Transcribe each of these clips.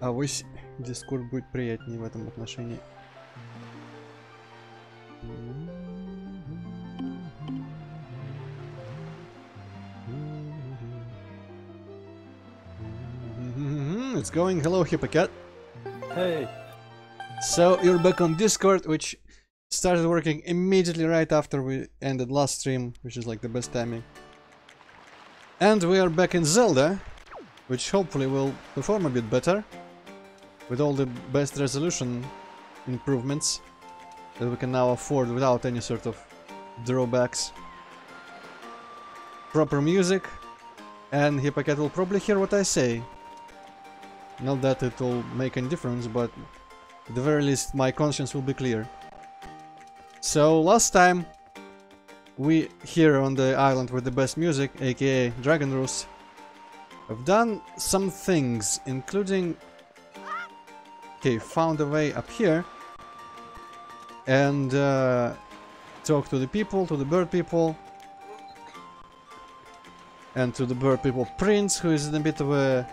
Авось Discord будет приятнее в этом отношении. It's going. Hello, Hippocat. Hey. So you're back on Discord, which started working immediately right after we ended last stream, which is like the best timing. And we are back in Zelda, which hopefully will perform a bit better, with all the best resolution improvements that we can now afford without any sort of drawbacks. Proper music, and Hippocat will probably hear what I say. Not that it will make any difference, but at the very least my conscience will be clear. So last time we here on the island with the best music, aka Dragonroost, have done some things, including found a way up here and talk to the people, to the bird people, and to the bird people prince, who is in a bit of a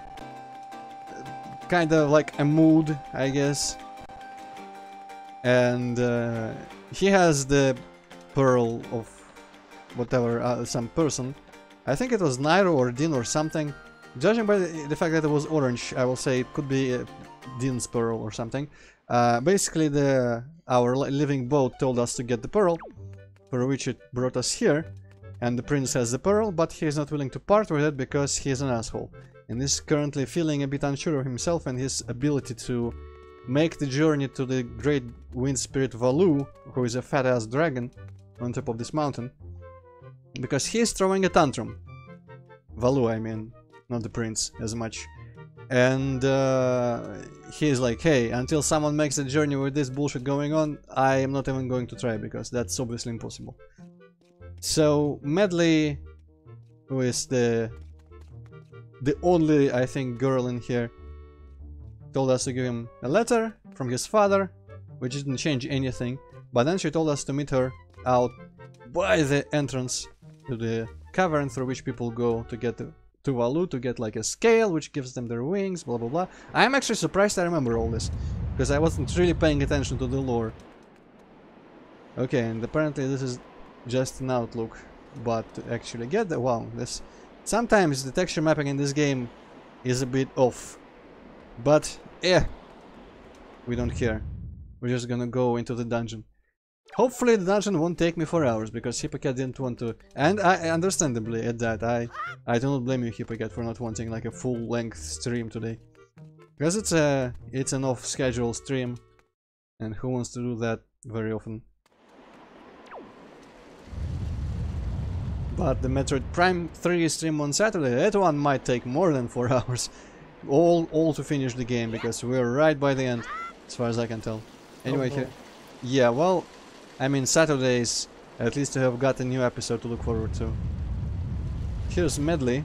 kind of like a mood, I guess. And he has the pearl of whatever, some person. I think it was Nairo or Din or something. Judging by the fact that it was orange, I will say it could be Din's pearl or something. Basically, our living boat told us to get the pearl, for which it brought us here. And the prince has the pearl, but he is not willing to part with it because he is an asshole. And is currently feeling a bit unsure of himself and his ability to make the journey to the great wind spirit Valu, who is a fat-ass dragon on top of this mountain, because he is throwing a tantrum. Valu, I mean, not the prince as much. And he is like, hey, until someone makes a journey with this bullshit going on, I am not even going to try, because that's obviously impossible. So Medley, who is the only, I think, girl in here, told us to give him a letter from his father, which didn't change anything, but then she told us to meet her out by the entrance to the cavern through which people go to get to Valu, to get like a scale which gives them their wings, blah blah blah. I am actually surprised I remember all this, because I wasn't really paying attention to the lore. Okay, and apparently this is just an outlook, but to actually get the wow, this sometimes the texture mapping in this game is a bit off. But, we don't care. We're just gonna go into the dungeon. Hopefully the dungeon won't take me 4 hours, because Hippocat didn't want to... And I, understandably, at that, I do not blame you, Hippocat, for not wanting like a full-length stream today. Because it's an off-schedule stream, and who wants to do that very often? But the Metroid Prime 3 stream on Saturday, that one might take more than 4 hours. All to finish the game, because we're right by the end, as far as I can tell. Anyway, oh, no. Yeah, well, I mean Saturdays, at least to have got a new episode to look forward to. Here's Medley.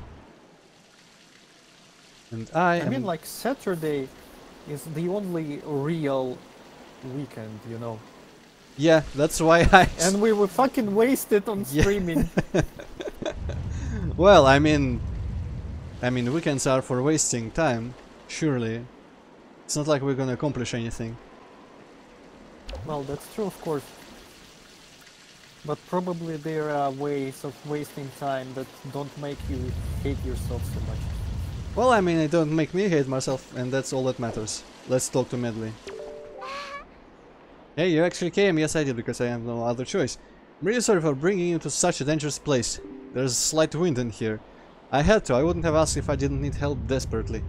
And I mean, like, Saturday is the only real weekend, you know. Yeah, that's why I... And we were fucking wasted on streaming. Well, I mean, weekends are for wasting time, surely. It's not like we're gonna accomplish anything. Well, that's true, of course. But probably there are ways of wasting time that don't make you hate yourself so much. Well, I mean, it don't make me hate myself, and that's all that matters. Let's talk to Medley. Hey, you actually came? Yes, I did, because I have no other choice. I'm really sorry for bringing you to such a dangerous place. There's a slight wind in here. I had to. I wouldn't have asked if I didn't need help desperately.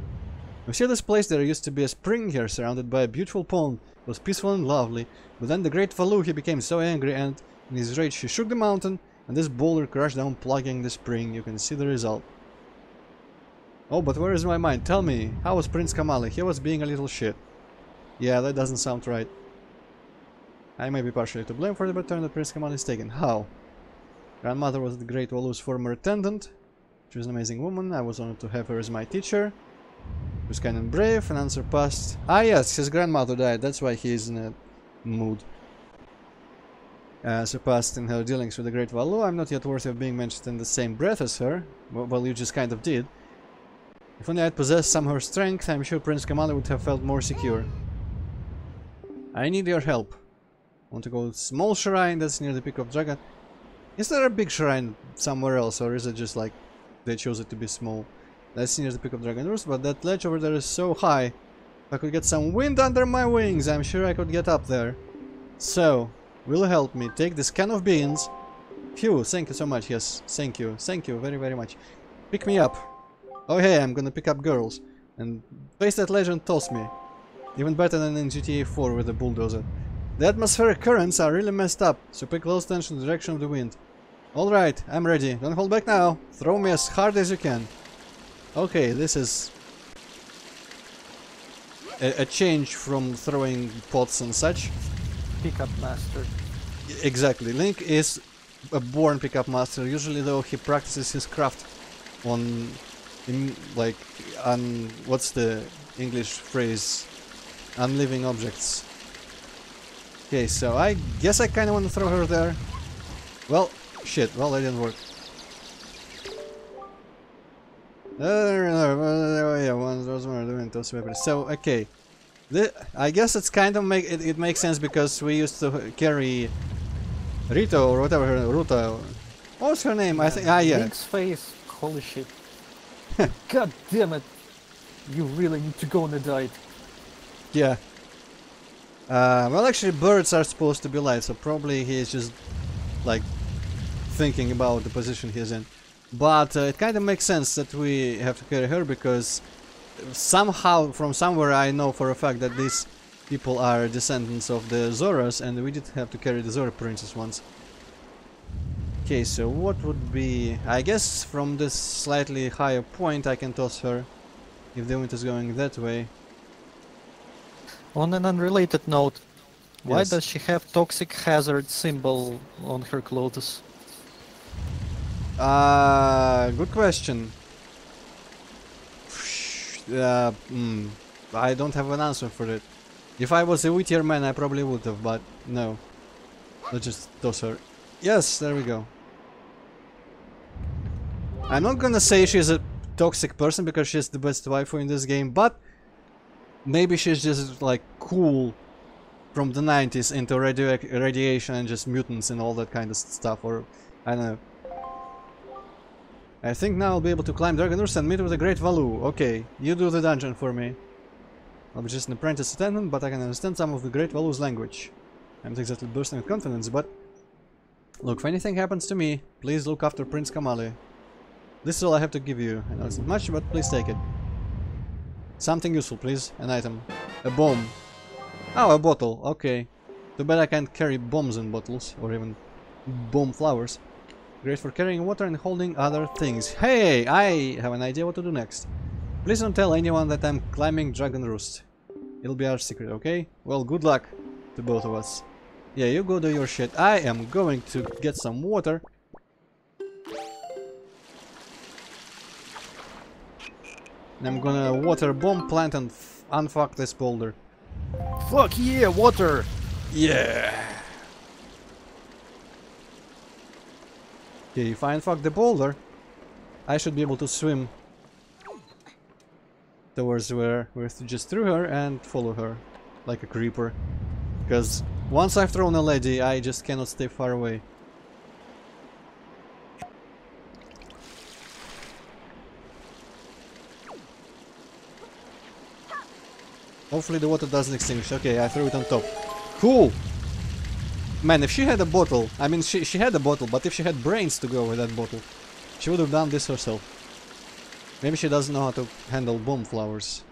You see this place? There used to be a spring here, surrounded by a beautiful pond. It was peaceful and lovely. But then the great Valu, he became so angry, and in his rage he shook the mountain, and this boulder crashed down, plugging the spring. You can see the result. Oh, but where is my mind? Tell me, how was Prince Kamali? He was being a little shit. Yeah, that doesn't sound right. I may be partially to blame for the bad turn that Prince Kamali is taken. How? Grandmother was the great Valu's former attendant. She was an amazing woman. I was honored to have her as my teacher. She was kind and brave and unsurpassed. Ah yes, his grandmother died. That's why he is in a mood. Surpassed in her dealings with the great Valu. I'm not yet worthy of being mentioned in the same breath as her. Well, you just kind of did. If only I'd possessed some of her strength, I'm sure Prince Kamali would have felt more secure. I need your help. Want to go to small shrine that's near the peak of Dragon. Is there a big shrine somewhere else, or is it just like they chose it to be small? That's near the peak of Dragonroost, but that ledge over there is so high. If I could get some wind under my wings, I'm sure I could get up there. So, will you help me? Take this can of beans. Phew, thank you so much. Yes, thank you very, very much. Pick me up. Oh hey, I'm gonna pick up girls. And face that ledge and toss me. Even better than in GTA 4 with the bulldozer. The atmospheric currents are really messed up, so pay close attention to the direction of the wind. Alright, I'm ready. Don't hold back now. Throw me as hard as you can. Okay, this is a change from throwing pots and such. Pickup master. Exactly. Link is a born pickup master. Usually though he practices his craft on what's the English phrase? Unliving objects. Okay, so I guess I kinda wanna throw her there. Well, shit, well that didn't work. So, okay. I guess it's kind of it makes sense because we used to carry Rito or whatever her Ruta. What's her name? I think yeah. Link's face, holy shit. God damn it. You really need to go on a diet. Yeah. Well actually birds are supposed to be light, so probably he is just like thinking about the position he's in. But it kind of makes sense that we have to carry her because somehow, from somewhere I know for a fact that these people are descendants of the Zoras, and we did have to carry the Zora princess once. Okay, so what would be... I guess from this slightly higher point I can toss her, if the wind is going that way. On an unrelated note, why Yes. does she have toxic hazard symbol on her clothes? Good question. I don't have an answer for it. If I was a wittier man, I probably would have, but no. Let's just toss her. Yes, there we go. I'm not gonna say she's a toxic person because she's the best waifu in this game, but maybe she's just like cool from the 90s into radiation and just mutants and all that kind of stuff, or I don't know. I think now I'll be able to climb Dragonroost and meet with the Great Valu. Okay, you do the dungeon for me. I'm just an apprentice attendant, but I can understand some of the Great Valu's language. I'm not exactly bursting with confidence, but... Look, if anything happens to me, please look after Prince Kamali. This is all I have to give you. I know it's not much, but please take it. Something useful, please. An item. A bomb. Oh, a bottle. Okay. Too bad I can't carry bombs in bottles, or even bomb flowers. Great for carrying water and holding other things. Hey, I have an idea what to do next. Please don't tell anyone that I'm climbing Dragonroost. It'll be our secret, okay? Well, good luck to both of us. Yeah, you go do your shit. I am going to get some water. And I'm gonna water bomb plant and unfuck this boulder. Fuck yeah, water! Yeah! Okay, if I unfuck the boulder, I should be able to swim towards where we just threw her and follow her like a creeper. Because once I've thrown a lady, I just cannot stay far away. Hopefully the water doesn't extinguish. Okay, I threw it on top. Cool! Man, if she had a bottle, I mean she had a bottle, but if she had brains to go with that bottle, she would have done this herself. Maybe she doesn't know how to handle bomb flowers.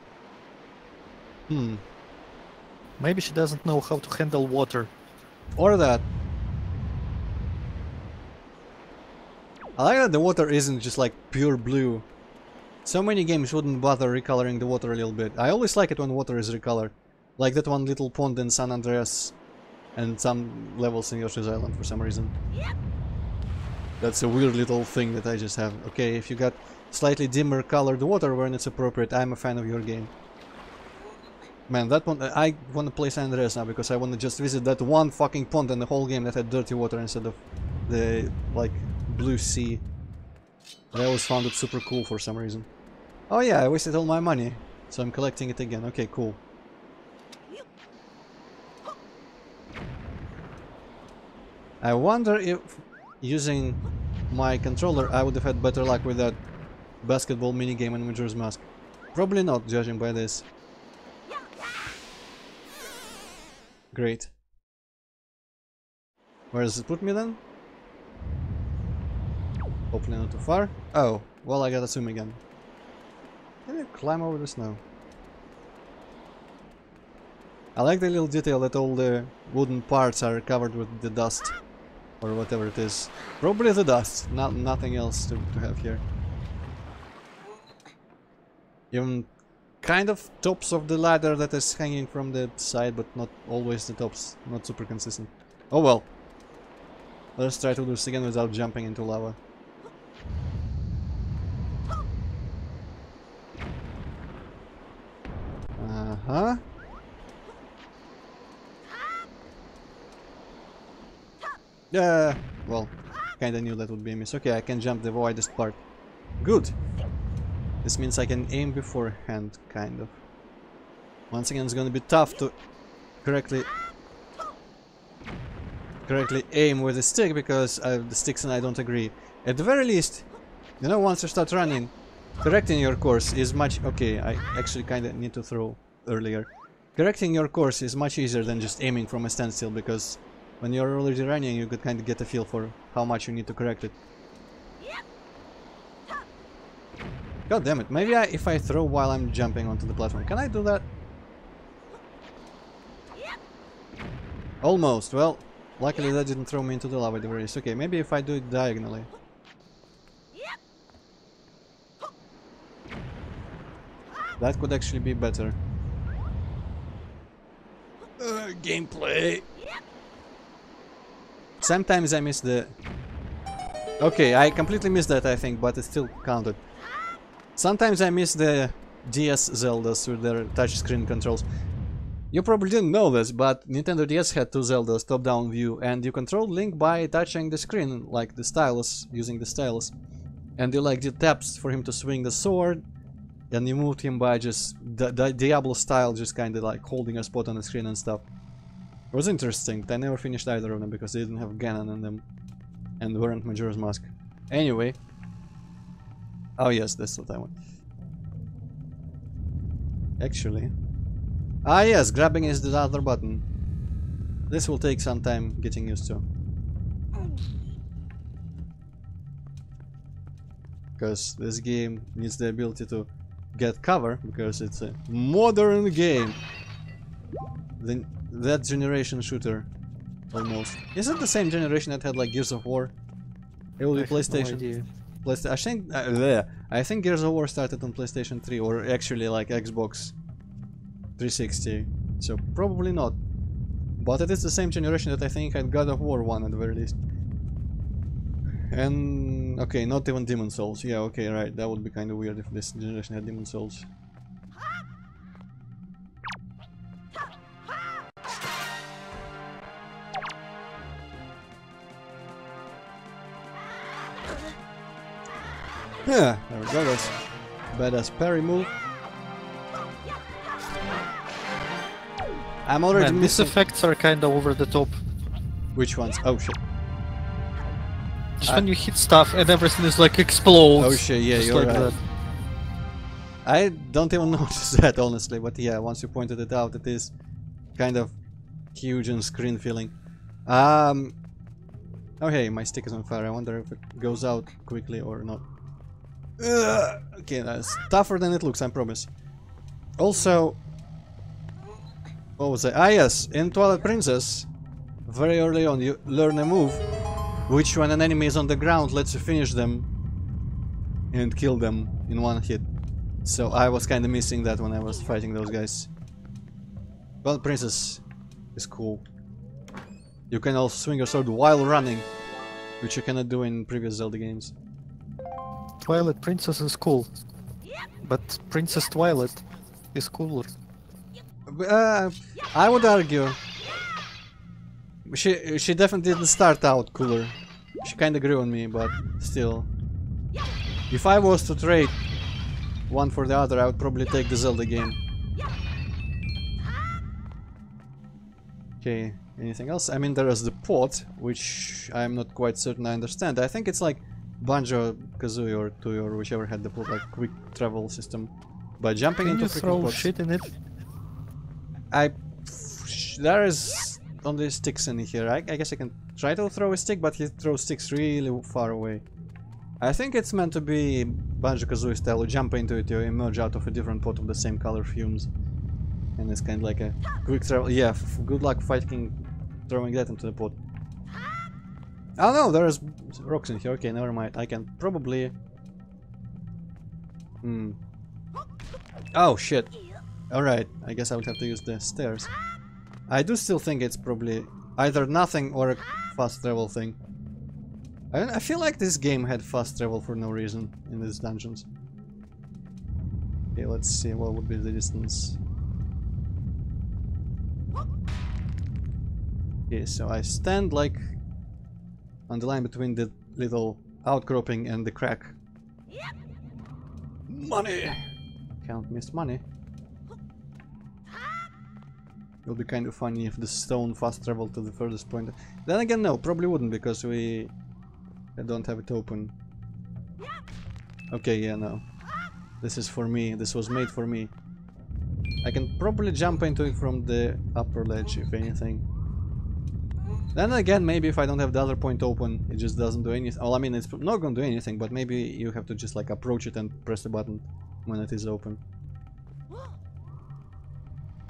Maybe she doesn't know how to handle water. Or that. I like that the water isn't just like pure blue. So many games wouldn't bother recoloring the water a little bit. I always like it when water is recolored. Like that one little pond in San Andreas and some levels in Yoshi's Island for some reason. That's a weird little thing that I just have. Okay, if you got slightly dimmer colored water when it's appropriate, I'm a fan of your game. Man, that one, I want to play San Andreas now because I want to just visit that one fucking pond in the whole game that had dirty water instead of the, like, blue sea. I always found it super cool for some reason. Oh yeah, I wasted all my money. So I'm collecting it again. Okay, cool. I wonder if using my controller I would have had better luck with that basketball minigame in Majora's Mask. Probably not, judging by this. Great. Where does it put me then? Hopefully not too far. Oh, well, I gotta swim again. Can you climb over the snow? I like the little detail that all the wooden parts are covered with the dust. Or whatever it is. Probably the dust, nothing else to have here. Even kind of tops of the ladder that is hanging from the side, but not always the tops. Not super consistent. Oh well. Let's try to do this again without jumping into lava. Uh-huh. Yeah, well, kinda knew that would be a miss. Okay, I can jump the widest part. Good! This means I can aim beforehand, kind of. Once again, it's gonna be tough to correctly aim with the stick, because the sticks and I don't agree. At the very least, you know, once you start running, correcting your course is much... Okay, I actually kinda need to throw earlier. Correcting your course is much easier than just aiming from a standstill, because when you're already running, you could kind of get a feel for how much you need to correct it. God damn it, maybe if I throw while I'm jumping onto the platform, can I do that? Almost, well, luckily that didn't throw me into the lava at the very least. Okay, maybe if I do it diagonally. That could actually be better. Gameplay! Sometimes I miss the... Okay, I completely missed that, I think, but it still counted. Sometimes I miss the DS Zeldas with their touchscreen controls. You probably didn't know this, but Nintendo DS had two Zeldas, top-down view, and you controlled Link by touching the screen, like the stylus, using the stylus. And you like did taps for him to swing the sword, and you moved him by just Diablo style, just kinda like holding a spot on the screen and stuff. It was interesting, but I never finished either of them because they didn't have Ganon in them and weren't Majora's Mask. Anyway. Oh yes, that's what I want. Actually. Ah yes, grabbing is the other button. This will take some time getting used to. Because this game needs the ability to get cover, because it's a modern game. That generation shooter, almost. Is it the same generation that had like Gears of War? It will be PlayStation. I think Gears of War started on PlayStation 3, or actually like Xbox 360. So probably not. But it is the same generation that I think had God of War 1 at the very least. And okay, not even Demon Souls. Yeah, okay, right. That would be kind of weird if this generation had Demon Souls. Yeah, there we go. That's badass parry move. I'm already Man, these effects are kinda over the top. Which ones? Oh shit. Just when you hit stuff and everything is like explodes. Oh shit, yeah, you're like right. that. I don't even notice that honestly, but yeah, once you pointed it out, it is kind of huge and screen feeling. Okay, my stick is on fire. I wonder if it goes out quickly or not. Okay, that's tougher than it looks, I promise. Also, what was that? Ah yes, in Twilight Princess, very early on you learn a move which, when an enemy is on the ground, lets you finish them and kill them in one hit. So I was kinda missing that when I was fighting those guys. Well, Princess is cool. You can also swing your sword while running, which you cannot do in previous Zelda games. Twilight Princess is cool, but Princess Twilight is cooler. I would argue she definitely didn't start out cooler. She kinda grew on me, but still. If I was to trade one for the other, I would probably take the Zelda game. Okay, anything else? I mean, there is the pot, which I'm not quite certain I understand. I think it's like Banjo-Kazooie or Tooie or whichever had the pot, like quick travel system. By jumping into freaking pots. Shit in it? There is only sticks in here. I guess I can try to throw a stick, but he throws sticks really far away. I think it's meant to be Banjo-Kazooie style. You jump into it, you emerge out of a different pot of the same color fumes. And it's kind of like a quick travel. Yeah, good luck fighting, throwing that into the pot. Oh no, there's rocks in here. Okay, never mind. I can probably... Oh shit. Alright, I guess I would have to use the stairs. I do still think it's probably either nothing or a fast travel thing. I feel like this game had fast travel for no reason in these dungeons. Okay, let's see what would be the distance. Okay, so I stand like on the line between the little outcropping and the crack. Money! Can't miss money. It would be kind of funny if the stone fast traveled to the furthest point. Then again, no, probably wouldn't, because we don't have it open. Okay, yeah, no. This is for me. This was made for me. I can probably jump into it from the upper ledge, if anything. Then again, maybe if I don't have the other point open, it just doesn't do anything. Well, I mean, it's not gonna do anything, but maybe you have to just like approach it and press the button when it is open.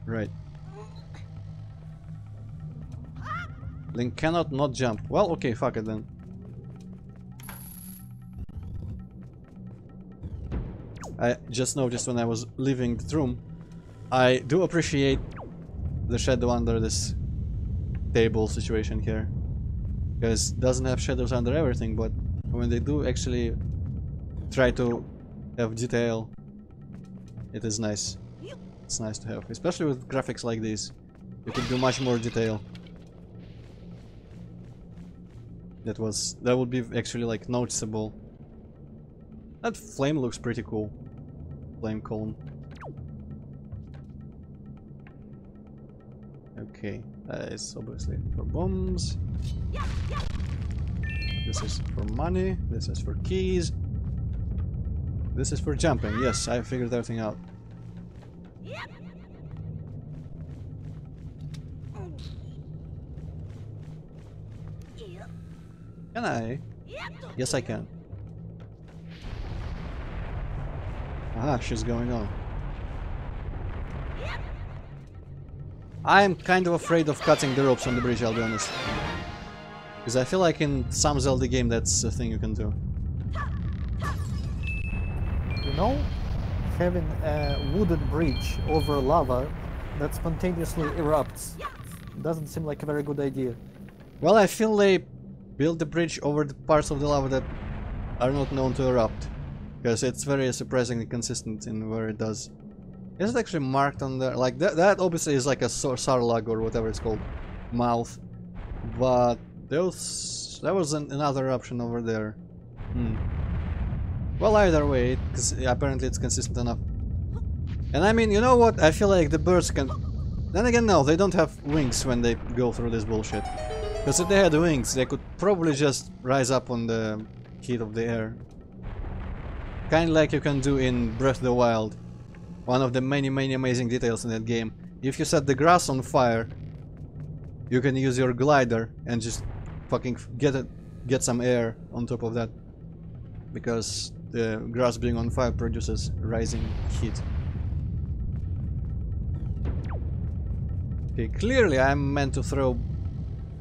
Right. Link cannot not jump. Well, okay, fuck it then. I just noticed when I was leaving the room, I do appreciate the shadow under this table situation here, because it doesn't have shadows under everything, but when they do actually try to have detail, it is nice. It's nice to have, especially with graphics like this. You could do much more detail. That would be actually like noticeable. That flame looks pretty cool. Flame column. Okay, that is obviously for bombs. This is for money. This is for keys. This is for jumping. Yes, I figured everything out. Can I? Yes, I can. Ah, she's going on. I'm kind of afraid of cutting the ropes on the bridge, I'll be honest. Because I feel like in some Zelda game that's a thing you can do. You know, having a wooden bridge over lava that spontaneously erupts doesn't seem like a very good idea. Well, I feel they build the bridge over the parts of the lava that are not known to erupt. Because it's very surprisingly consistent in where it does. Is it actually marked on there? Like, that obviously is like a sarlacc or whatever it's called. Mouth. But there was another option over there. Well, either way, apparently it's consistent enough. And I mean, you know what? I feel like the birds can... Then again, no, they don't have wings when they go through this bullshit. Because if they had wings, they could probably just rise up on the heat of the air. Kinda like you can do in Breath of the Wild. One of the many amazing details in that game. If you set the grass on fire, you can use your glider and just fucking get some air on top of that. Because the grass being on fire produces rising heat. Okay, clearly I'm meant to throw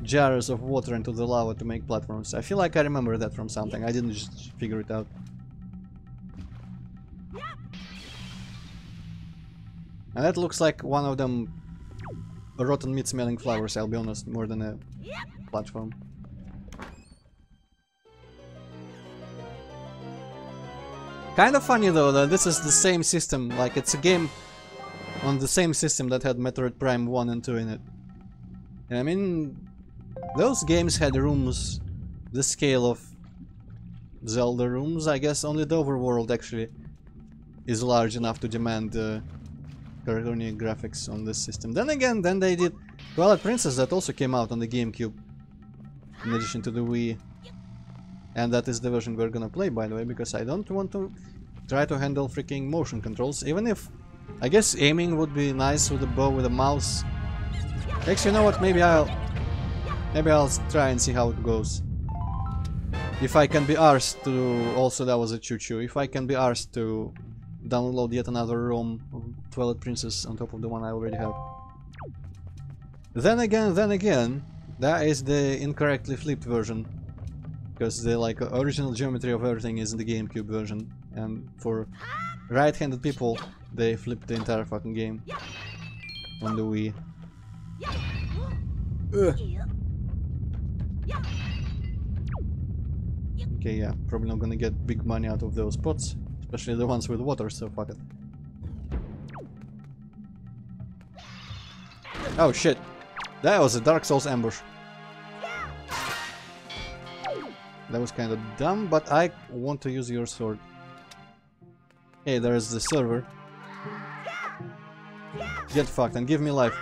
jars of water into the lava to make platforms. I feel like I remember that from something. I didn't just figure it out. And that looks like one of them rotten meat smelling flowers, I'll be honest, more than a platform. Kind of funny though that this is the same system, like it's a game on the same system that had Metroid Prime 1 and 2 in it. And I mean, those games had rooms the scale of Zelda rooms, I guess only the overworld actually is large enough to demand cartoony graphics on this system. Then again, then they did Twilight Princess that also came out on the GameCube, in addition to the Wii. And that is the version we're gonna play, by the way, because I don't want to try to handle freaking motion controls, even if I guess aiming would be nice with a bow with a mouse. Actually, you know what? Maybe I'll try and see how it goes. If I can be arsed to... Also, that was a choo-choo. If I can be arsed to download yet another ROM of Twilight Princess on top of the one I already have. Then again, that is the incorrectly flipped version. Because the like original geometry of everything is in the GameCube version. And for right-handed people, they flipped the entire fucking game on the Wii. Ugh. Okay, yeah, probably not gonna get big money out of those pots, especially the ones with water, so fuck it. Oh shit, that was a Dark Souls ambush. That was kind of dumb, but I want to use your sword. Hey, there's the server. Get fucked and give me life.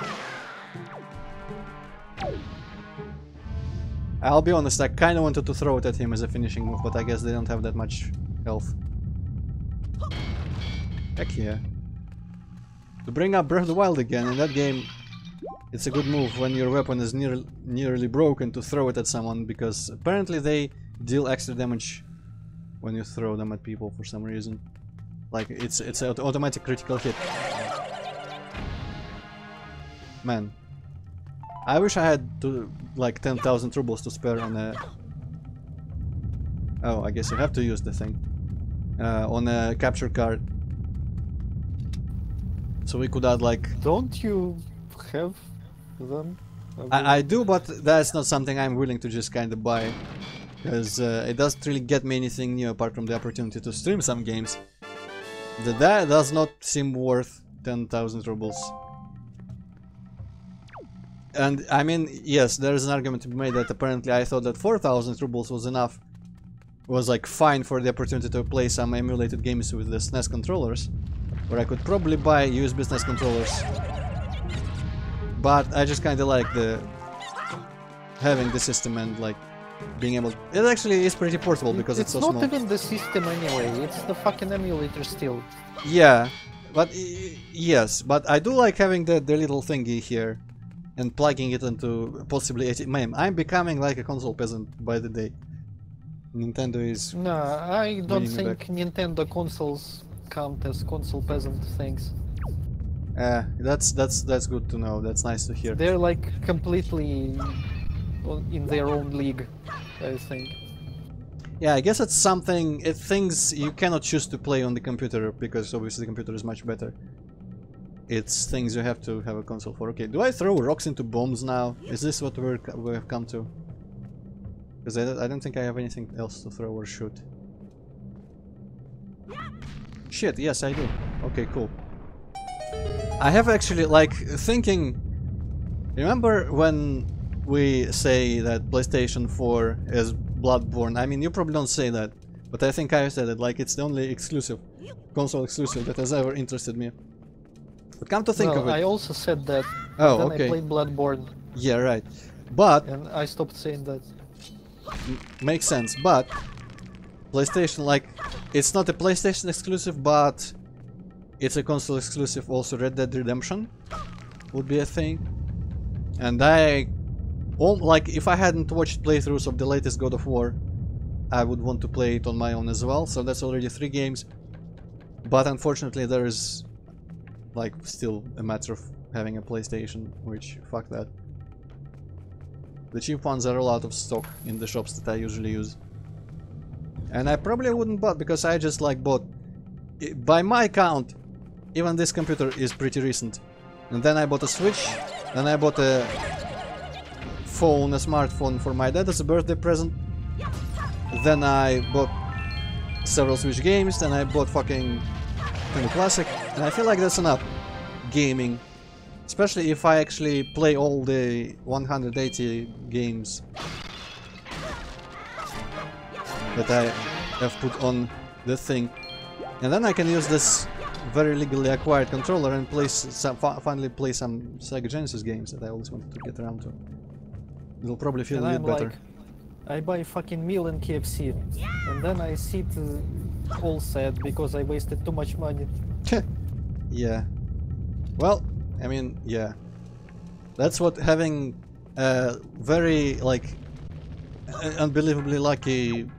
I'll be honest, I kinda wanted to throw it at him as a finishing move, but I guess they don't have that much health. Heck yeah. To bring up Breath of the Wild again, in that game, it's a good move when your weapon is nearly broken to throw it at someone, because apparently they deal extra damage when you throw them at people for some reason. Like, it's an automatic critical hit. Man. I wish I had like 10,000 rubles to spare on a... Oh, I guess you have to use the thing. On a capture card. So we could add like... Don't you have them? I do, but that's not something I'm willing to just kind of buy. Because it doesn't really get me anything new apart from the opportunity to stream some games. That does not seem worth 10,000 rubles. And I mean, yes, there is an argument to be made that apparently I thought that 4,000 rubles was enough, was like fine for the opportunity to play some emulated games with the SNES controllers, where I could probably buy USB SNES controllers. But I just kind of like the having the system and like being able. It actually is pretty portable because it's so small. It's not even the system anyway. It's the fucking emulator still. Yeah, but yes, but I do like having the little thingy here. And plugging it into possibly 80. Man, I'm becoming like a console peasant by the day. Nintendo is... No, I don't think Nintendo consoles count as console peasant things. That's good to know. That's nice to hear. They're like completely in their own league, I think. Yeah, I guess it's something... things you cannot choose to play on the computer, because obviously the computer is much better. It's things you have to have a console for. Okay, do I throw rocks into bombs now? Is this what we have come to? Because I don't think I have anything else to throw or shoot. Shit, yes I do. Okay, cool. I have actually, like, thinking... Remember when we say that PlayStation 4 is Bloodborne? I mean, you probably don't say that, but I think I said it, like it's the only exclusive, console exclusive that has ever interested me. But come to think of it... I also said that, oh, then okay. I played Bloodborne. Yeah, right. But... And I stopped saying that. Makes sense, but... PlayStation, like... It's not a PlayStation exclusive, but... It's a console exclusive also. Red Dead Redemption would be a thing. And like, if I hadn't watched playthroughs of the latest God of War, I would want to play it on my own as well. So that's already 3 games. But unfortunately there is... like, still a matter of having a PlayStation, which, fuck that. The cheap ones are all out of stock in the shops that I usually use. And I probably wouldn't buy, because I just, like, bought... By my count, even this computer is pretty recent. And then I bought a Switch, then I bought a phone, a smartphone for my dad as a birthday present. Then I bought several Switch games, then I bought fucking... Classic, and I feel like that's enough gaming, especially if I actually play all the 180 games that I have put on the thing, and then I can use this very legally acquired controller and finally play some Sega Genesis games that I always wanted to get around to. It'll probably feel a bit better. Like, I buy fucking meal in KFC, and then I sit all sad because I wasted too much money. Yeah. Well, I mean, yeah. That's what having a very, like, unbelievably lucky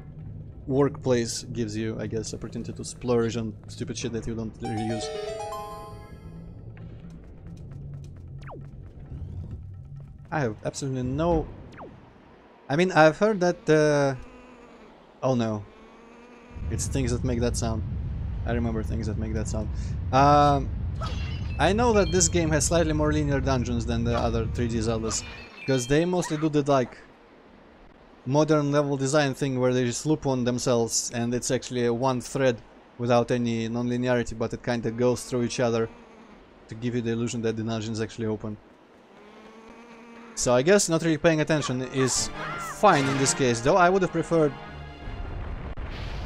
workplace gives you, I guess, opportunity to splurge on stupid shit that you don't really use. I have absolutely no... I mean, I've heard that... Oh no. It's things that make that sound. I remember things that make that sound. I know that this game has slightly more linear dungeons than the other 3D Zeldas, because they mostly do the, like, modern level design thing where they just loop on themselves and it's actually a one thread without any non-linearity, but it kind of goes through each other to give you the illusion that the dungeon is actually open. So I guess not really paying attention is fine in this case, though I would have preferred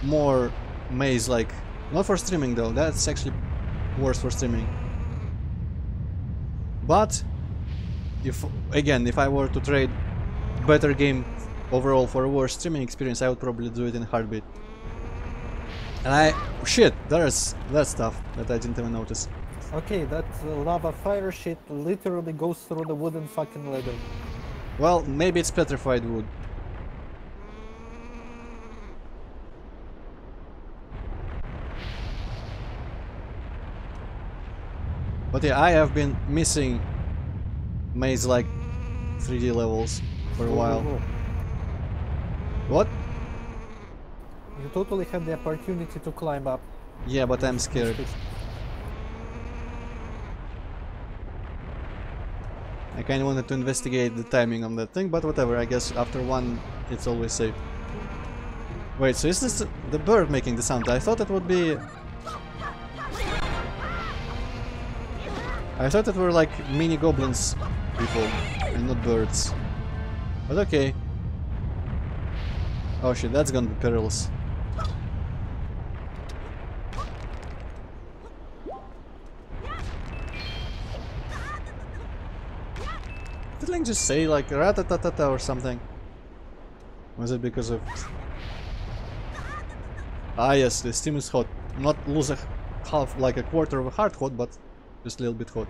more maze-like. Not for streaming though, that's actually worse for streaming. But if I were to trade better game overall for a worse streaming experience, I would probably do it in a heartbeat. And shit, there's that stuff that I didn't even notice. Okay, that lava fire shit literally goes through the wooden fucking ladder. Well, maybe it's petrified wood. But yeah, I have been missing maze-like 3D levels for a while. What? You totally had the opportunity to climb up. Yeah, but I'm scared. I kinda wanted to investigate the timing on that thing, but whatever, I guess after one it's always safe. Wait, so is this the bird making the sound? I thought it would be... I thought it were like mini goblins people and not birds. But okay. Oh shit, that's gonna be perilous. Did Link just say like ratatatata or something? Was it because of... Ah yes, the steam is hot. Not lose a half, like a quarter of a heart hot, but just a little bit hot.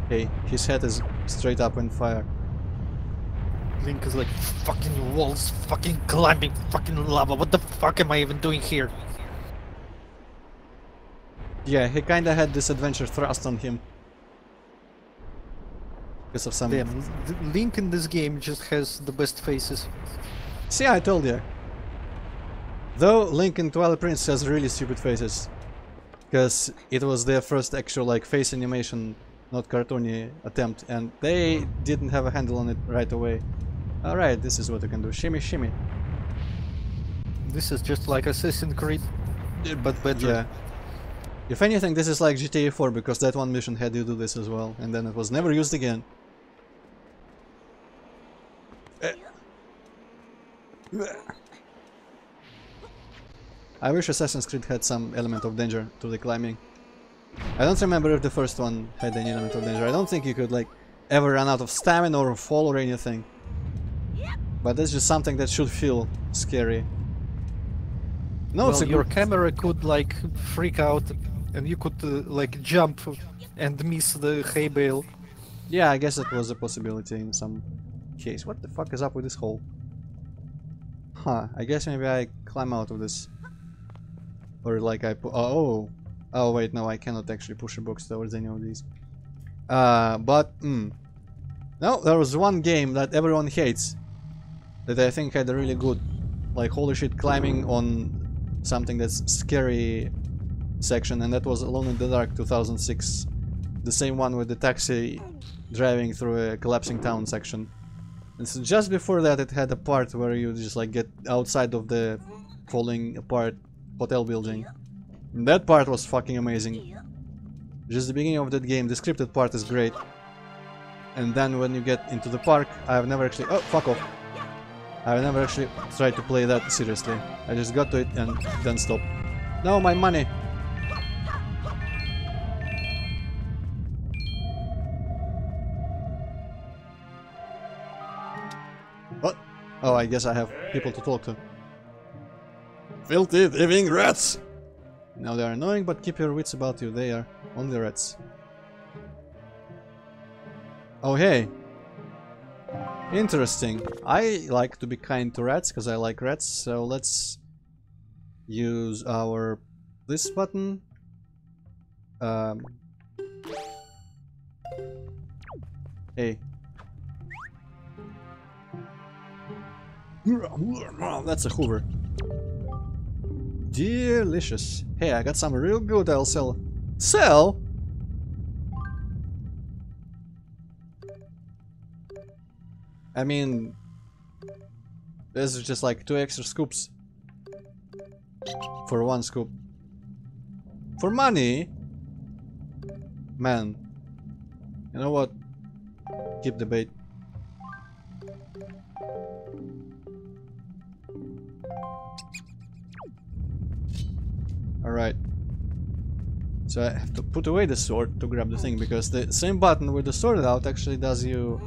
Okay, his head is straight up on fire. Link is like, fucking walls, fucking climbing, fucking lava, what the fuck am I even doing here? Yeah, he kinda had this adventure thrust on him. Because of some... Damn, Link in this game just has the best faces. See, I told you. Though Link in Twilight Princess has really stupid faces. Because it was their first actual like face animation, not cartoony attempt, and they didn't have a handle on it right away. Alright, this is what you can do. Shimmy, shimmy. This is just like Assassin's Creed, but better. Yeah. If anything, this is like GTA 4, because that one mission had you do this as well, and then it was never used again. I wish Assassin's Creed had some element of danger to the climbing. I don't remember if the first one had any element of danger. I don't think you could like ever run out of stamina or fall or anything. But that's just something that should feel scary. No, well, your camera could like freak out and you could like jump and miss the hay bale. Yeah, I guess it was a possibility in some case. What the fuck is up with this hole? Huh, I guess maybe I climb out of this. Or like I put... Oh wait, no, I cannot actually push a box towards any of these. No, there was one game that everyone hates that I think had a really good, like, holy shit, climbing on something that's scary section, and that was Alone in the Dark 2006. The same one with the taxi driving through a collapsing town section. And so just before that it had a part where you just like get outside of the falling apart hotel building. And that part was fucking amazing. Just the beginning of that game, the scripted part is great. And then when you get into the park, I've never actually... Oh, fuck off. I've never actually tried to play that seriously. I just got to it and then stopped. No, my money! What? Oh, I guess I have people to talk to. Filthy living rats! Now they are annoying, but keep your wits about you. They are only rats. Oh, hey! Interesting. I like to be kind to rats because I like rats, so let's use our this button. Hey. That's a Hoover. Delicious. Hey, I got some real good I'll sell. Sell? I mean, this is just like 2 extra scoops for 1 scoop. For money? Man. You know what? Keep the bait. Alright. So I have to put away the sword to grab the thing, because the same button with the sword out actually does you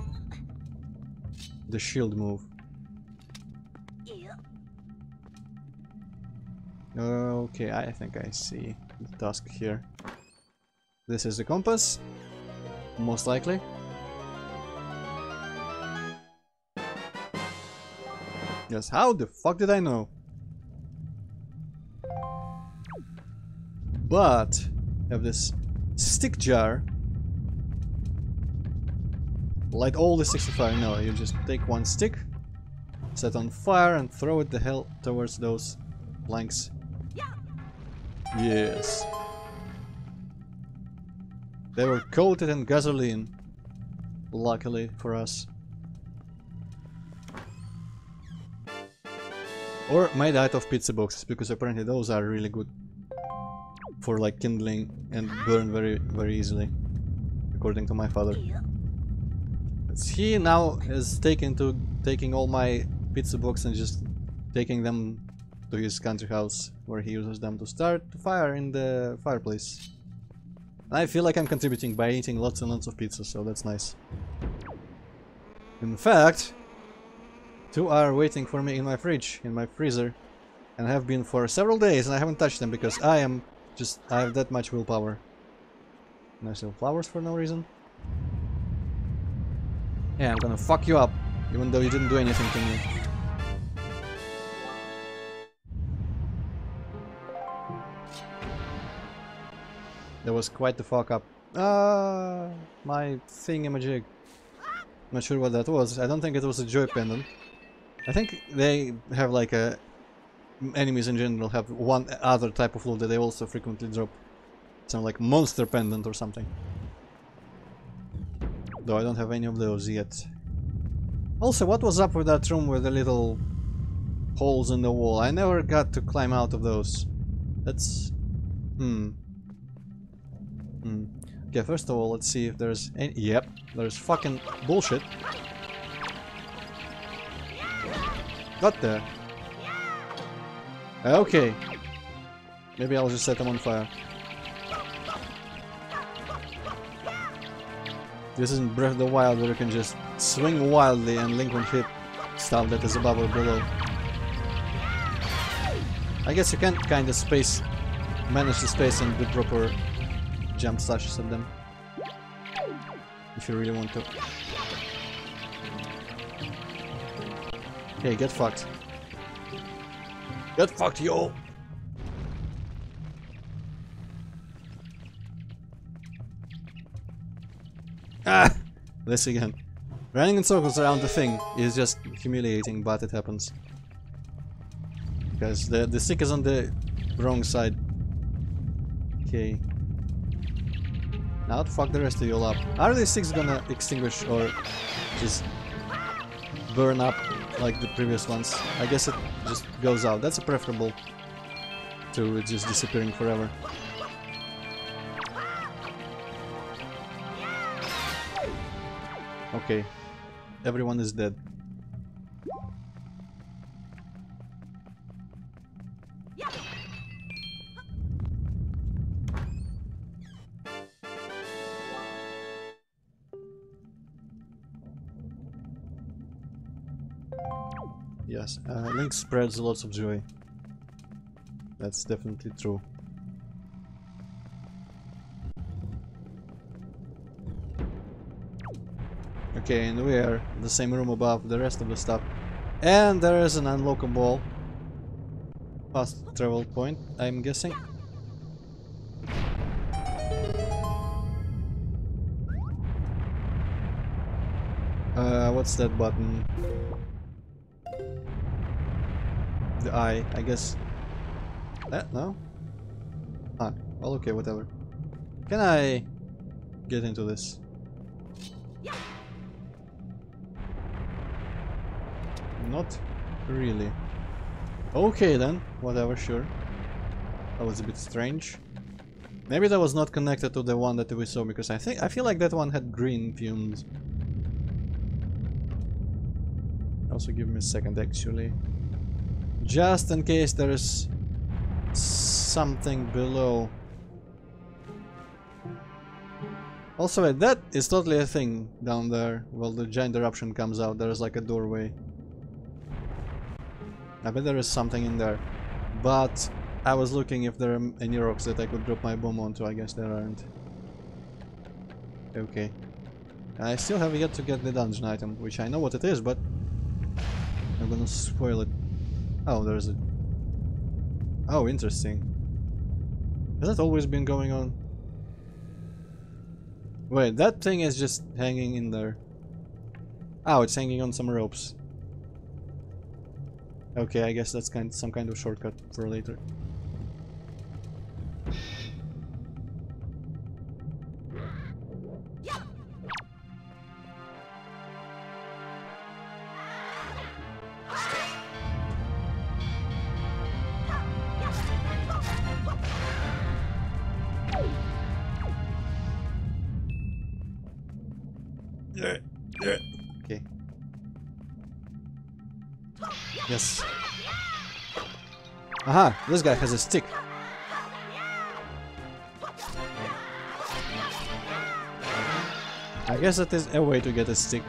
the shield move. Okay, I think I see the task here. This is the compass, most likely. Yes, how the fuck did I know? But I have this stick jar. Light all the sticks on fire. No, you just take 1 stick, set on fire, and throw it the hell towards those planks. Yes. They were coated in gasoline. Luckily for us. Or made out of pizza boxes, because apparently those are really good for like kindling and burn very easily, according to my father. He now is taking all my pizza box and just taking them to his country house, where he uses them to start the fire in the fireplace. I feel like I'm contributing by eating lots and lots of pizza, so that's nice. In fact, 2 are waiting for me in my fridge, in my freezer, and have been for several days, and I haven't touched them because I have that much willpower. And I sell flowers for no reason. Yeah, I'm gonna fuck you up, even though you didn't do anything to me. That was quite the fuck up. My thingamajig. Not sure what that was. I don't think it was a joy pendant. I think they have like a... Enemies in general have one other type of loot that they also frequently drop. Some like monster pendant or something. Though I don't have any of those yet. Also, what was up with that room with the little holes in the wall? I never got to climb out of those. That's... Okay, first of all, let's see if there's any... Yep, there's fucking bullshit. Got there. Okay. Maybe I'll just set them on fire. This isn't Breath of the Wild where you can just swing wildly and Link won't hit stuff that is above or below. I guess you can kind of manage to space and do proper jump slashes at them. If you really want to. Hey, get fucked. Get fucked, yo! Ah! This again. Running in circles around the thing is just humiliating, but it happens. Because the stick is on the wrong side. Okay. Now to fuck the rest of you all up. Are these sticks gonna extinguish or just burn up like the previous ones? I guess it just goes out. That's preferable to it just disappearing forever. Okay. Everyone is dead. Yes, Link spreads lots of joy. That's definitely true. Okay, and we are in the same room above the rest of the stuff. And there is an unlockable fast travel point, I'm guessing. What's that button? The eye, I guess. No? Ah, well, okay, whatever. Can I get into this? Not really. Okay then, whatever, sure. That was a bit strange. Maybe that was not connected to the one that we saw, because I feel like that one had green fumes. Also give me a second actually. Just in case there is something below. Also wait, that is totally a thing down there. Well, the giant eruption comes out, there is like a doorway. I bet there is something in there. But I was looking if there are any rocks that I could drop my bomb onto. I guess there aren't. Okay. I still have yet to get the dungeon item, which I know what it is, but I'm gonna spoil it. Oh, there's a... Oh, interesting. Has that always been going on? Wait, that thing is just hanging in there. Oh, it's hanging on some ropes. Okay, I guess that's some kind of shortcut for later. Okay. Yes. Aha! This guy has a stick. I guess that is a way to get a stick.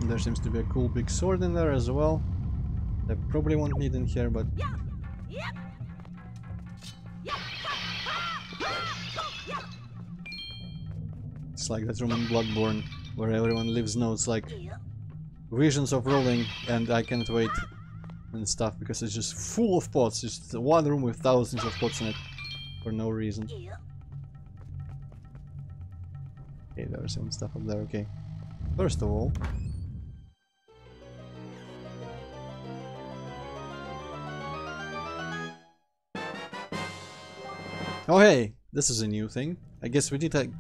There seems to be a cool big sword in there as well. I probably won't need in here, but... It's like that room in Bloodborne, where everyone leaves notes like visions of rolling and I can't wait and stuff, because it's just full of pots, just one room with thousands of pots in it for no reason. Okay, there's some stuff up there, okay. First of all... Oh hey, this is a new thing. I guess we did did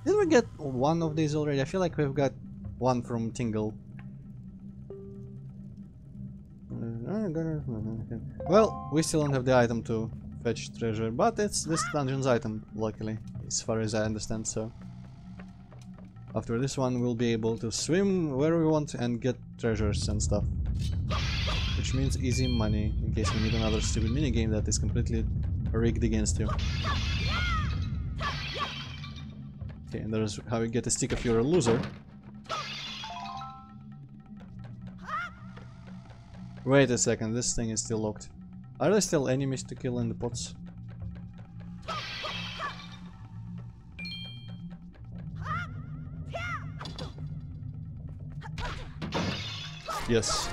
we get one of these already? I feel like we've got one from Tingle. Well, we still don't have the item to fetch treasure, but it's this dungeon's item, luckily, as far as I understand, so... After this one, we'll be able to swim where we want and get treasures and stuff. Which means easy money, in case we need another stupid minigame that is completely rigged against you. Okay, and there's how you get a stick if you're a loser. Wait a second, this thing is still locked. Are there still enemies to kill in the pots? Yes.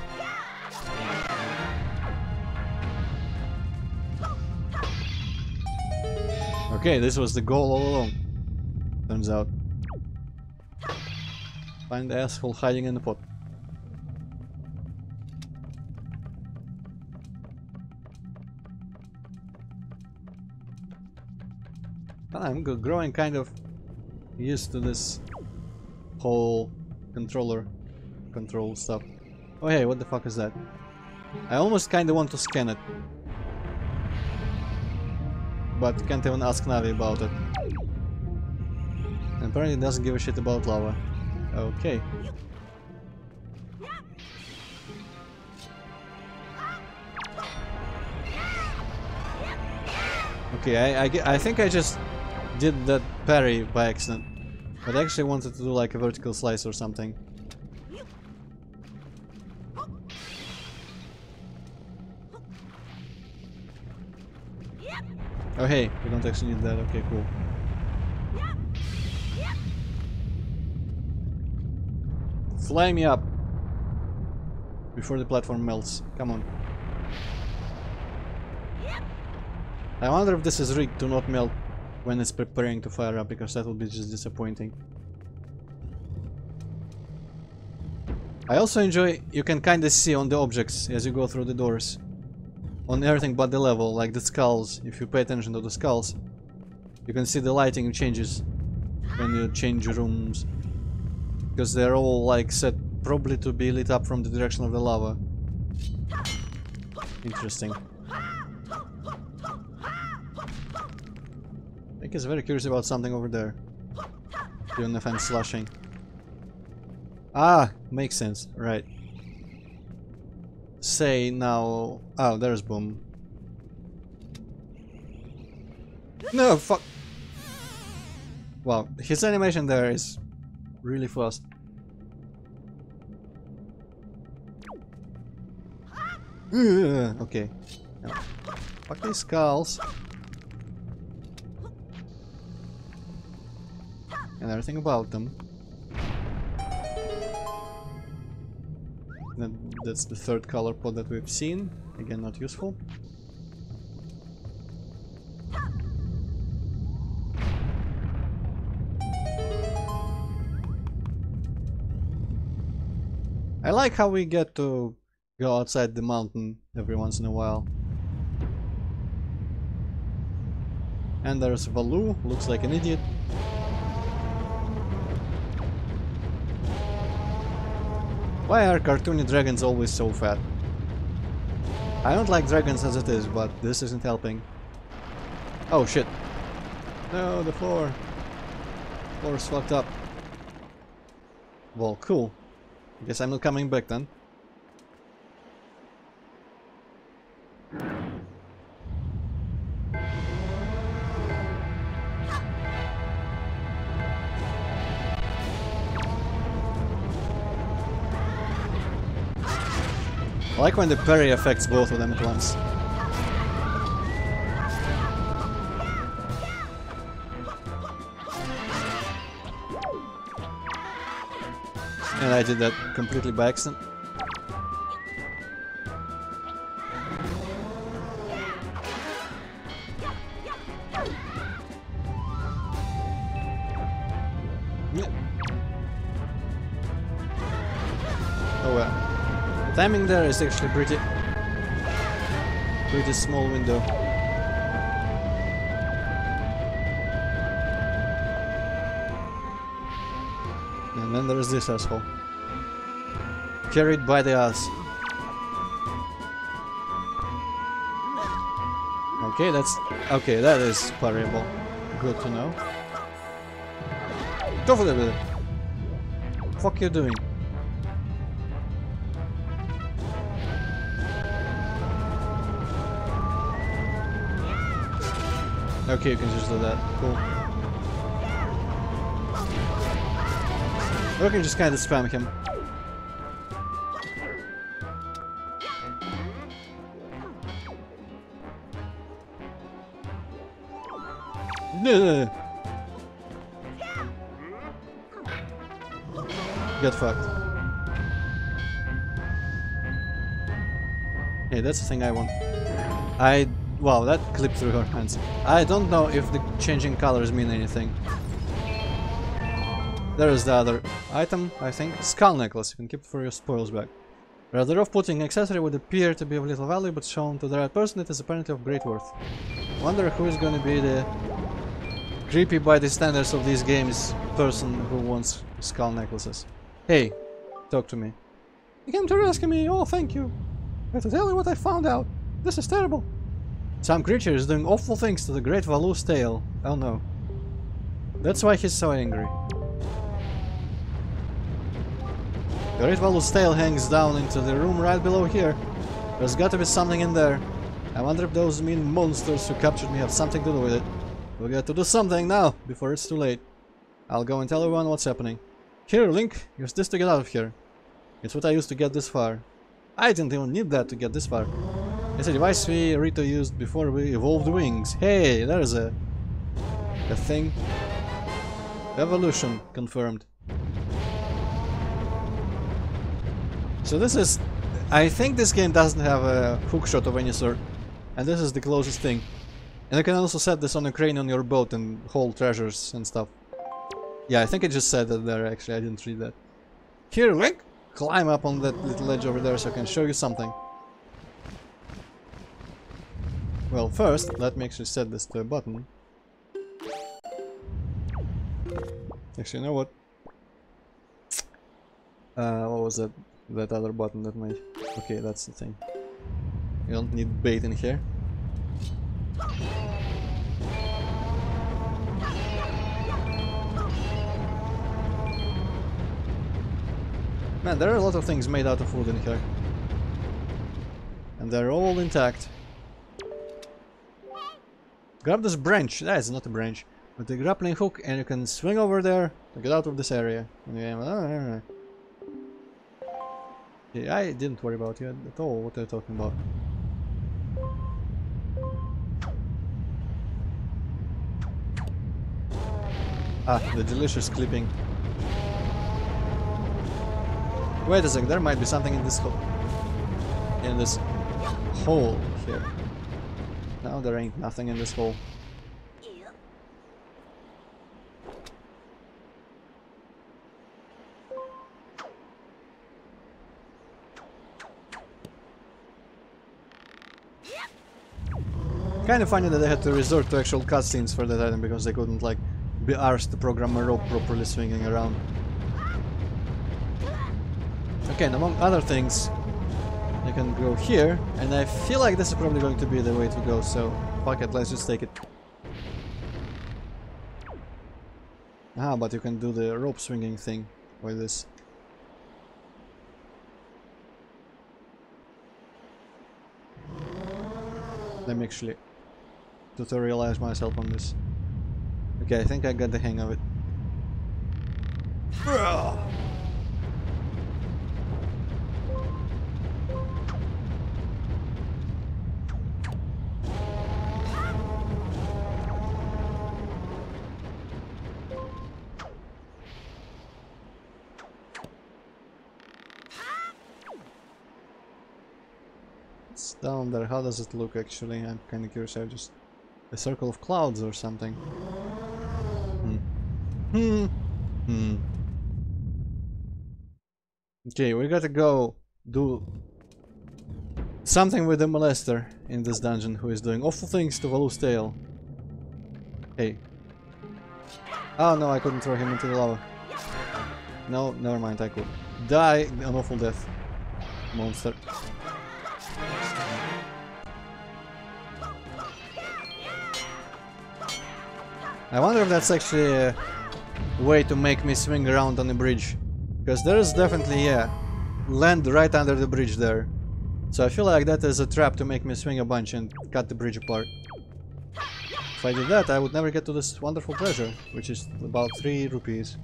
Okay, this was the goal all along. Turns out. Find the asshole hiding in the pot. I'm growing kind of used to this whole control stuff. Oh hey, what the fuck is that? I almost kinda want to scan it. But can't even ask Navi about it. And apparently it doesn't give a shit about lava. Okay. Okay, I think I just did that parry by accident. But I actually wanted to do like a vertical slice or something. Oh hey, we don't actually need that. Okay, cool. Fly me up before the platform melts. Come on. I wonder if this is rigged to not melt when it's preparing to fire up, because that would be just disappointing. I also enjoy, you can kinda see on the objects as you go through the doors. On everything but the level, like the skulls. If you pay attention to the skulls, you can see the lighting changes when you change rooms. Because they're all like set probably to be lit up from the direction of the lava. Interesting. I think he's very curious about something over there. Doing the fence slashing. Ah, makes sense, right. Say now... Oh, there's Boom. No, fuck! Wow, his animation there is really fast. Okay. Now, fuck these skulls. And everything about them. That's the third color pod that we've seen. Again, not useful. I like how we get to go outside the mountain every once in a while. And there's Valoo, looks like an idiot. Why are cartoony dragons always so fat? I don't like dragons as it is, but this isn't helping. Oh shit. No, the floor. Floor's fucked up. Well, cool. Guess I'm not coming back then. I like when the parry affects both of them at once. And I did that completely by accident. Oh well. The timing there is actually pretty small window. And then there's this asshole. Carried by the ass. Okay, that is parryable. Good to know. Go for the fuck you doing? Okay, you can just do that. Cool. Or you can just kind of spam him. Get fucked. Hey, that's the thing I want. Wow, that clipped through her hands. I don't know if the changing colors mean anything. There is the other item, I think. Skull necklace. You can keep it for your spoils bag. Rather off-putting accessory would appear to be of little value, but shown to the right person it is apparently of great worth. Wonder who is gonna be the creepy by the standards of these games person who wants skull necklaces. Hey, talk to me. You came to rescue me, oh thank you. I have to tell you what I found out. This is terrible. Some creature is doing awful things to the great Valoo's tail. Oh no. That's why he's so angry. The great Valoo's tail hangs down into the room right below here. There's got to be something in there. I wonder if those mean monsters who captured me have something to do with it. We'll get to do something now, before it's too late. I'll go and tell everyone what's happening. Here, Link, use this to get out of here. It's what I used to get this far. I didn't even need that to get this far. It's a device Rito used before we evolved wings. Hey, there's a thing. Evolution confirmed. So this is... I think this game doesn't have a hookshot of any sort. And this is the closest thing. And you can also set this on a crane on your boat and hold treasures and stuff. Yeah, I think I just said that there actually, I didn't read that. Here, Link! Climb up on that little ledge over there so I can show you something. Well, first, let me actually set this to a button. Actually, you know what? What was that? That other button that made... Okay, that's the thing. You don't need bait in here. Man, there are a lot of things made out of wood in here. And they're all intact. Grab this branch. That is not a branch. With the grappling hook, and you can swing over there to get out of this area. Yeah, I didn't worry about you at all. What are you talking about? Ah, the delicious clipping. Wait a sec, there might be something in this hole. In this hole here. No, there ain't nothing in this hole. Kind of funny that they had to resort to actual cutscenes for that item because they couldn't like be arsed to program a rope properly swinging around. Okay, and among other things, you can go here, and I feel like this is probably going to be the way to go, so fuck it, let's just take it. Ah, but you can do the rope swinging thing with this. Let me actually tutorialize myself on this. Okay, I think I got the hang of it. It's down there. How does it look actually? I'm kind of curious. I just... A circle of clouds or something. Okay, we gotta go do something with the molester in this dungeon who is doing awful things to Valu's tail. Hey. Oh no, I couldn't throw him into the lava. No, never mind, I could. Die an awful death, monster. I wonder if that's actually a way to make me swing around on the bridge. Because there is definitely, yeah, land right under the bridge there. So I feel like that is a trap to make me swing a bunch and cut the bridge apart. If I did that, I would never get to this wonderful treasure, which is about 3 rupees.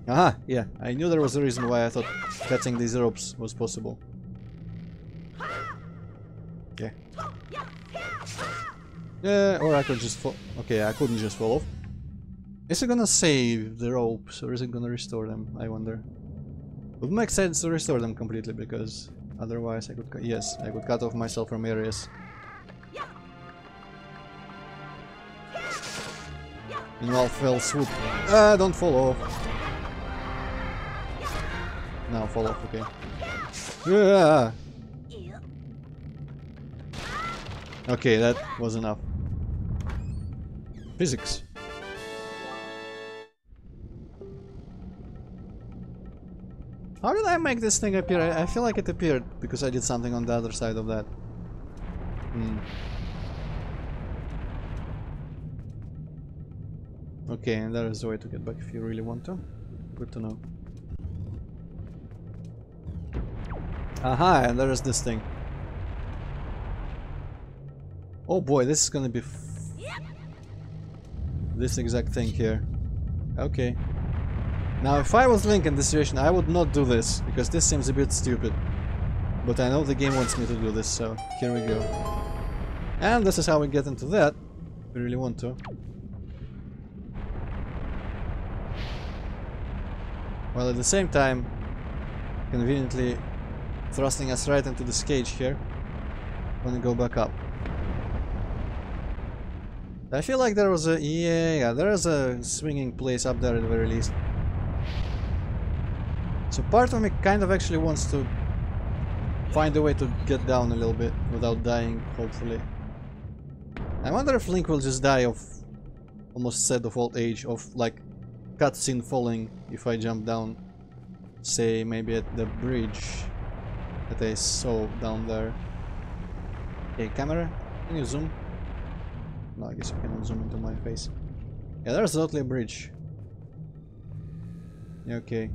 Aha, yeah, I knew there was a reason why I thought cutting these ropes was possible. Yeah. Yeah, or I could just fall. Okay, I couldn't just fall off. Is it gonna save the ropes or is it gonna restore them? I wonder. It would make sense to restore them completely because otherwise I could. Yes, I could cut off myself from areas. Meanwhile, fell swoop. Ah, don't fall off. Now fall off. Okay. Yeah. Okay, that was enough. Physics. How did I make this thing appear? I feel like it appeared because I did something on the other side of that. Okay, and there is a way to get back if you really want to. Good to know. Aha, and there is this thing. Oh boy, this is gonna be this exact thing here. Okay. Now, if I was Link in this situation, I would not do this, because this seems a bit stupid. But I know the game wants me to do this, so here we go. And this is how we get into that, if we really want to. While at the same time, conveniently thrusting us right into this cage here. I'm gonna go back up. I feel like there was a... yeah, there is a swinging place up there at the very least. So part of me kind of actually wants to find a way to get down a little bit without dying, hopefully. I wonder if Link will just die of... almost said of old age, of like cutscene falling if I jump down. Say maybe at the bridge that I saw down there. Okay, camera, can you zoom? No, I guess you cannot zoom into my face. Yeah, there's totally a bridge. Okay.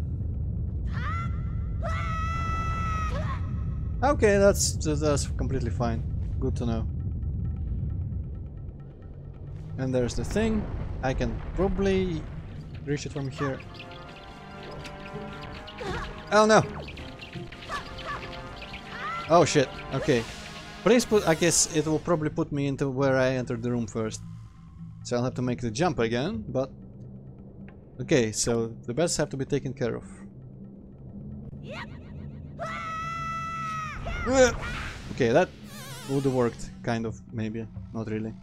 Okay, that's completely fine. Good to know. And there's the thing. I can probably reach it from here. Oh no! Oh shit, okay. Please put... I guess it will probably put me into where I entered the room first. So I'll have to make the jump again, but... okay, so the beds have to be taken care of. Okay, that would have worked, kind of, maybe. Not really.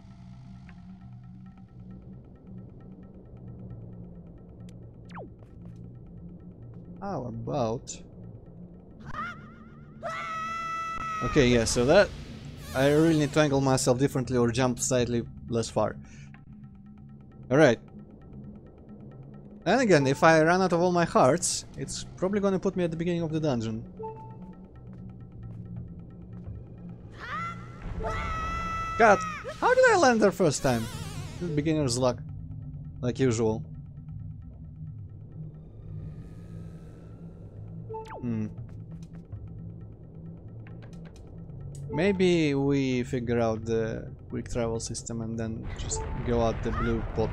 How about... okay, yeah, so that... I really need to angle myself differently or jump slightly less far. Alright. And again, if I run out of all my hearts, it's probably gonna put me at the beginning of the dungeon. God, how did I land there first time? Beginner's luck, like usual. Maybe we figure out the quick travel system and then just go out the blue pot.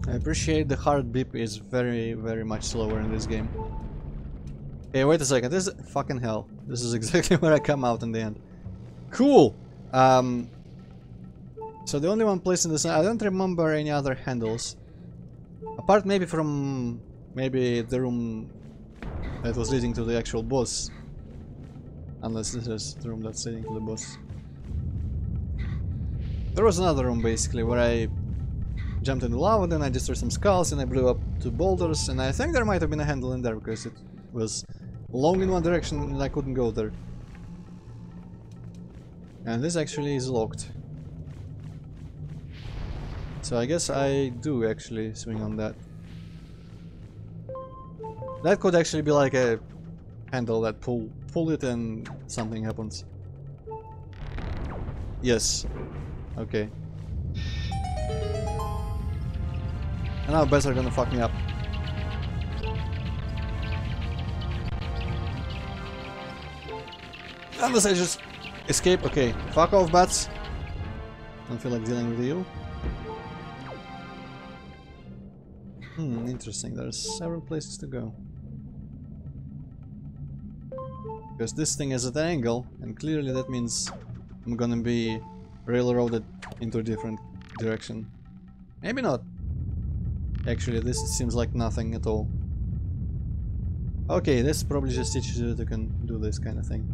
I appreciate the heart beep is very much slower in this game. Hey, wait a second, this is fucking hell. This is exactly where I come out in the end. Cool! So the only one place in this... I don't remember any other handles. Apart maybe from... maybe the room that was leading to the actual boss. Unless this is the room that's leading to the boss. There was another room basically where I jumped in the lava, then I destroyed some skulls and I blew up 2 boulders, and I think there might have been a handle in there because it was long in one direction and I couldn't go there. And this actually is locked. So I guess I do actually swing on that. That could actually be like a handle that pull it and something happens. Yes. Okay. And now bets are gonna fuck me up. Unless I just escape. Okay, fuck off, bats. Don't feel like dealing with you. Interesting. There's several places to go. Because this thing is at an angle, and clearly that means I'm gonna be railroaded into a different direction. Maybe not. Actually, this seems like nothing at all. Okay, this probably just teaches you that you can do this kind of thing.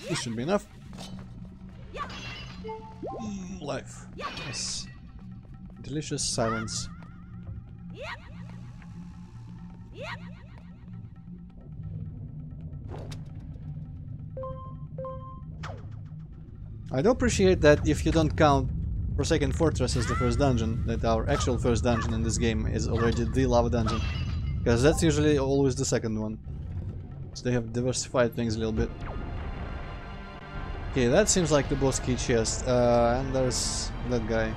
This should be enough. Life. Yes. Delicious silence. I do appreciate that if you don't count Forsaken Fortress is the first dungeon, that our actual first dungeon in this game is already the lava dungeon. Because that's usually always the second one. So they have diversified things a little bit. Okay, that seems like the boss key chest. And there's that guy.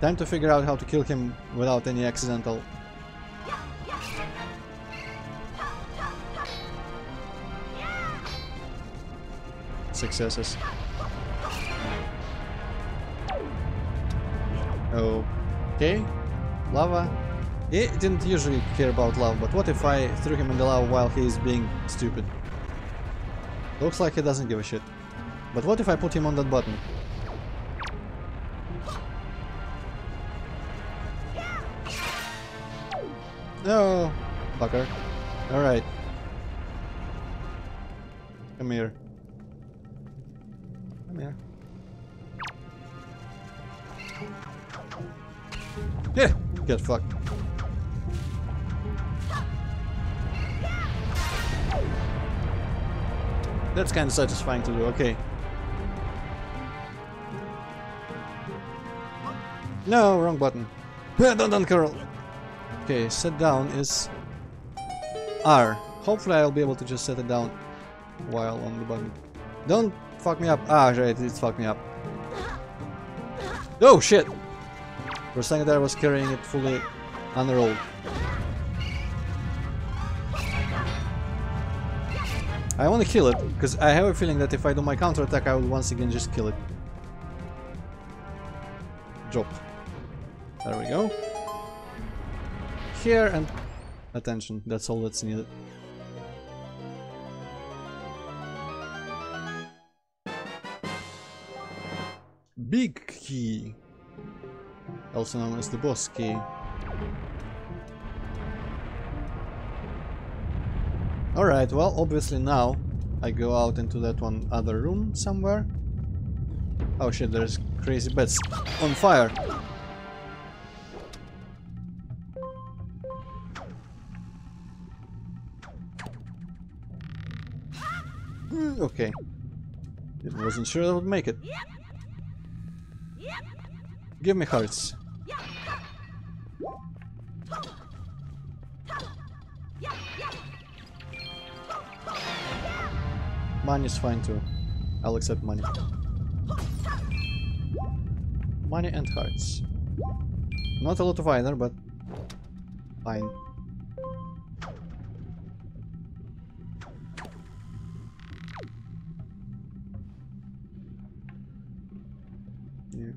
Time to figure out how to kill him without any accidental... successes. Okay. Lava. He didn't usually care about lava, but what if I threw him in the lava while he is being stupid? Looks like he doesn't give a shit. But what if I put him on that button? No, fucker. Alright. Come here. Come here. Yeah, get fucked. That's kind of satisfying to do, okay. No, wrong button. Don't curl. Okay, set down is R. Hopefully I'll be able to just set it down while on the button. Don't fuck me up. Ah, right, it's fucked me up. Oh shit! For a second there I was carrying it fully unrolled. I want to kill it, because I have a feeling that if I do my counterattack I will once again just kill it. Drop. There we go. Here and attention, that's all that's needed. Big key, also known as the boss key. Alright, well, obviously now I go out into that one other room somewhere. Oh shit, there's crazy beds on fire. Okay. It wasn't sure I would make it. Give me hearts. Money's fine too. I'll accept money. Money and hearts. Not a lot of either, but fine.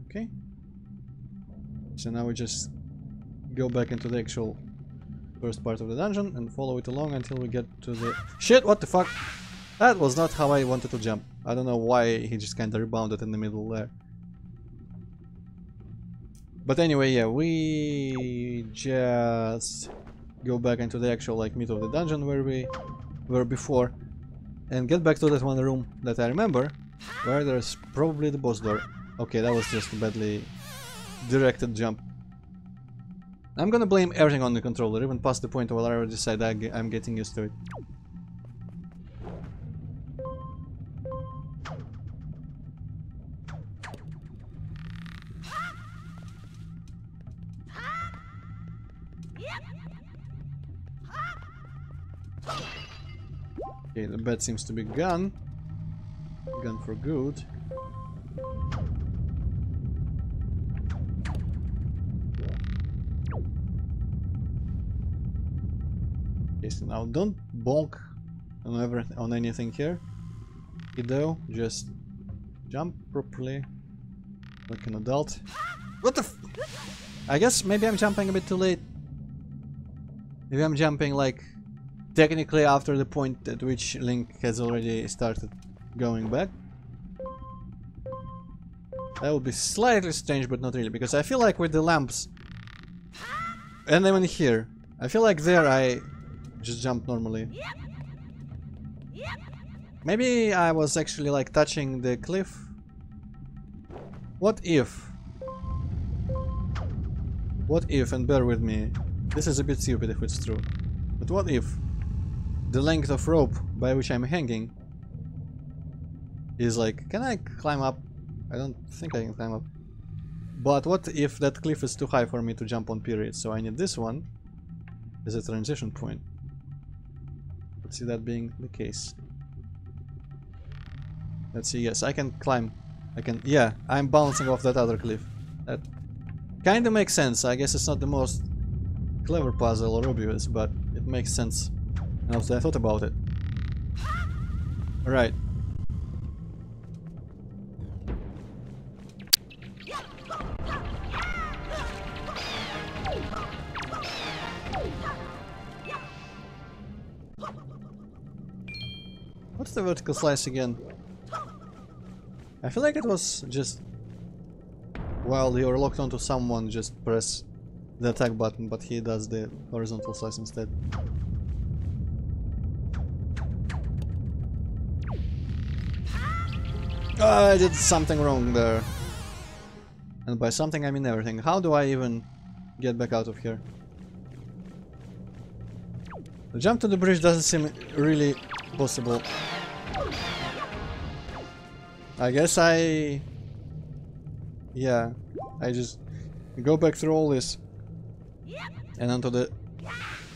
Okay. So now we just go back into the actual first part of the dungeon and follow it along until we get to the... Shit, what the fuck? That was not how I wanted to jump. I don't know why he just kinda rebounded in the middle there. But anyway, yeah, we just go back into the actual like meat of the dungeon where we were before and get back to that one room that I remember where there's probably the boss door. Okay, that was just a badly directed jump. I'm gonna blame everything on the controller, even past the point where I already said I'm getting used to it. Okay, the bed seems to be gone. Gone for good. Okay, so now don't bonk on anything here. Kiddo, just jump properly like an adult. What the f— I guess maybe I'm jumping a bit too late. Maybe I'm jumping like technically after the point at which Link has already started going back. That would be slightly strange, but not really, because I feel like with the lamps and even here, I feel like there I just jumped normally. Maybe I was actually like touching the cliff. What if, and bear with me, this is a bit stupid if it's true, but what if the length of rope by which I'm hanging is like, can I climb up? I don't think I can climb up. But what if that cliff is too high for me to jump on, period? So I need this one as a transition point. Let's see that being the case. Let's see, yes, I can climb. I can, yeah, I'm bouncing off that other cliff. That kinda makes sense. I guess it's not the most clever puzzle or obvious, but it makes sense now that I thought about it. Alright. What's the vertical slice again? I feel like it was just while you're locked onto someone, just press the attack button, but he does the horizontal slice instead. I did something wrong there. And by something I mean everything. How do I even get back out of here? The jump to the bridge doesn't seem really possible. I guess yeah, I just go back through all this and onto the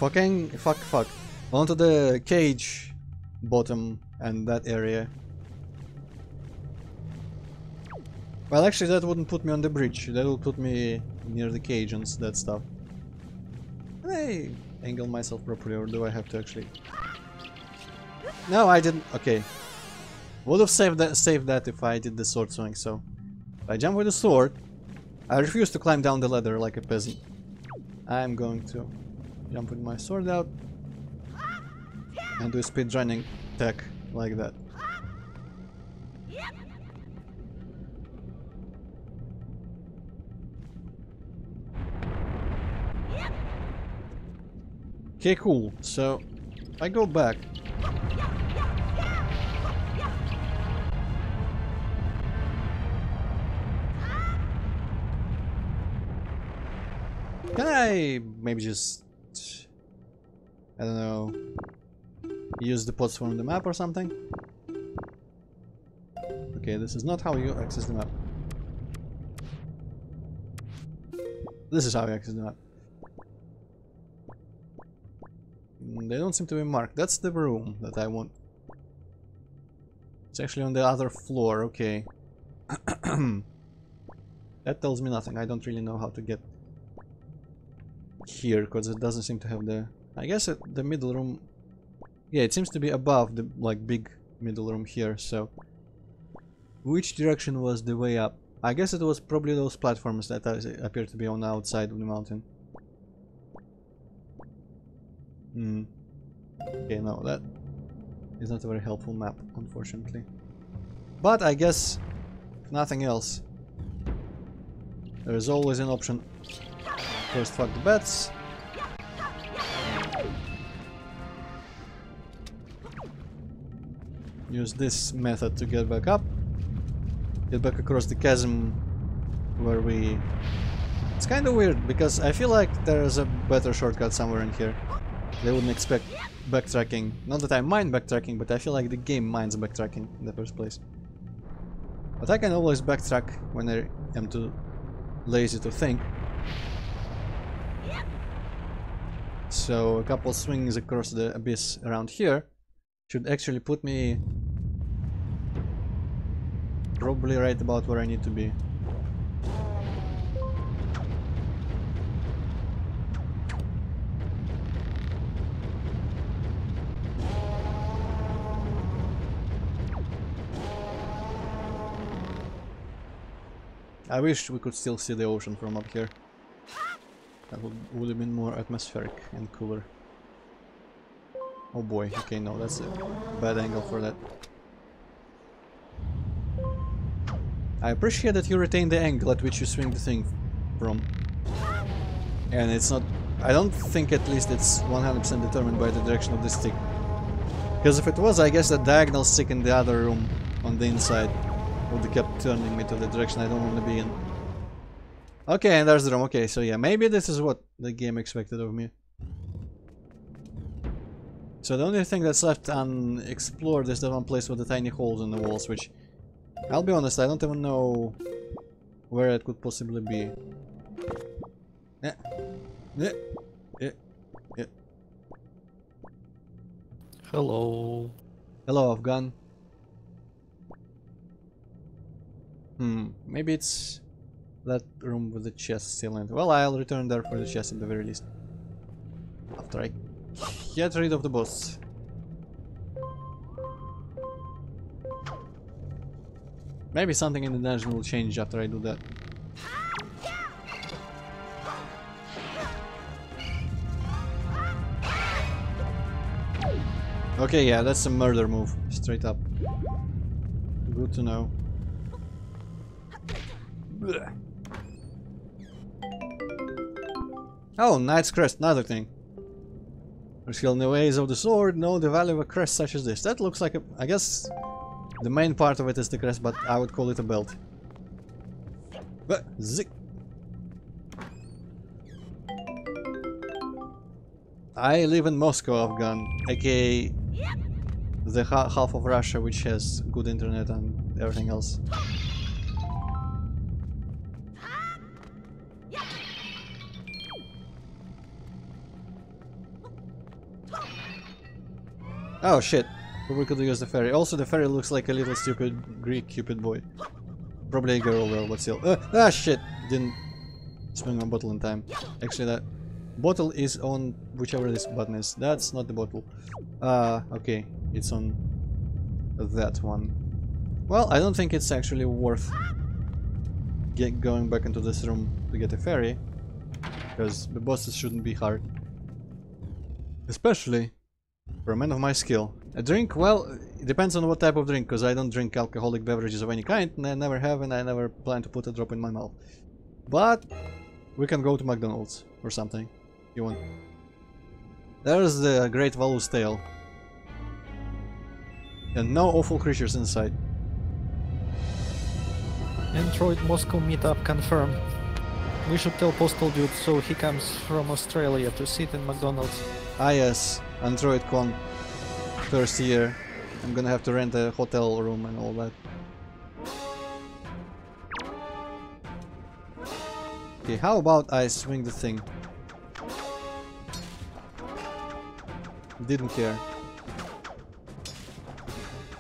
onto the cage bottom and that area. Well, actually that wouldn't put me on the bridge, that would put me near the cage and that stuff. Can I angle myself properly, or do I have to actually... No, I didn't. Okay. Would have saved that if I did the sword swing, so... If I jump with the sword, I refuse to climb down the ladder like a peasant. I'm going to jump with my sword out and do a speedrunning attack like that. Okay, cool. So, if I go back... Can I maybe just... I don't know... use the pods from the map or something? Okay, this is not how you access the map. This is how you access the map. They don't seem to be marked. That's the room that I want. It's actually on the other floor, okay. That tells me nothing. I don't really know how to get here, because it doesn't seem to have the... I guess the middle room... Yeah, it seems to be above the, like, big middle room here, so... Which direction was the way up? I guess it was probably those platforms that appear to be on the outside of the mountain. Okay, no, that is not a very helpful map, unfortunately. But I guess, if nothing else, there is always an option. First, fuck the bats. Use this method to get back up. Get back across the chasm where we... It's kind of weird, because I feel like there's a better shortcut somewhere in here. They wouldn't expect backtracking. Not that I mind backtracking, but I feel like the game minds backtracking in the first place. But I can always backtrack when I am too lazy to think. So a couple swings across the abyss around here should actually put me probably right about where I need to be. I wish we could still see the ocean from up here. That would have been more atmospheric and cooler. Oh boy, okay, no, that's a bad angle for that. I appreciate that you retain the angle at which you swing the thing from. And it's not... I don't think at least it's 100% determined by the direction of the stick. Because if it was, I guess the diagonal stick in the other room on the inside would have kept turning me to the direction I don't want to be in. Okay, and there's the room. Okay, so yeah, maybe this is what the game expected of me. So the only thing that's left unexplored is the one place with the tiny holes in the walls, which... I'll be honest, I don't even know where it could possibly be. Yeah. Yeah. Yeah. Yeah. Hello. Hello, Afghan. Maybe it's that room with the chest still in it. Well, I'll return there for the chest at the very least. After I get rid of the boss. Maybe something in the dungeon will change after I do that. Okay, yeah, that's a murder move, straight up. Good to know. Blech. Oh, Knight's Crest, another thing. There's still no ways of the sword, no the value of a crest such as this. That looks like a... I guess the main part of it is the crest, but I would call it a belt. Zick. I live in Moscow, Afghan, aka the half of Russia which has good internet and everything else. Oh shit, we could use the ferry. Also the ferry looks like a little stupid Greek Cupid boy. Probably a girl though, but still. Ah shit, didn't swing my bottle in time. Actually that bottle is on whichever this button is. That's not the bottle. Okay, it's on that one. Well, I don't think it's actually worth going back into this room to get a ferry, because the bosses shouldn't be hard. Especially for a man of my skill. A drink? Well, it depends on what type of drink, because I don't drink alcoholic beverages of any kind, and I never have, and I never plan to put a drop in my mouth. But we can go to McDonald's or something. You want? There's the Great Valu's tail. And no awful creatures inside. Antroid Moscow meetup confirmed. We should tell Postal Dude so he comes from Australia to sit in McDonald's. Ah yes, Antroid Con. First year. I'm gonna have to rent a hotel room and all that. Okay, how about I swing the thing? Didn't care.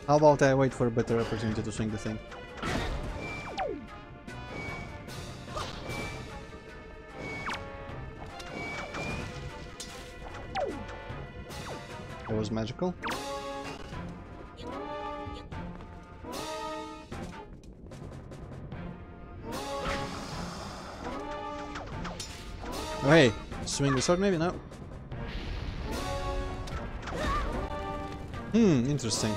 How about I wait for a better opportunity to swing the thing? That was magical. Oh hey, swing the sword maybe? No. Interesting.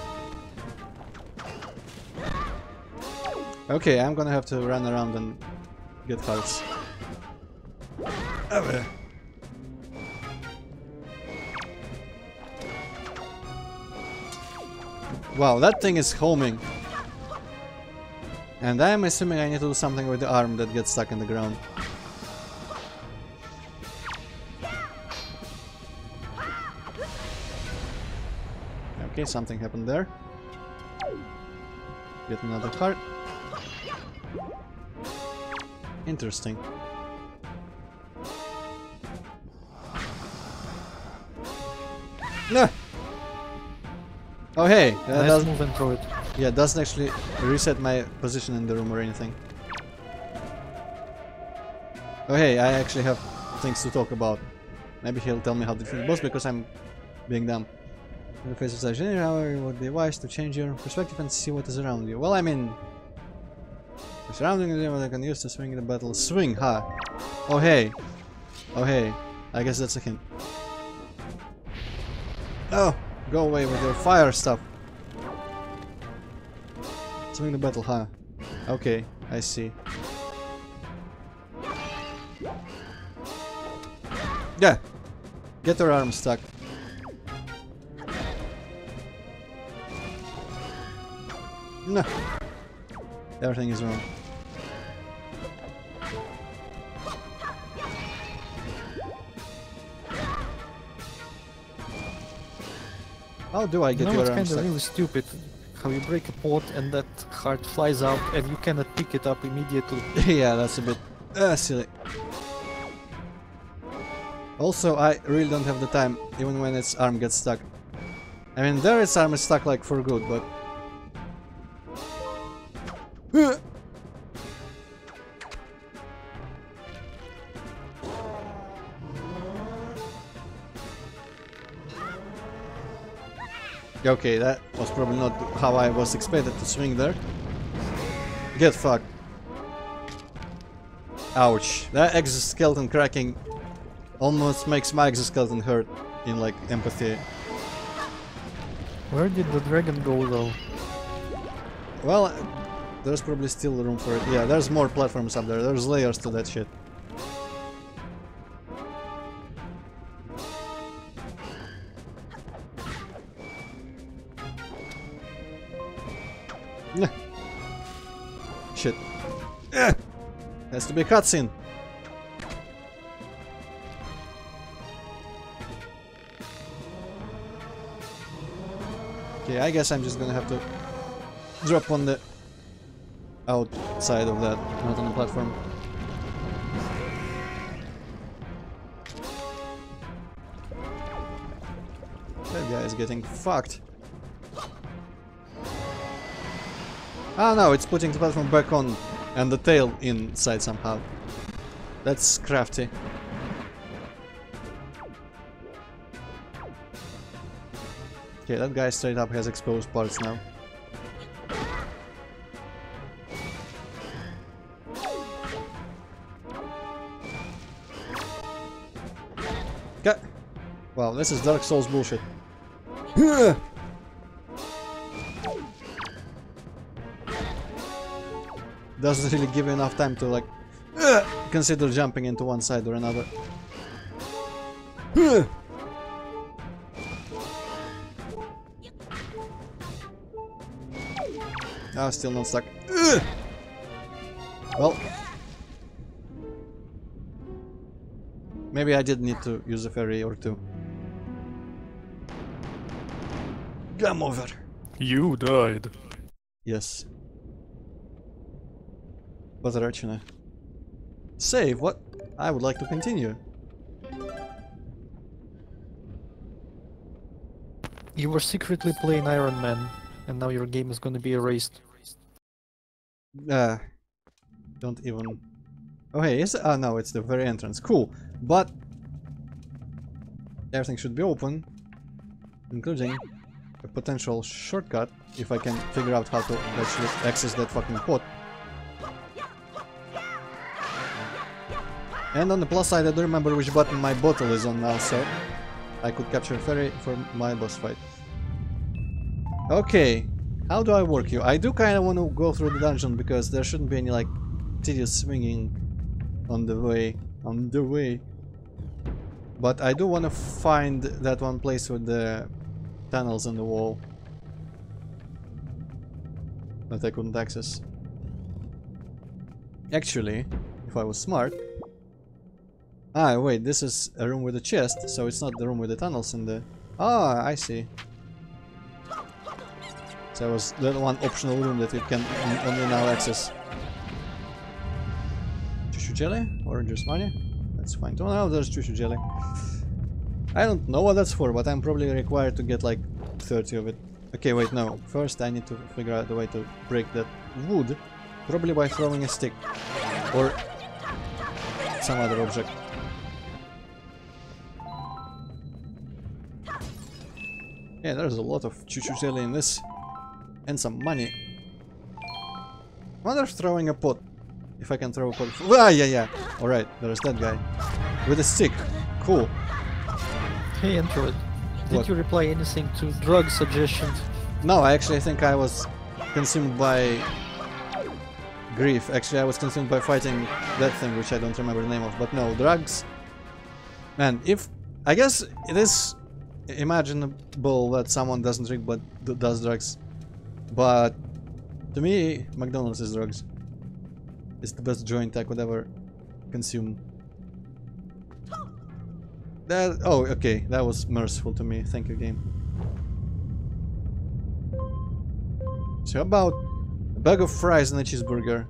Okay, I'm gonna have to run around and get hearts. Oh, wow, that thing is homing. And I'm assuming I need to do something with the arm that gets stuck in the ground. Okay, something happened there. Get another heart. Interesting. No! Oh hey! Nice move, Antroid. Yeah, it doesn't actually reset my position in the room or anything. Oh hey, I actually have things to talk about. Maybe he'll tell me how to defeat the boss because I'm being dumb. In the face of such danger, however, it would be wise to change your perspective and see what is around you. Well, I mean... the surroundings are what I can use to swing in the battle. Swing, huh? Oh hey! Oh hey, I guess that's a hint. Oh! Go away with your fire stuff! Swing the battle, huh? Okay, I see. Yeah! Get your arm stuck. No! Everything is wrong. How do I get your arm stuck? It's kind of really stupid how you break a pot and that heart flies out and you cannot pick it up immediately. Yeah, that's a bit silly. Also, I really don't have the time, even when its arm gets stuck. I mean, there its arm is stuck like for good, but... Okay, that was probably not how I was expected to swing there. Get fucked. Ouch. That exoskeleton cracking almost makes my exoskeleton hurt in like empathy. Where did the dragon go though? Well, there's probably still room for it. Yeah, there's more platforms up there. There's layers to that shit. Shit. Has to be a cutscene. Okay, I guess I'm just gonna have to drop on the outside of that, not on the platform. That guy is getting fucked. Ah no, it's putting the platform back on and the tail inside somehow. That's crafty. Okay, that guy straight up has exposed parts now. Okay. Wow, this is Dark Souls bullshit. Doesn't really give you enough time to like consider jumping into one side or another. Ah, still not stuck. Well, maybe I did need to use a ferry or two. Come over. You died. Yes. Потрачено. Save? What? I would like to continue. You were secretly playing Iron Man, and now your game is gonna be erased. Don't even... Oh hey, is it? Ah no, it's the very entrance. Cool. But... everything should be open, including a potential shortcut, if I can figure out how to actually access that fucking pot. And on the plus side, I don't remember which button my bottle is on now, so I could capture a ferry for my boss fight. Okay, how do I work you? I do kind of want to go through the dungeon because there shouldn't be any like tedious swinging on the way. But I do want to find that one place with the tunnels in the wall that I couldn't access. Actually, if I was smart. Ah, wait, this is a room with a chest, so it's not the room with the tunnels in the... Ah, I see. So it was the one optional room that you can only now access. Choo-choo jelly? Orange money? That's fine. Oh no, there's choo-choo jelly. I don't know what that's for, but I'm probably required to get like 30 of it. Okay, wait, no. First I need to figure out the way to break that wood. Probably by throwing a stick. Or some other object. Yeah, there's a lot of choo-choo jelly in this. And some money. I wonder if throwing a pot. If I can throw a pot. Ah, yeah. Alright, there's that guy. With a stick. Cool. Hey Antroid, did you reply anything to drug suggestions? No, I actually think I was consumed by grief. Actually, I was consumed by fighting that thing, which I don't remember the name of. But no, drugs. Man, if... I guess it is imaginable that someone doesn't drink but does drugs. But to me, McDonald's is drugs. It's the best joint I could ever consume. That... oh, okay. That was merciful to me. Thank you, game. So how about a bag of fries and a cheeseburger?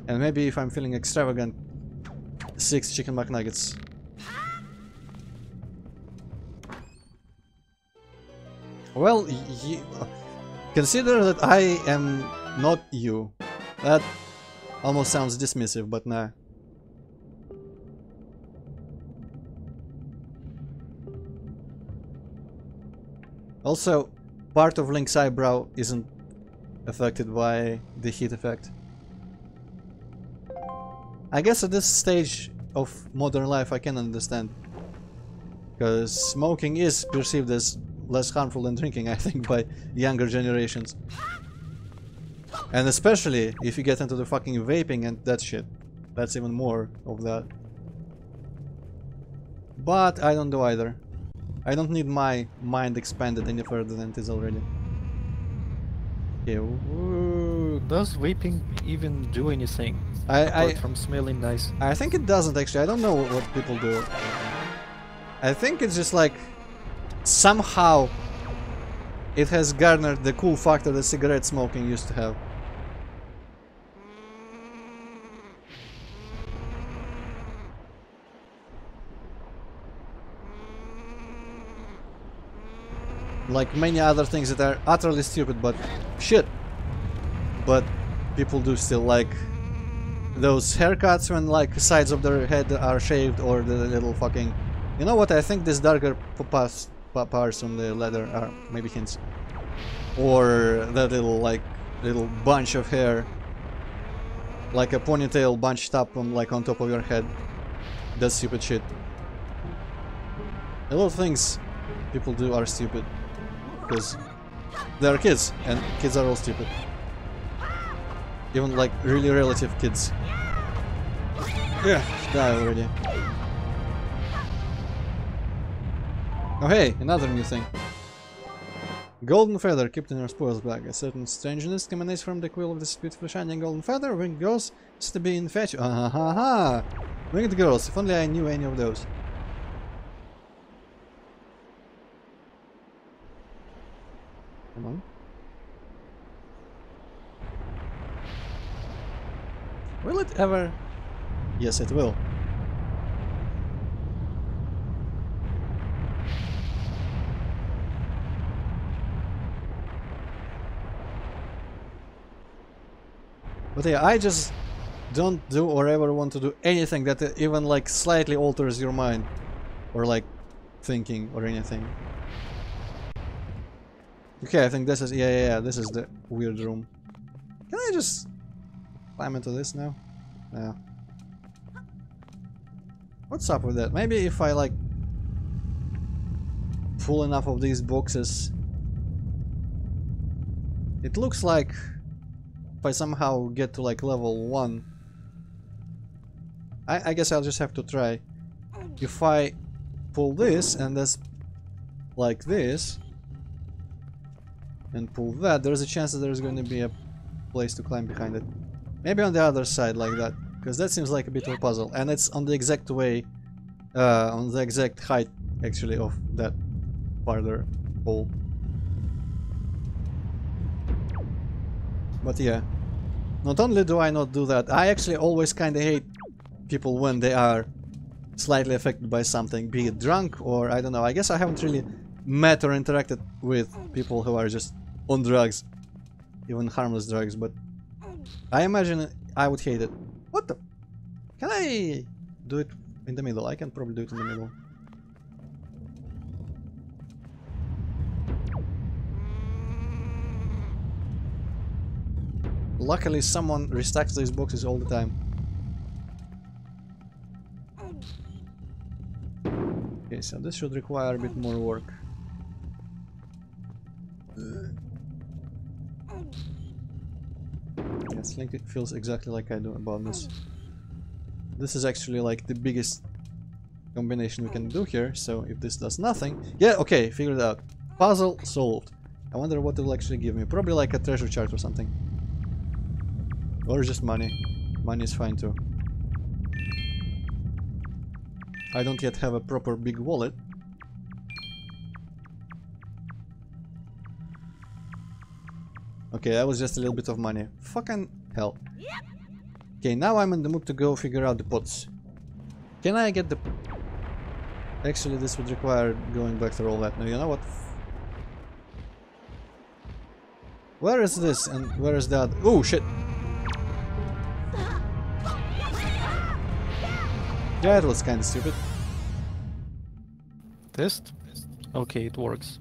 And maybe if I'm feeling extravagant, 6 chicken McNuggets. Well, consider that I am not you. That almost sounds dismissive, but nah. Also, part of Link's eyebrow isn't affected by the heat effect. I guess at this stage of modern life I can understand. Because smoking is perceived as less harmful than drinking, I think, by younger generations. And especially if you get into the fucking vaping and that shit. That's even more of that. But I don't do either. I don't need my mind expanded any further than it is already. Okay. Does vaping even do anything? Apart from smelling nice? I think it doesn't actually. I don't know what people do. I think it's just like somehow it has garnered the cool factor that cigarette smoking used to have. Like many other things that are utterly stupid, but shit. But people do still, like those haircuts when like sides of their head are shaved, or the little fucking... You know what, I think these darker parts on the leather are maybe hints. Or that little bunch of hair, like a ponytail bunched up on on top of your head. That's stupid shit. A lot of things people do are stupid. Because they are kids, and kids are all stupid. Even like really relative kids. Yeah, die already. Oh hey, another new thing. Golden feather kept in your spoils bag. A certain strangeness emanates from the quill of this beautiful shining golden feather. Winged girls used to be infatuated. Winged girls, if only I knew any of those. Come on. Will it ever? Yes, it will. But yeah, I just don't do or ever want to do anything that even like slightly alters your mind or like thinking or anything. Okay, I think this is this is the weird room. Can I just climb into this now? Yeah. What's up with that? Maybe if I like pull enough of these boxes. It looks like if I somehow get to like level 1, I guess I'll just have to try. If I pull this and that's like this and pull that, there's a chance that there's going to be a place to climb behind it. Maybe on the other side like that, because that seems like a bit of a puzzle, and it's on the exact way, on the exact height actually of that farther hole. But yeah, not only do I not do that, I actually always kinda hate people when they are slightly affected by something, be it drunk or I don't know. I guess I haven't really met or interacted with people who are just on drugs, even harmless drugs, but I imagine I would hate it. What the? Can I do it in the middle? I can probably do it in the middle. Luckily someone restacks these boxes all the time. Okay, so this should require a bit more work. Yes, Link feels exactly like I do about this. This is actually like the biggest combination we can do here, so if this does nothing... Yeah, okay, figured it out. Puzzle solved. I wonder what it will actually give me. Probably like a treasure chart or something. Or just money. Money is fine too. I don't yet have a proper big wallet. Okay, that was just a little bit of money. Fucking hell. Okay, now I'm in the mood to go figure out the pots. Can I get the... Actually, this would require going back through all that. No, you know what? Where is this and where is that? Oh, shit! Yeah, it was kinda stupid. Test? Okay, it works.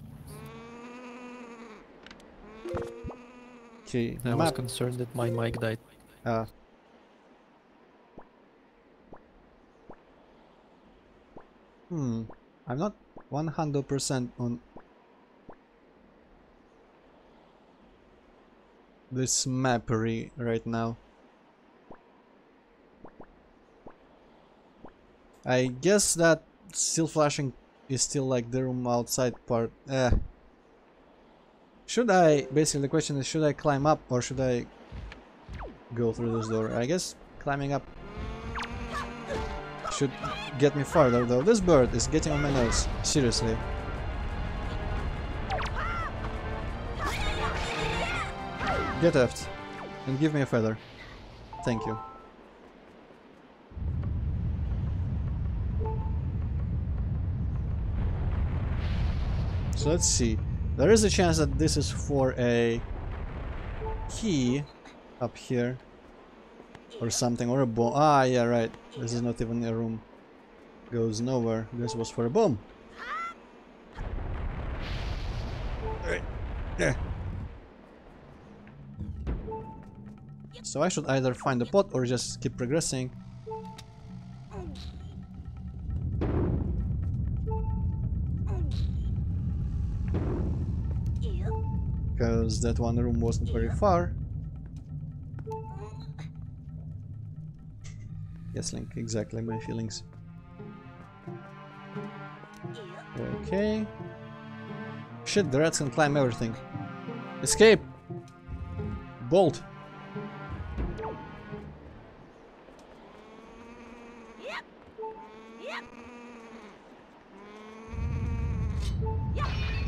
Okay, I was concerned that my mic died. I'm not 100% on this mappery right now. I guess that still flashing is still like the room outside part. Should I, basically the question is, should I climb up or should I go through this door? I guess climbing up should get me farther, though. This bird is getting on my nerves, seriously. Get effed and give me a feather. Thank you. So let's see. There is a chance that this is for a key up here or something, or a bomb. Ah, yeah, right. This is not even a room. Goes nowhere. This was for a bomb. Right. Yeah. So I should either find a pot or just keep progressing. Because that one room wasn't very far. Yes, Link, exactly my feelings. Okay. Shit, the rats can climb everything. Escape! Bolt!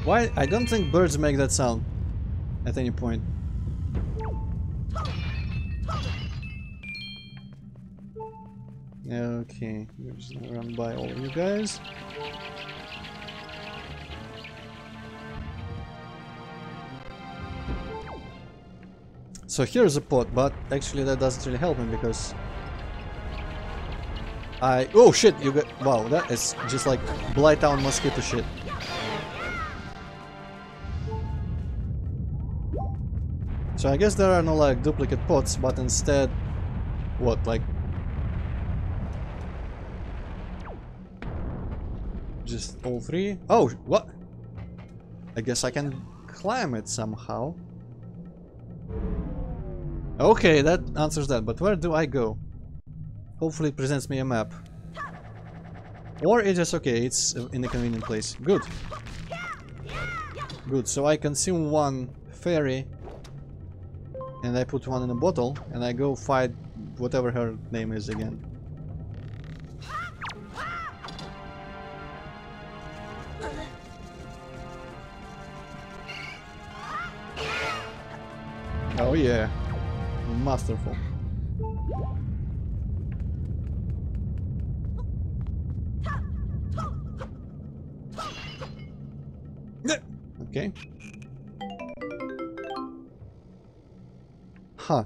Why? I don't think birds make that sound at any point. Okay, we're just gonna run by all of you guys. So here's a pot, but actually that doesn't really help me because oh shit, you got... Wow, that is just like Blighttown mosquito shit. So I guess there are no like duplicate pots, but instead... What, like... Just all three? Oh, what? I guess I can climb it somehow. Okay, that answers that, but where do I go? Hopefully it presents me a map. Or it's just okay, it's in a convenient place. Good. Good, so I consume one fairy and I put one in a bottle and I go fight whatever her name is again. Oh yeah, masterful. Okay. Huh.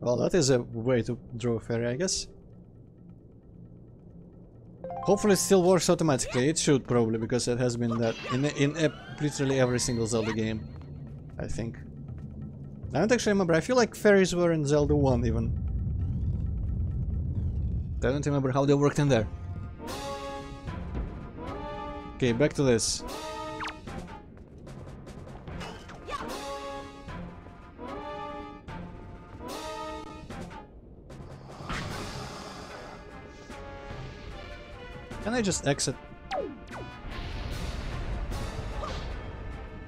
Well, that is a way to draw a fairy, I guess. Hopefully it still works automatically. It should probably, because it has been that in literally every single Zelda game, I think. I don't actually remember. I feel like fairies were in Zelda 1 even. I don't remember how they worked in there. Okay, back to this. Can I just exit?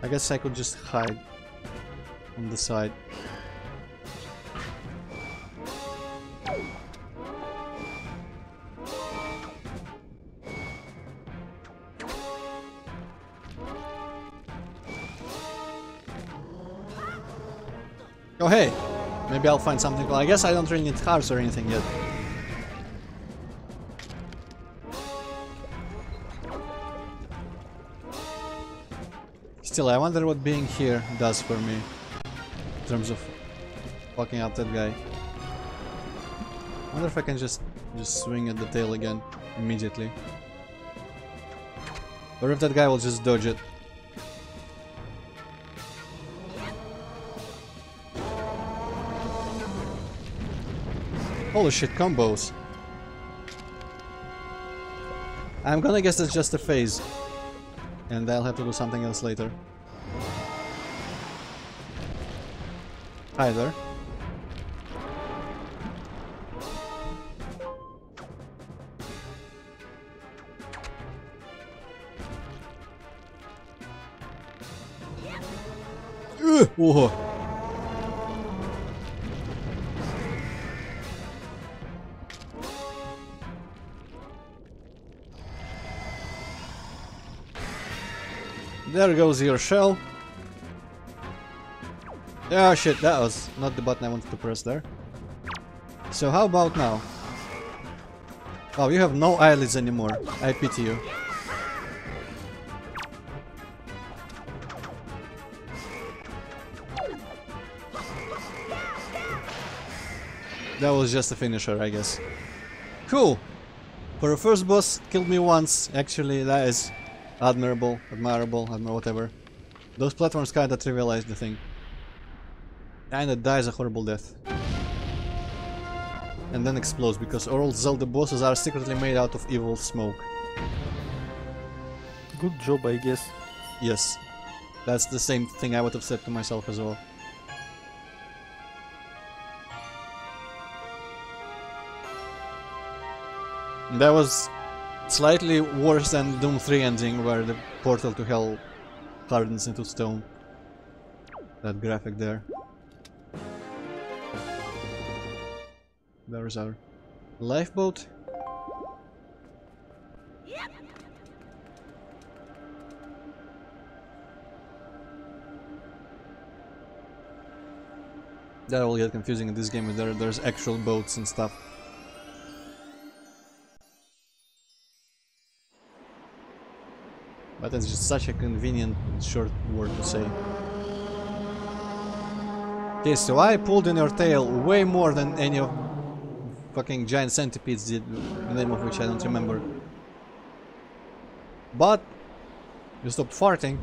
I guess I could just hide on the side. Oh hey! Maybe I'll find something. Well, I guess I don't really need hearts or anything yet. Still, I wonder what being here does for me. In terms of fucking up that guy. I wonder if I can just swing at the tail again immediately. Or if that guy will just dodge it. Holy shit, combos. I'm gonna guess that's just a phase. And I'll have to do something else later. Hi there. Whoa. There goes your shell. Oh shit, that was not the button I wanted to press there. So how about now? Oh, you have no eyelids anymore. I pity you. That was just a finisher, I guess. Cool! For a first boss, killed me once. Actually, that is admirable, whatever. Those platforms kinda trivialized the thing. And it dies a horrible death. And then explodes, because all Zelda bosses are secretly made out of evil smoke. Good job, I guess. Yes. That's the same thing I would have said to myself as well. That was slightly worse than Doom 3 ending, where the portal to hell hardens into stone. That graphic there. There's our lifeboat. That will get confusing in this game if there's actual boats and stuff. But it's just such a convenient short word to say. Okay, so I pulled in your tail way more than any of fucking giant centipedes did, the name of which I don't remember. But you stopped farting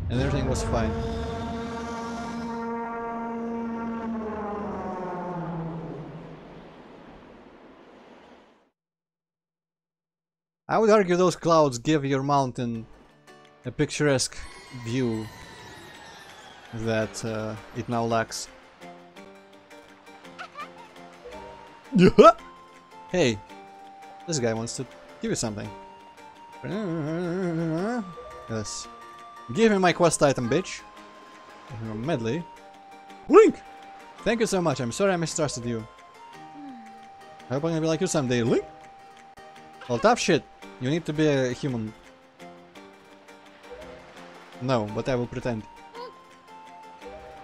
and everything was fine. I would argue those clouds give your mountain a picturesque view that it now lacks. Hey, this guy wants to give you something. Yes. Give me my quest item, bitch. Medley. Link! Thank you so much, I'm sorry I mistrusted you. I hope I'm gonna be like you someday, Link! Well, tough shit. You need to be a human. No, but I will pretend.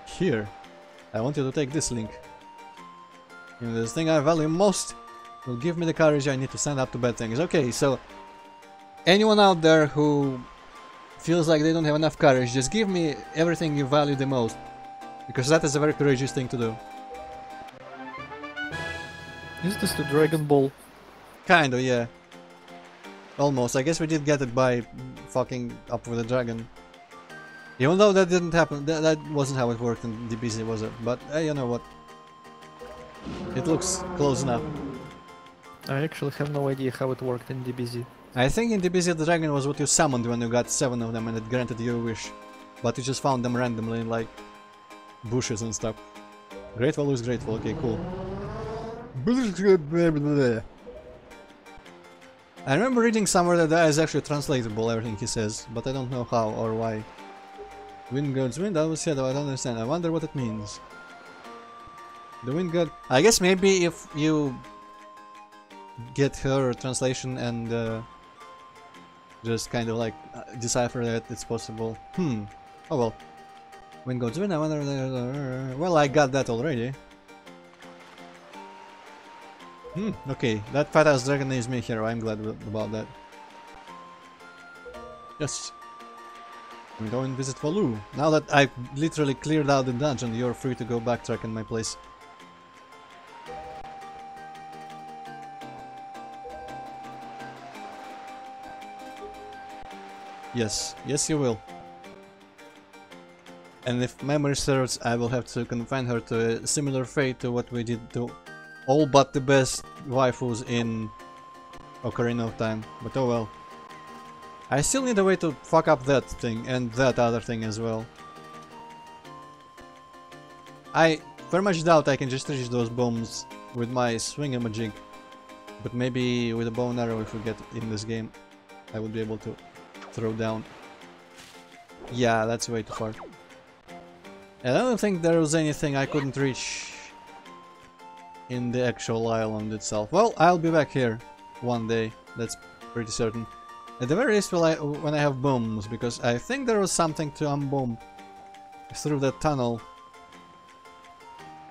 Here. I want you to take this, Link. You know, this thing I value most will give me the courage I need to stand up to bad things. Okay, so anyone out there who feels like they don't have enough courage, just give me everything you value the most. Because that is a very courageous thing to do. Is this the Dragon Ball? Kinda, yeah. Almost. I guess we did get it by fucking up with the dragon. Even though that didn't happen, that wasn't how it worked in DBZ, was it? But you know what? It looks close enough. I actually have no idea how it worked in DBZ. I think in DBZ the dragon was what you summoned when you got 7 of them and it granted you a wish. But you just found them randomly in like bushes and stuff. Grateful is grateful, okay, cool. I remember reading somewhere that is actually translatable, everything he says, but I don't know how or why. Wind God's wind, I was said, I don't understand. I wonder what it means. The Wind God... I guess maybe if you get her translation and just kind of like decipher that, it's possible. Oh well. Wind goes wind, I wonder... Well, I got that already. Okay, that fat ass dragon is me here, I'm glad about that. Yes. We go and visit Valu. Now that I've literally cleared out the dungeon, you're free to go backtrack in my place. Yes, yes you will. And if memory serves, I will have to confine her to a similar fate to what we did to all but the best waifus in Ocarina of Time. But oh well. I still need a way to fuck up that thing and that other thing as well. I very much doubt I can just reach those bombs with my swingamajig. But maybe with a bow and arrow if we get in this game, I would be able to throw down. Yeah, that's way too far. And I don't think there was anything I couldn't reach in the actual island itself. Well, I'll be back here one day, that's pretty certain. At the very least when I have bombs, because I think there was something to unbomb through that tunnel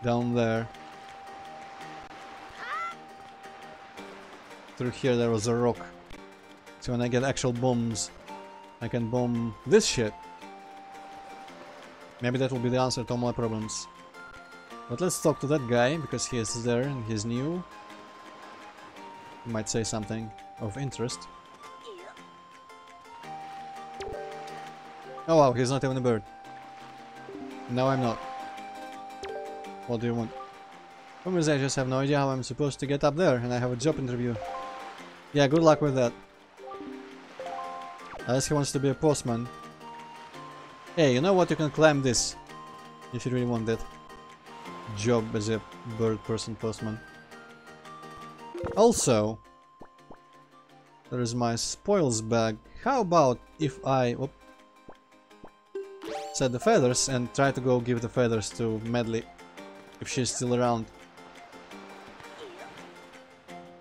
down there. Through here there was a rock. So when I get actual bombs, I can bomb this shit. Maybe that will be the answer to all my problems. But let's talk to that guy, because he is there and he's new. He might say something of interest. Oh wow, he's not even a bird. No, I'm not. What do you want? Problem is I just have no idea how I'm supposed to get up there, and I have a job interview. Yeah, good luck with that. Unless he wants to be a postman. Hey, you know what? You can climb this. If you really want that job as a bird person postman. Also, there is my spoils bag. How about if I set the feathers and try to go give the feathers to Medley if she's still around?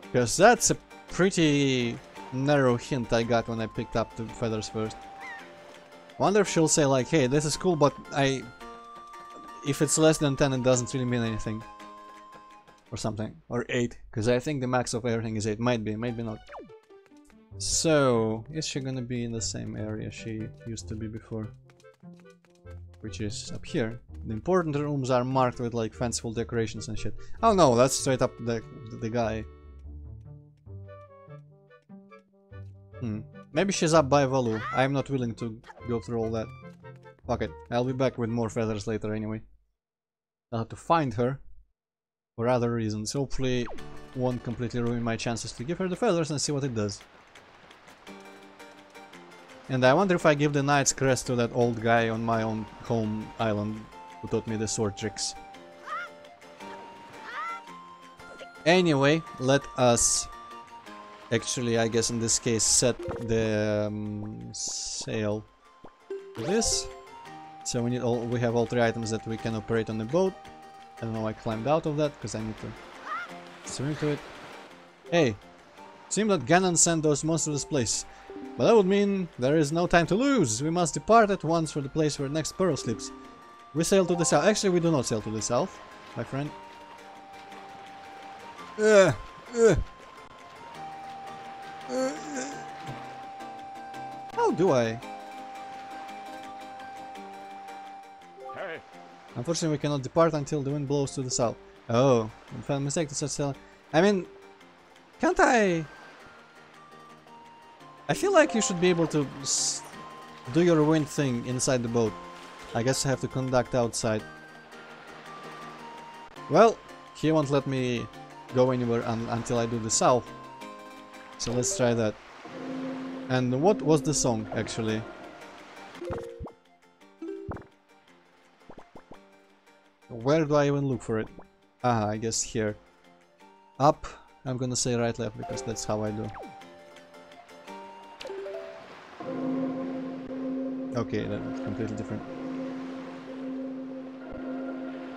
Because that's a pretty narrow hint I got when I picked up the feathers first. Wonder if she'll say like, hey, this is cool, but if it's less than 10 it doesn't really mean anything. Or something. Or 8, because I think the max of everything is 8. Might be, maybe not. So, is she gonna be in the same area she used to be before? Which is up here. The important rooms are marked with like fanciful decorations and shit. Oh no, that's straight up the guy. Maybe she's up by Valu. I'm not willing to go through all that. Fuck it. I'll be back with more feathers later anyway. I'll have to find her for other reasons. Hopefully won't completely ruin my chances to give her the feathers and see what it does. And I wonder if I give the Knight's Crest to that old guy on my own home island who taught me the sword tricks. Anyway, let us actually, I guess in this case, set the sail to this. So we have all 3 items that we can operate on the boat. I don't know, I climbed out of that because I need to swim to it. Hey, seems that Ganon sent those monsters to this place. But that would mean there is no time to lose. We must depart at once for the place where next Pearl sleeps. We sail to the south. Actually, we do not sail to the south, my friend. How do I? Hey. Unfortunately, we cannot depart until the wind blows to the south. Oh, I found a mistake to set sail. I mean, can't I? I feel like you should be able to do your wind thing inside the boat. I guess I have to conduct outside. Well, he won't let me go anywhere until I do the south. So let's try that. And what was the song, actually? Where do I even look for it? Ah, I guess here. Up. I'm gonna say right, left, because that's how I do. Okay, that's completely different.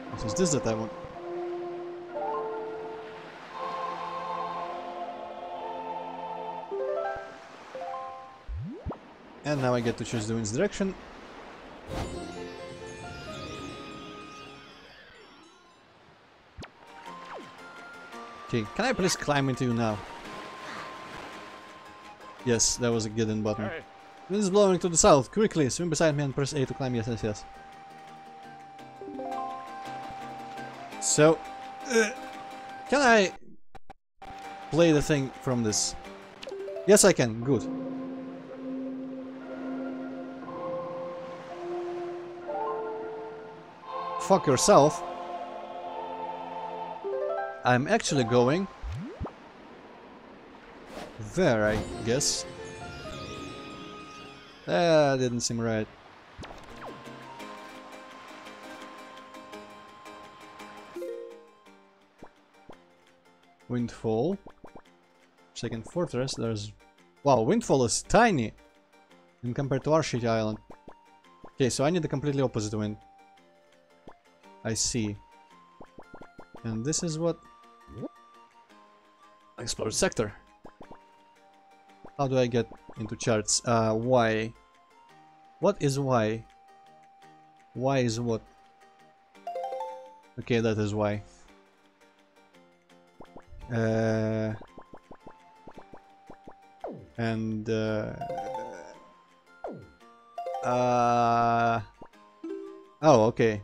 What is this that I want? And now I get to choose the wind's direction. Okay, can I please climb into you now? Yes, that was a good button. Hey. Wind is blowing to the south. Quickly, swim beside me and press A to climb. Yes, yes, yes. So, can I play the thing from this? Yes, I can. Good. Fuck yourself. I'm actually going there, I guess. That didn't seem right. Windfall. Second fortress. There's... Wow, Windfall is tiny in compared to our shitty island. Okay, so I need the completely opposite wind. I see. And this is what... Explored sector. How do I get into charts? Y. What is Y? Y is what? Okay, that is Y. And oh, okay.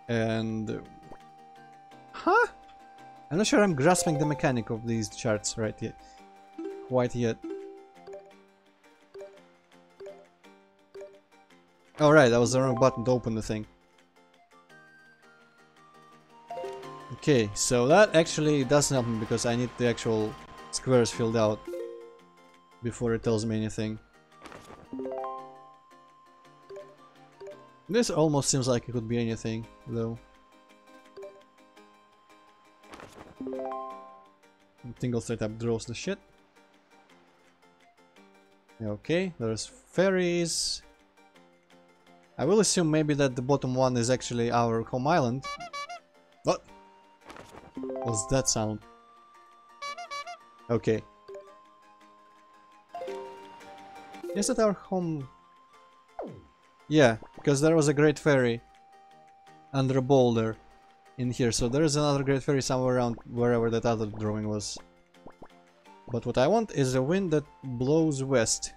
And huh? I'm not sure I'm grasping the mechanic of these charts right yet. Quite yet. Alright, that was the wrong button to open the thing. Okay, so that actually doesn't help me because I need the actual squares filled out before it tells me anything. This almost seems like it could be anything, though. Tingle straight up draws the shit. Okay, there's ferries. I will assume maybe that the bottom one is actually our home island. What? What's that sound? Okay. Is it our home? Yeah, because there was a great ferry under a boulder in here, so there is another great ferry somewhere around wherever that other drawing was. But what I want is a wind that blows west,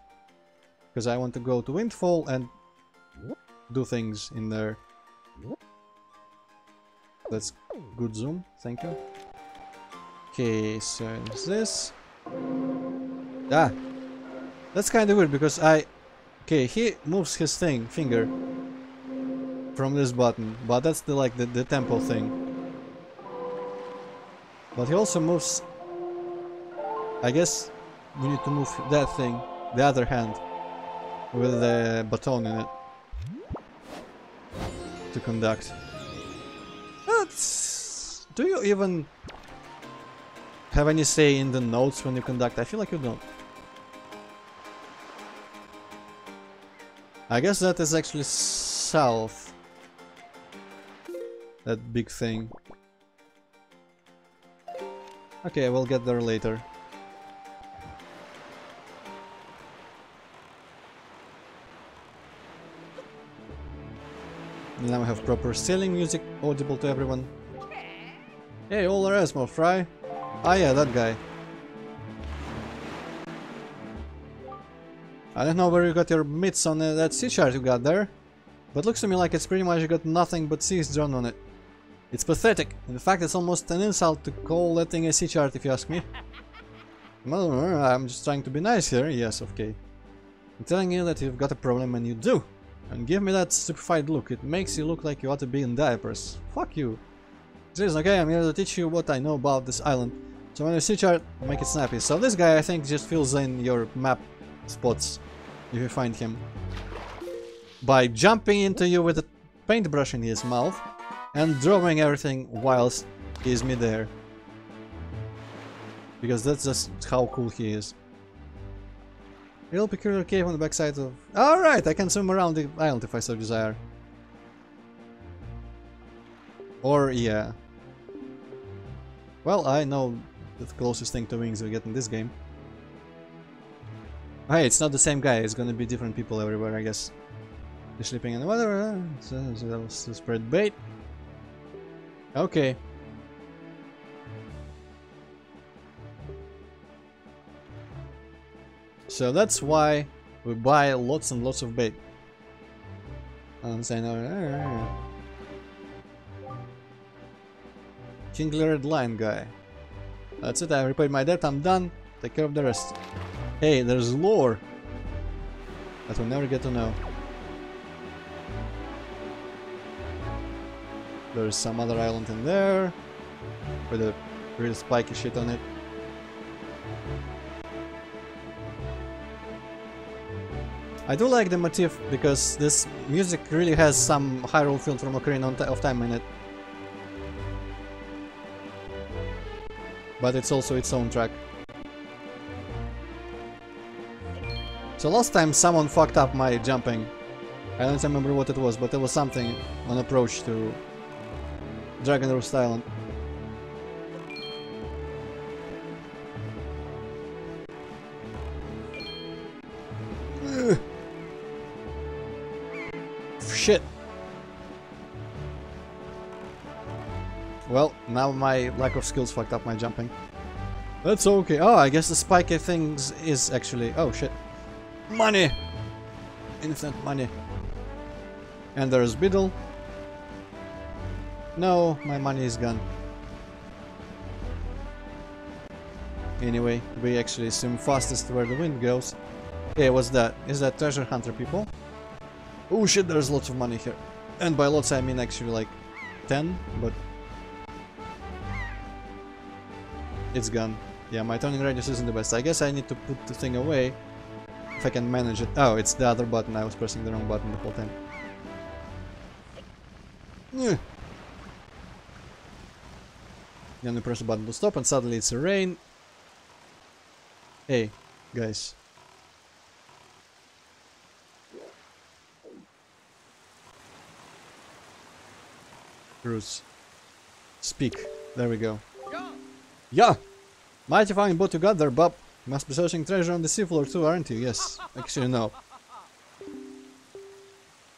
because I want to go to Windfall and do things in there. That's good zoom, thank you. Okay, so is this? Ah, that's kind of weird because okay, he moves his finger from this button, but that's the temple thing. But he also moves. I guess we need to move that thing, the other hand, with the baton in it to conduct. Do you even have any say in the notes when you conduct? I feel like you don't. I guess that is actually south. That big thing. Okay, we'll get there later. Now we have proper sailing music audible to everyone. Hey, all our small fry. Ah yeah, that guy. I don't know where you got your mitts on that sea chart you got there, but looks to me like it's pretty much got nothing but seas drawn on it. It's pathetic. In fact, it's almost an insult to call that thing a sea chart if you ask me. Well, I'm just trying to be nice here. Yes, okay. I'm telling you that you've got a problem and you do. And give me that stupefied look. It makes you look like you ought to be in diapers. Fuck you. Seriously, okay, I'm here to teach you what I know about this island. So when you see chart, make it snappy. So this guy, I think, just fills in your map spots if you find him by jumping into you with a paintbrush in his mouth and drawing everything whilst he's midair. Because that's just how cool he is. Real peculiar cave on the backside of... Alright, I can swim around the island if I so desire. Or, yeah. Well, I know the closest thing to wings we get in this game. Hey, it's not the same guy, it's gonna be different people everywhere, I guess. They're sleeping in the water. So that was to spread bait. Okay. So that's why we buy lots and lots of bait. I'm saying, Kingly Red Line guy. That's it, I repaid my debt, I'm done. Take care of the rest. Hey, there's lore that we'll never get to know. There's some other island in there with a real spiky shit on it. I do like the motif because this music really has some Hyrule feel from Ocarina of Time in it. But it's also its own track. So last time someone fucked up my jumping. I don't remember what it was, but it was something on approach to Dragonroost Island. Ugh. Shit. Well, now my lack of skills fucked up my jumping. That's okay. Oh, I guess the spiky things is actually... Oh, shit. Money! Infinite money. And there's Biddle. No, my money is gone. Anyway, we actually swim fastest where the wind goes. Hey, what's that? Is that treasure hunter people? Oh shit, there's lots of money here. And by lots I mean actually like 10, but... It's gone. Yeah, my turning radius isn't the best. I guess I need to put the thing away if I can manage it. Oh, it's the other button. I was pressing the wrong button the whole time. Yeah. Then we press the button to stop and suddenly it's a rain. Hey, guys. Bruce. Speak. There we go. Yeah! Mighty fine boat you got there, Bob. You must be searching treasure on the seafloor too, aren't you? Yes. Actually, no.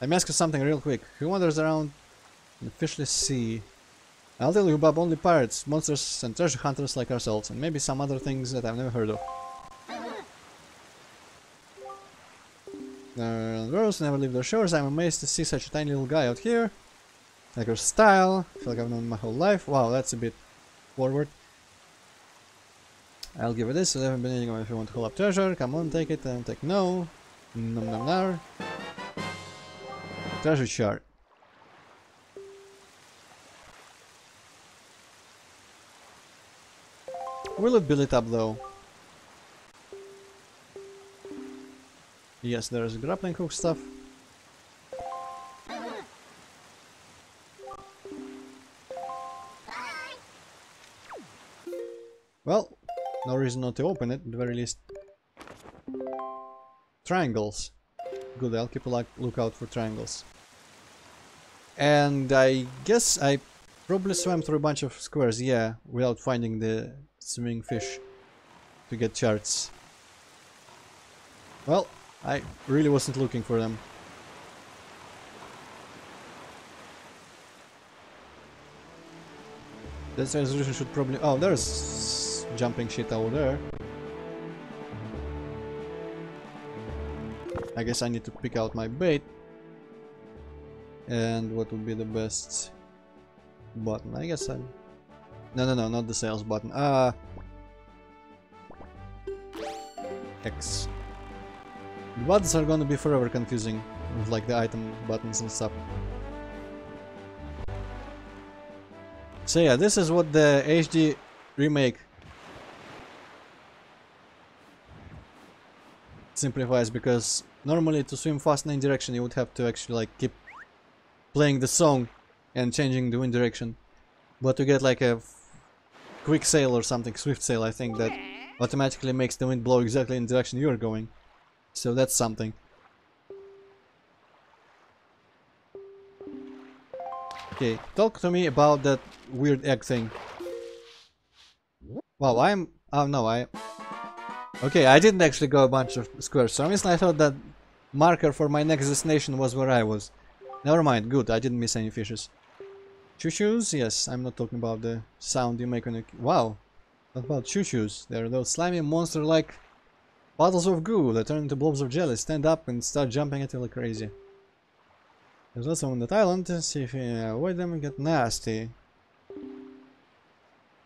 Let me ask you something real quick. Who wanders around the fishless sea? I'll tell you, Bob, only pirates, monsters and treasure hunters like ourselves, and maybe some other things that I've never heard of. Girls never leave their shores. I'm amazed to see such a tiny little guy out here. Like her style. I feel like I've known him my whole life. Wow, that's a bit forward. I'll give it this. I haven't been eating if you want to hold up treasure. Come on, take it. And take no. Nom nom nar. Treasure chart. Will it be lit up though? Yes, there's grappling hook stuff. Well, no reason not to open it, at the very least. Triangles. Good, I'll keep a lookout for triangles. And I guess I probably swam through a bunch of squares, yeah, without finding the swimming fish to get charts. Well, I really wasn't looking for them. This resolution should probably... Oh, there's jumping shit over there. I guess I need to pick out my bait. And what would be the best button? I guess I'm... No, not the sales button. X. The buttons are gonna be forever confusing with like the item buttons and stuff. So yeah, this is what the HD remake simplifies, because normally to swim fast in any direction you would have to actually like keep playing the song and changing the wind direction. But to get like a quick sail or something, swift sail, I think that automatically makes the wind blow exactly in the direction you're going. So that's something. Okay, talk to me about that weird egg thing. Wow, oh no, okay, I didn't actually go a bunch of squares, so I thought that marker for my next destination was where I was. Never mind, good, I didn't miss any fishes. Choo-choos? Yes, I'm not talking about the sound you make when you... Wow! What about choo-choos? They're those slimy monster-like bottles of goo that turn into blobs of jelly, stand up and start jumping at you like crazy. There's also on that island, see if you avoid them and get nasty.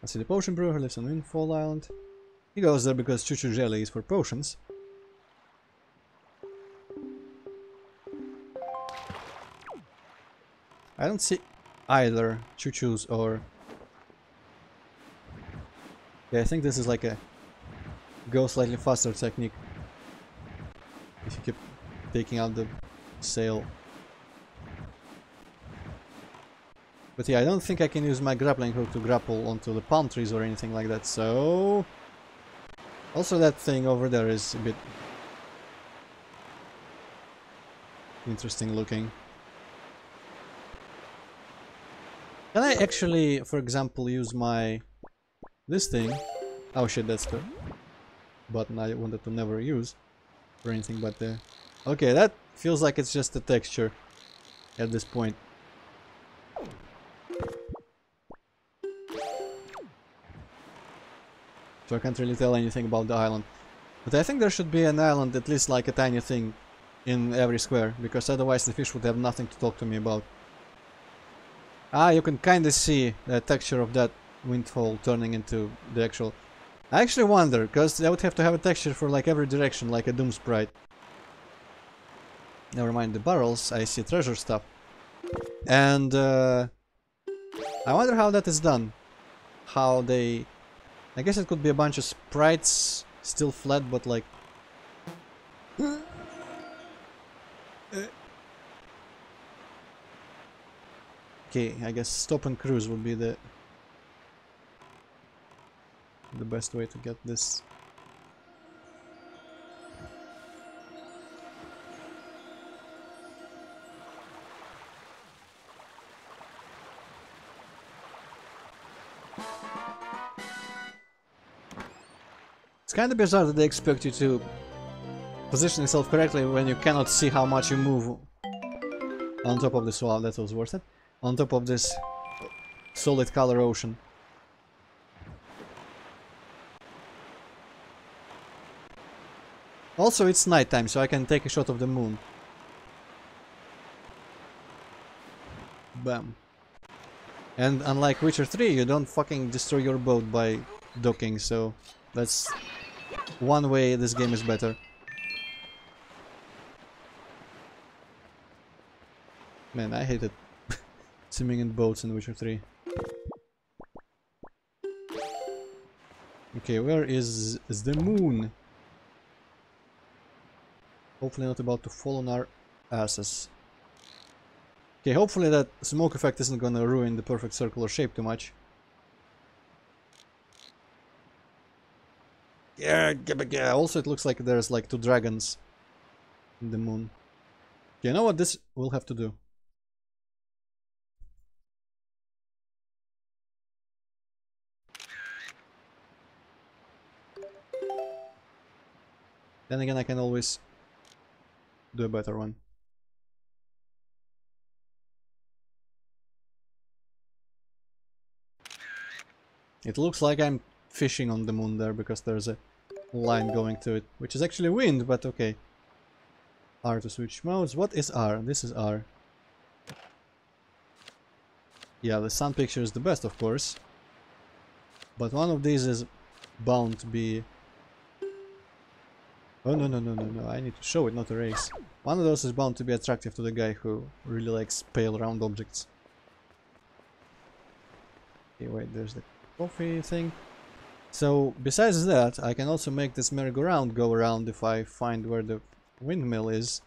I see the potion brewer who lives on Windfall Island. He goes there because choo-choo jelly is for potions. I don't see either choo-choos or... Yeah, I think this is like a go slightly faster technique. If you keep taking out the sail. But yeah, I don't think I can use my grappling hook to grapple onto the palm trees or anything like that, so... Also that thing over there is a bit... interesting looking. Can I actually, for example, use my... this thing? Oh shit, that's the button I wanted to never use or anything, but okay, that feels like it's just a texture at this point. So I can't really tell anything about the island. But I think there should be an island, at least like a tiny thing, in every square, because otherwise the fish would have nothing to talk to me about. Ah, you can kinda see the texture of that windfall turning into the actual... I actually wonder, because I would have to have a texture for like every direction, like a Doom Sprite. Never mind the barrels, I see treasure stuff. And I wonder how that is done. How they... I guess it could be a bunch of sprites, still flat, but like... Okay, I guess stop and cruise would be the best way to get this. It's kind of bizarre that they expect you to position yourself correctly when you cannot see how much you move on top of this wall. That was worth it. On top of this solid color ocean. Also, it's nighttime, so I can take a shot of the moon. Bam. And unlike Witcher 3, you don't fucking destroy your boat by docking, so that's one way this game is better. Man, I hated swimming in boats in Witcher 3. Okay, where is the moon? Hopefully not about to fall on our asses. Okay, hopefully that smoke effect isn't gonna ruin the perfect circular shape too much. Yeah, also it looks like there's like two dragons in the moon. Okay, you know what this will have to do? Then again, I can always do a better one. It looks like I'm fishing on the moon there because there's a line going to it, which is actually wind, but okay. R to switch modes. What is R? This is R. Yeah, the sun picture is the best, of course. But one of these is bound to be... Oh, no, I need to show it, not erase. One of those is bound to be attractive to the guy who really likes pale round objects. Okay, wait, there's the coffee thing. So, besides that, I can also make this merry-go-round go around if I find where the windmill is.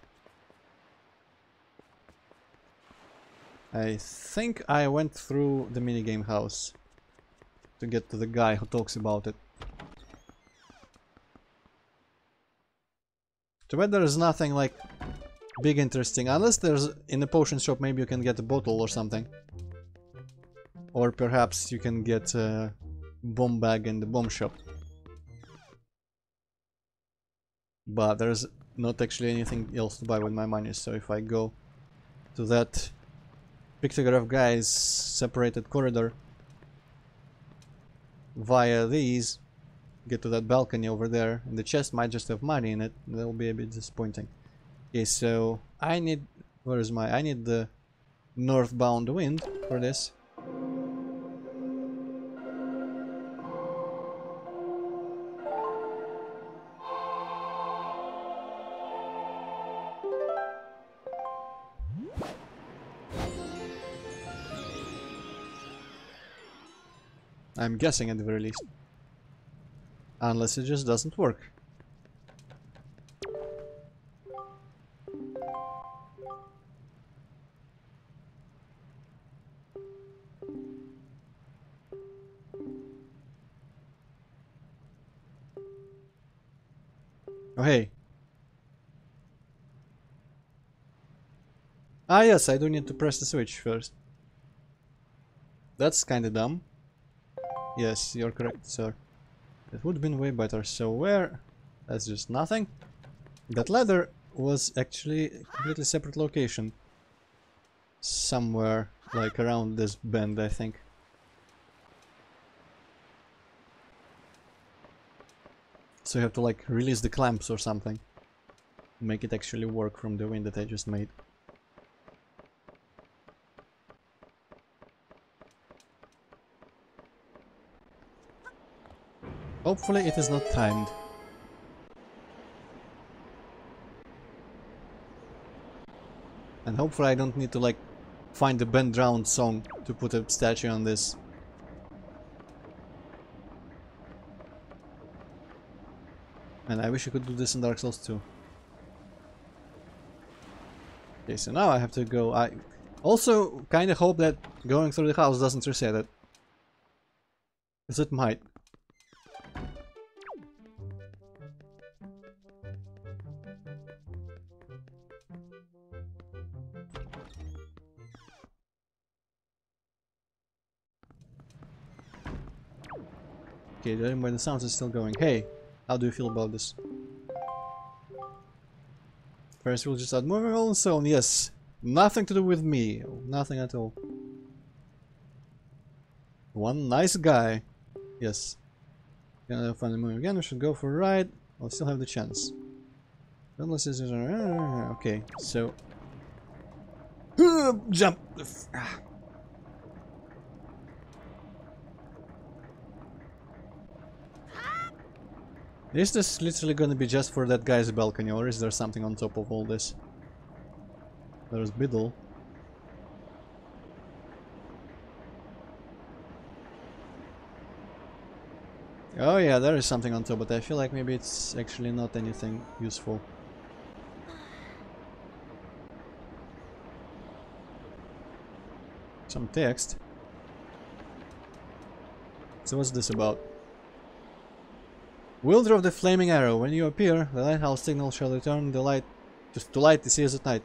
I think I went through the minigame house to get to the guy who talks about it. Too bad there's nothing like big interesting, unless there's in the potion shop maybe you can get a bottle or something. Or perhaps you can get a bomb bag in the bomb shop. But there's not actually anything else to buy with my money, so if I go to that pictograph guy's separated corridor via these, get to that balcony over there, and the chest might just have money in it, that will be a bit disappointing. Okay, so I need, where is my, I need the northbound wind for this. I'm guessing at the very least. Unless it just doesn't work. Oh hey. Ah yes, I do need to press the switch first. That's kinda dumb. Yes, you're correct, sir. It would have been way better. So where? That's just nothing. That ladder was actually a completely separate location. Somewhere, like around this bend, I think. So you have to like release the clamps or something. Make it actually work from the wind that I just made. Hopefully it is not timed. And hopefully I don't need to like find the bend round song to put a statue on this. And I wish I could do this in Dark Souls 2. Okay, so now I have to go. I also kind of hope that going through the house doesn't reset it. Because it might. Okay, the sounds is still going. Hey, how do you feel about this? First we'll just start moving on, so yes. Nothing to do with me. Nothing at all. One nice guy. Yes. Gonna find the moving again, we should go for a ride. I'll still have the chance. Unless it's... Okay, so... Jump! Is this literally gonna be just for that guy's balcony, or is there something on top of all this? There's Biddle. Oh yeah, there is something on top, but I feel like maybe it's actually not anything useful. Some text. So what's this about? Wielder of the Flaming Arrow. When you appear, the lighthouse signal shall return the light to light the seas at night.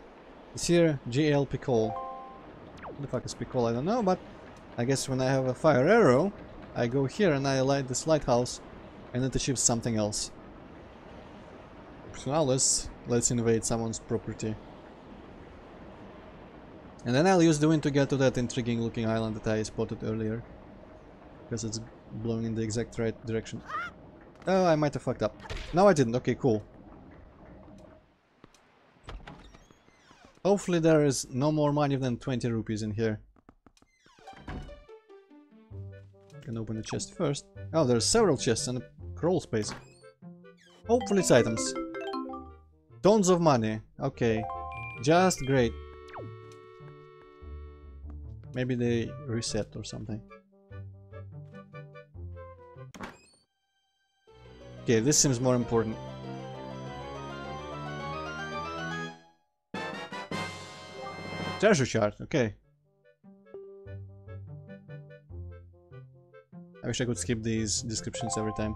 It's here, G.L. Picol. What the fuck is Picol? I don't know, but I guess when I have a fire arrow, I go here and I light this lighthouse, and it achieves something else. So now let's invade someone's property. And then I'll use the wind to get to that intriguing looking island that I spotted earlier. Because it's blowing in the exact right direction. Oh, I might have fucked up. No, I didn't. Okay, cool. Hopefully there is no more money than 20 rupees in here. Can open the chest first. Oh, there's several chests and a crawl space. Hopefully it's items. Tons of money. Okay. Just great. Maybe they reset or something. Okay, this seems more important. Treasure chart, okay. I wish I could skip these descriptions every time.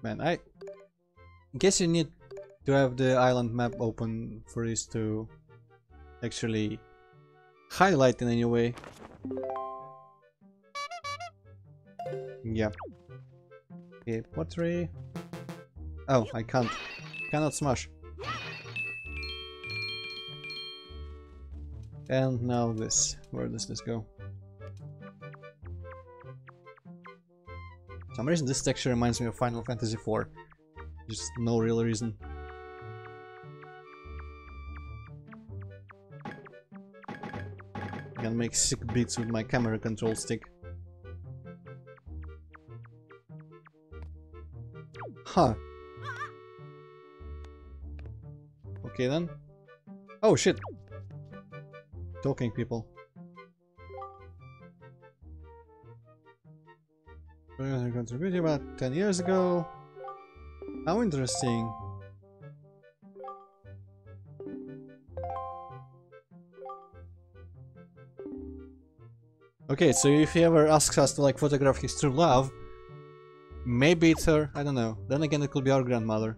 Man, I guess you need to have the island map open for this to actually highlight in any way. Yeah. Okay, pottery. Oh, I can't. Cannot smash. And now this. Where does this go? For some reason this texture reminds me of Final Fantasy IV. Just no real reason. I can make sick beats with my camera control stick. Huh. Okay then. Oh shit! Talking people. I contributed about 10 years ago. How interesting. Okay, so if he ever asks us to like photograph his true love, maybe it's her, I don't know. Then again it could be our grandmother.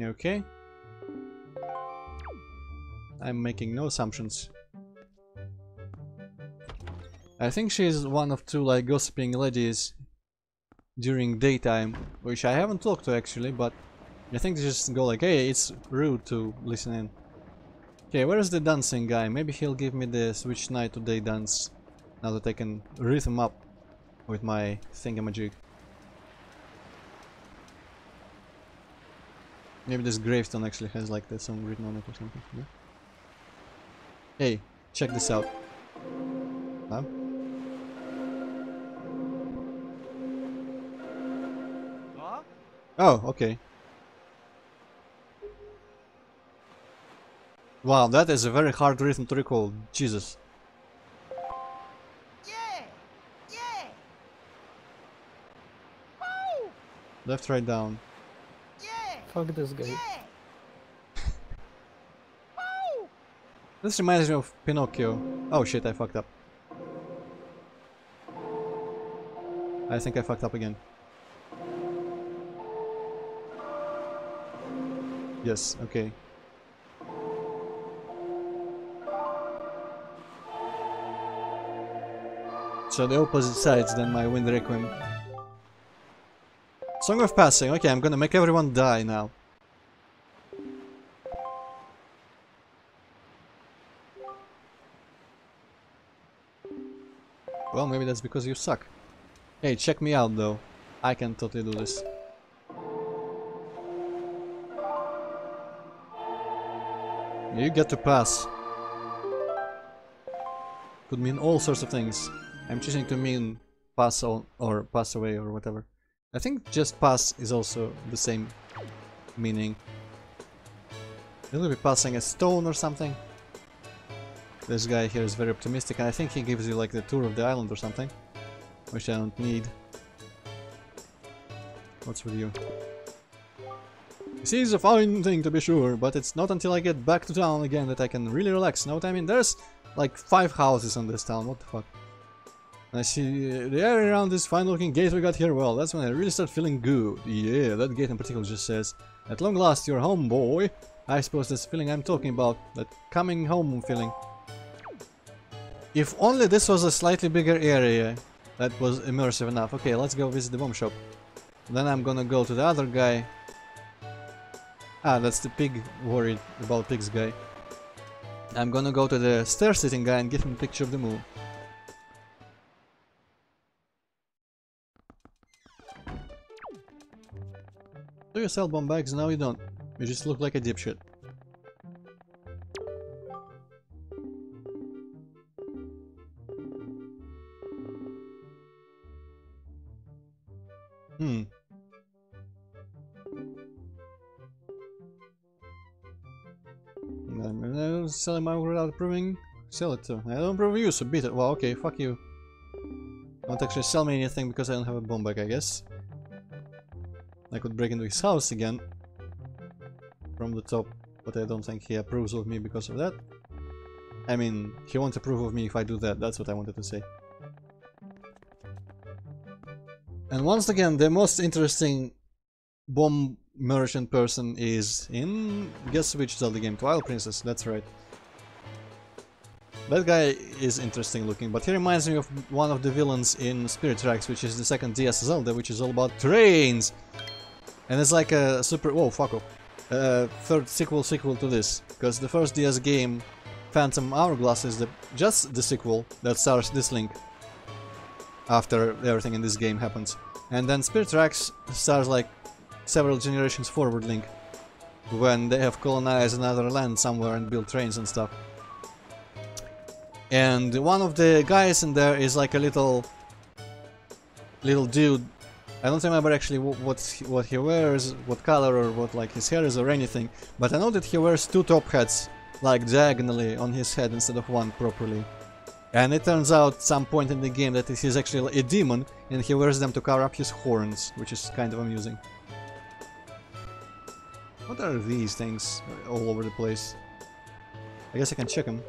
Okay. I'm making no assumptions. I think she's one of two like gossiping ladies during daytime, which I haven't talked to actually, but I think they just go like, hey, it's rude to listen in. Okay, where is the dancing guy? Maybe he'll give me the switch night to day dance, now that I can rhythm up with my thingamajig. Maybe this gravestone actually has like the song written on it or something. Yeah? Hey, check this out. Huh? Oh, okay. Wow, that is a very hard rhythm to recall. Jesus. Yeah! Yeah! Woo! Left, right, down. Yeah! Fuck this guy. Yeah! Woo! This reminds me of Pinocchio. Oh shit, I fucked up. I think I fucked up again. Yes, okay. So the opposite sides than my Wind Requiem. Song of Passing. Okay, I'm gonna make everyone die now. Well, maybe that's because you suck. Hey, check me out though. I can totally do this. You get to pass. Could mean all sorts of things. I'm choosing to mean pass on or pass away or whatever. I think just pass is also the same meaning. Will be passing a stone or something. This guy here is very optimistic and I think he gives you like the tour of the island or something. Which I don't need. What's with you? This is a fine thing to be sure, but it's not until I get back to town again that I can really relax. Know what I mean? There's like 5 houses on this town, what the fuck? And I see the area around this fine looking gate we got here, well, that's when I really start feeling good. Yeah, that gate in particular just says, at long last you're home, boy. I suppose that's the feeling I'm talking about, that coming home feeling. If only this was a slightly bigger area that was immersive enough. Okay, let's go visit the bomb shop. Then I'm gonna go to the other guy. Ah, that's the pig worried about pigs guy. I'm gonna go to the stair sitting guy and give him a picture of the moon. Do you sell bomb bags? No, you don't. You just look like a dipshit. Selling my without approving. Sell it too. I don't approve you, so beat it. Well, okay, fuck you. Don't actually sell me anything because I don't have a bomb bag, I guess. I could break into his house again from the top, but I don't think he approves of me because of that. I mean, he won't approve of me if I do that, that's what I wanted to say. And once again, the most interesting bomb merchant person is in, guess which Zelda game? Twilight Princess, that's right. That guy is interesting looking, but he reminds me of one of the villains in Spirit Tracks, which is the second DS Zelda, which is all about trains! And it's like a super... whoa, fuck off. Third sequel to this, because the first DS game, Phantom Hourglass, is just the sequel that stars this Link after everything in this game happens. And then Spirit Tracks stars like several generations forward Link, when they have colonized another land somewhere and built trains and stuff. And one of the guys in there is like a little dude. I don't remember actually what he wears, what color or what like his hair is or anything, but I know that he wears two top hats, like diagonally on his head instead of one properly. And it turns out some point in the game that he's actually a demon, and he wears them to cover up his horns, which is kind of amusing. What are these things all over the place? I guess I can check them.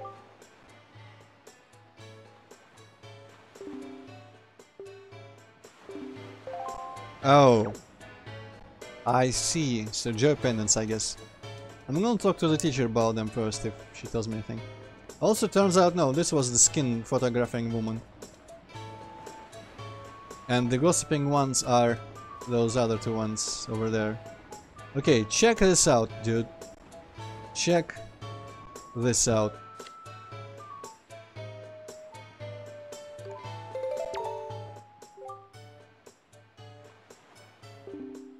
Oh, I see. So joy pendants, I guess. I'm gonna talk to the teacher about them first if she tells me anything. Also turns out, no, this was the skin photographing woman. And the gossiping ones are those other two ones over there. Okay, check this out, dude. Check this out.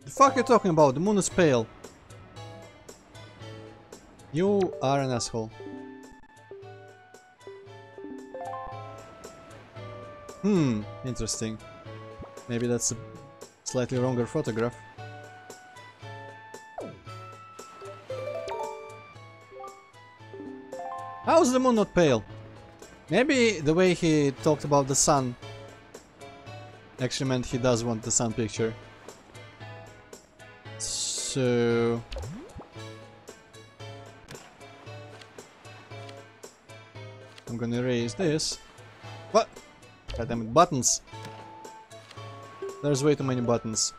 The fuck are you talking about? The moon is pale. You are an asshole. Interesting. Maybe that's a slightly wronger photograph. How is the moon not pale? Maybe the way he talked about the sun actually meant he does want the sun picture. So... I'm gonna erase this. What? Goddammit, buttons! There's way too many buttons.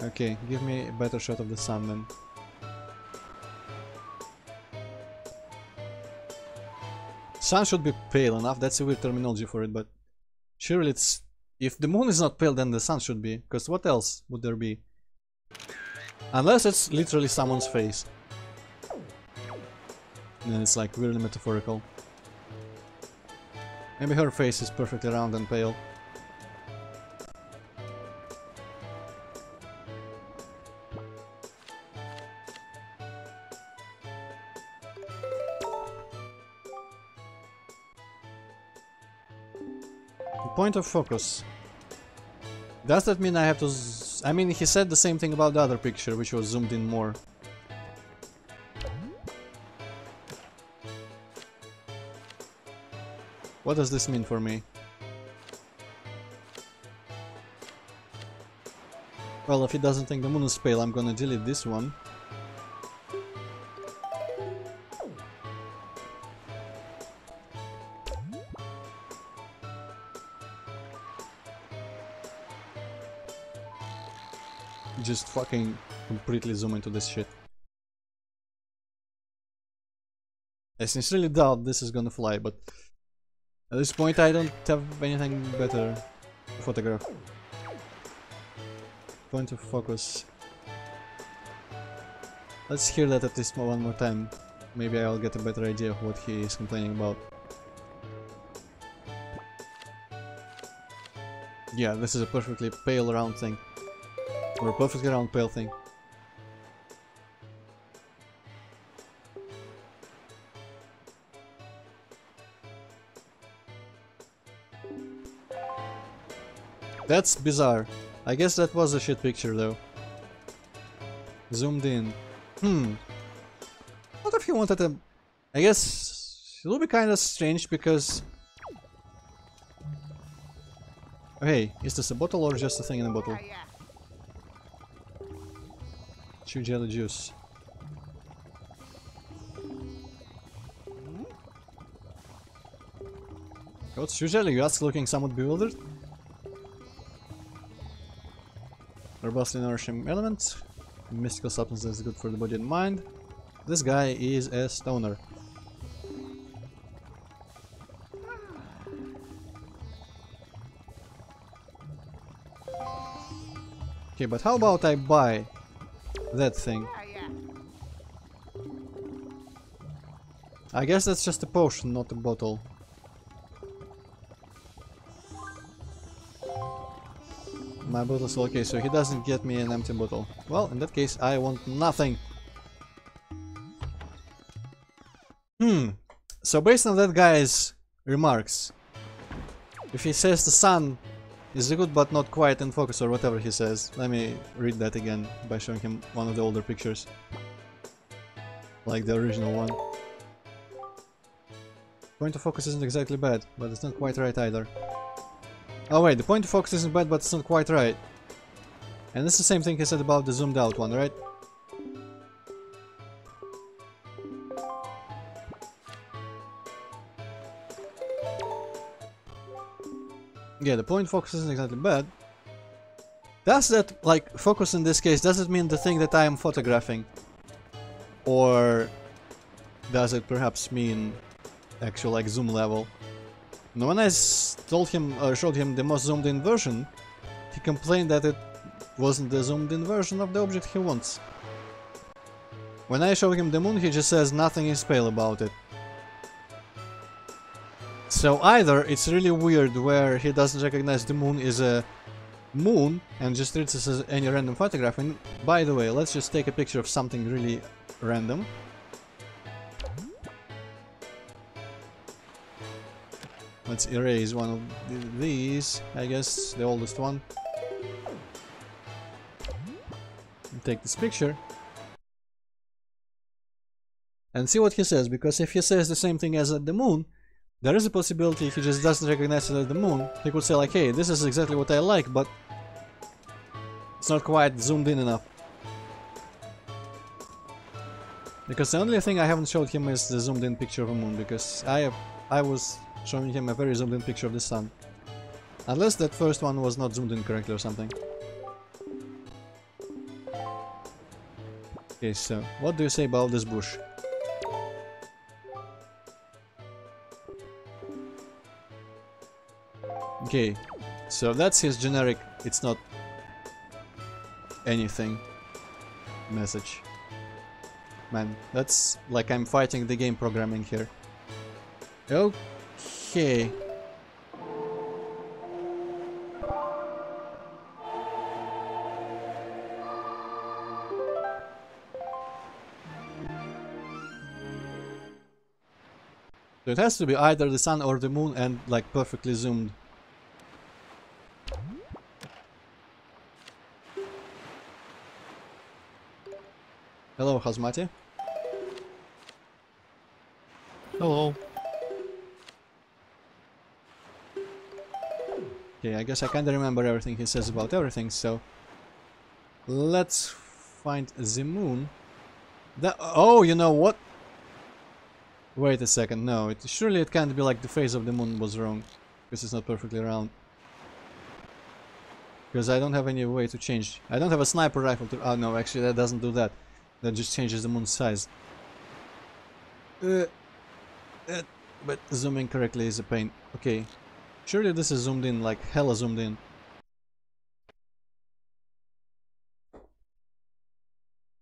Okay, give me a better shot of the sun then. Sun should be pale enough, that's a weird terminology for it, but surely it's... If the moon is not pale, then the sun should be, because what else would there be? Unless it's literally someone's face. And then it's like really metaphorical. Maybe her face is perfectly round and pale. Point of focus. Does that mean I have to I mean, he said the same thing about the other picture, which was zoomed in more. What does this mean for me? Well, if he doesn't think the moon is pale, I'm gonna delete this one. Just fucking completely zoom into this shit. I sincerely doubt this is gonna fly, but at this point I don't have anything better to photograph. Point of focus. Let's hear that at least one more time. Maybe I'll get a better idea of what he is complaining about. Yeah, this is a perfectly pale round thing. Or a perfectly round pale thing. That's bizarre. I guess that was a shit picture though. Zoomed in. What if he wanted a... I guess it would be kinda strange because... Oh, hey, is this a bottle or just a thing in a bottle? Chew jelly juice. What's chew jelly? You ask, looking somewhat bewildered? robustly nourishing elements. Mystical substance that's good for the body and mind. This guy is a stoner. Okay, but how about I buy that thing? Yeah, yeah. I guess that's just a potion, not a bottle. My bottle's okay, so he doesn't get me an empty bottle. Well, in that case, I want nothing. So based on that guy's remarks, if he says the sun is good but not quite in focus or whatever he says, let me read that again by showing him one of the older pictures. Like the original one. Point of focus isn't exactly bad, but it's not quite right either. Oh wait, the point of focus isn't bad, but it's not quite right. And it's the same thing he said about the zoomed out one, right? Yeah, the point focus isn't exactly bad. Does that, like, focus in this case, does it mean the thing that I am photographing? Or does it perhaps mean actual, like, zoom level? Now, when I told him, or showed him the most zoomed in version, he complained that it wasn't the zoomed in version of the object he wants. When I show him the moon, he just says nothing is pale about it. So either it's really weird where he doesn't recognize the moon is a moon and just treats it as any random photograph. And by the way, let's just take a picture of something really random. Let's erase one of these, I guess, the oldest one. And take this picture. And see what he says, because if he says the same thing as at the moon, there is a possibility he just doesn't recognize it as the moon. He could say like, hey, this is exactly what I like, but it's not quite zoomed in enough. Because the only thing I haven't showed him is the zoomed in picture of a moon, because I was showing him a very zoomed in picture of the sun. Unless that first one was not zoomed in correctly or something. Okay, so what do you say about this bush? Okay, so that's his generic, it's not anything message. Man, that's like I'm fighting the game programming here. Okay. So it has to be either the sun or the moon and like perfectly zoomed. Hello, Hazmati. Hello. Okay, I guess I kinda remember everything he says about everything, so... Let's find the moon. Oh, you know what? Wait a second, no, surely it can't be like the phase of the moon was wrong. Because it's not perfectly round. Because I don't have any way to change. I don't have a sniper rifle to... Oh no, actually that doesn't do that. That just changes the moon's size. But zooming correctly is a pain. Okay. Surely this is zoomed in, like hella zoomed in.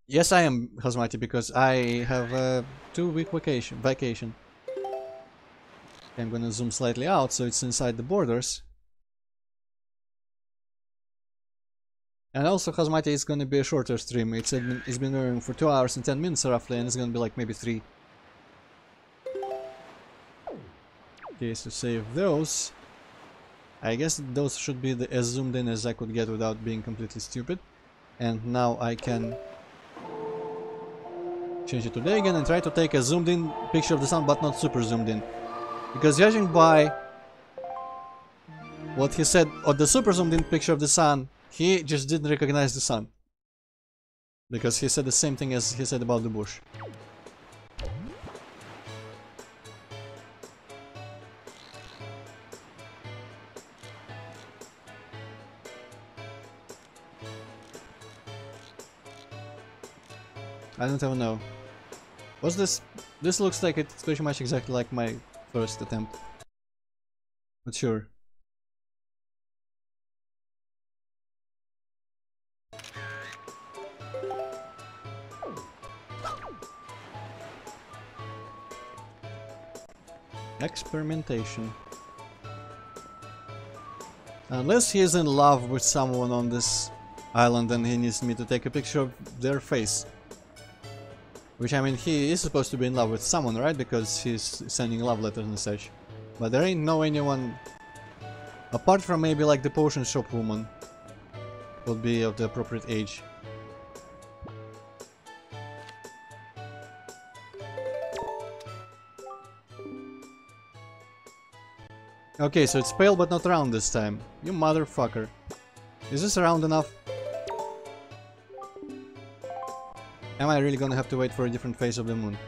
Yes, I am, Hazmati, because I have a 2-week vacation. I'm gonna zoom slightly out so it's inside the borders. And also, Hazmati, it's gonna be a shorter stream. It's been running for 2 hours and 10 minutes roughly, and it's gonna be like maybe 3. Okay, so save those. I guess those should be as zoomed in as I could get without being completely stupid. And now I can change it to day again and try to take a zoomed in picture of the sun, but not super zoomed in. Because judging by what he said on the super zoomed in picture of the sun, he just didn't recognize the sun. Because he said the same thing as he said about the bush. I don't even know. What's this? This looks like it's pretty much exactly like my first attempt. But sure. Experimentation. Unless he is in love with someone on this island and he needs me to take a picture of their face. Which, I mean, he is supposed to be in love with someone, right? Because he's sending love letters and such. But there ain't no anyone, apart from maybe like the potion shop woman, would be of the appropriate age. Okay, so it's pale but not round this time. You motherfucker. Is this round enough? Am I really gonna have to wait for a different phase of the moon?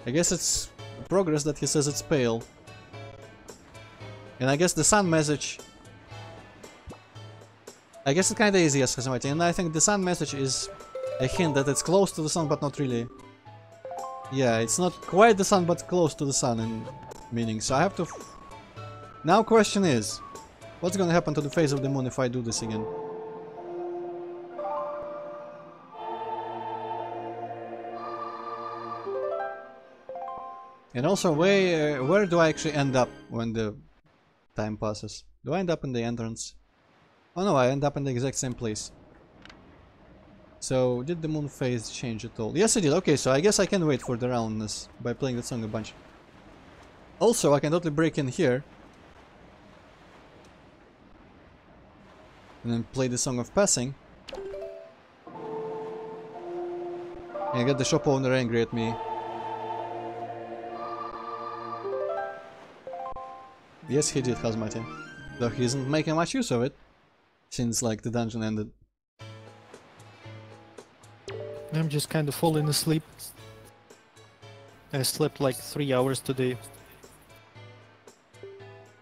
I guess it's progress that he says it's pale. And I guess the sun message... I guess it's kinda easy as Hazamati, and I think the sun message is a hint that it's close to the sun but not really. Yeah, it's not quite the sun but close to the sun in meaning, so I have to... Now question is, what's gonna happen to the phase of the moon if I do this again? And also, where do I actually end up when the time passes? Do I end up in the entrance? Oh no, I end up in the exact same place. So, did the moon phase change at all? Yes, it did. Okay, so I guess I can wait for the roundness by playing that song a bunch. Also, I can totally break in here. And then play the Song of Passing. And get the shop owner angry at me. Yes, he did, Hazmati. Though he isn't making much use of it. Since, like, the dungeon ended. I'm just kind of falling asleep. I slept like 3 hours today.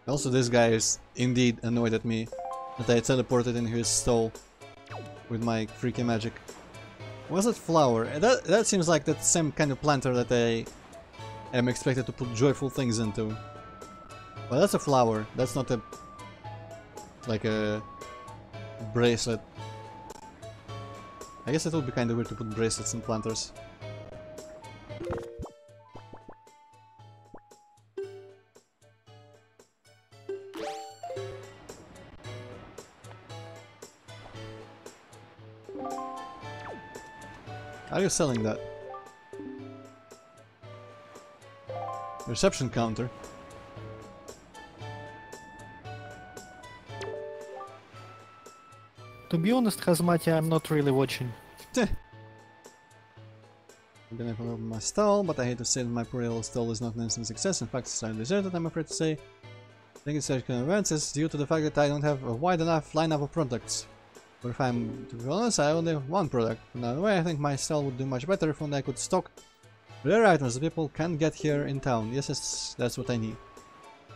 Also, this guy is indeed annoyed at me that I teleported in his stall with my freaking magic. What's that flower? That seems like that same kind of planter that I am expected to put joyful things into. Well, that's a flower. That's not a... like a... bracelet. I guess it would be kind of weird to put bracelets in planters. Are you selling that? Reception counter. To be honest, Hazmati, I'm not really watching. I'm gonna open my stall, but I hate to say that my poor little stall is not an instant success. In fact, it's slightly deserted, I'm afraid to say. I think it's such events is due to the fact that I don't have a wide enough lineup of products. Or if I'm to be honest, I only have one product. Another way, I think my stall would do much better if only I could stock rare items that people can't get here in town. Yes, that's what I need.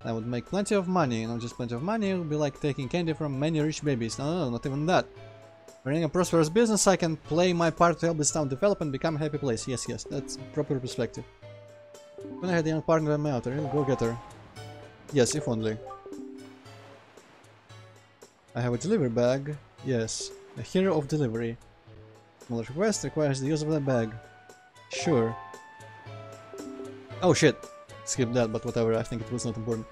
I would make plenty of money, and not just plenty of money, it would be like taking candy from many rich babies. No, not even that. Running a prosperous business, I can play my part to help this town develop and become a happy place. Yes, that's proper perspective. When I had a young partner in my outer, go get her. Yes, if only. I have a delivery bag. Yes, a hero of delivery. Small request requires the use of the bag. Sure. Oh shit. Skip that, but whatever, I think it was not important.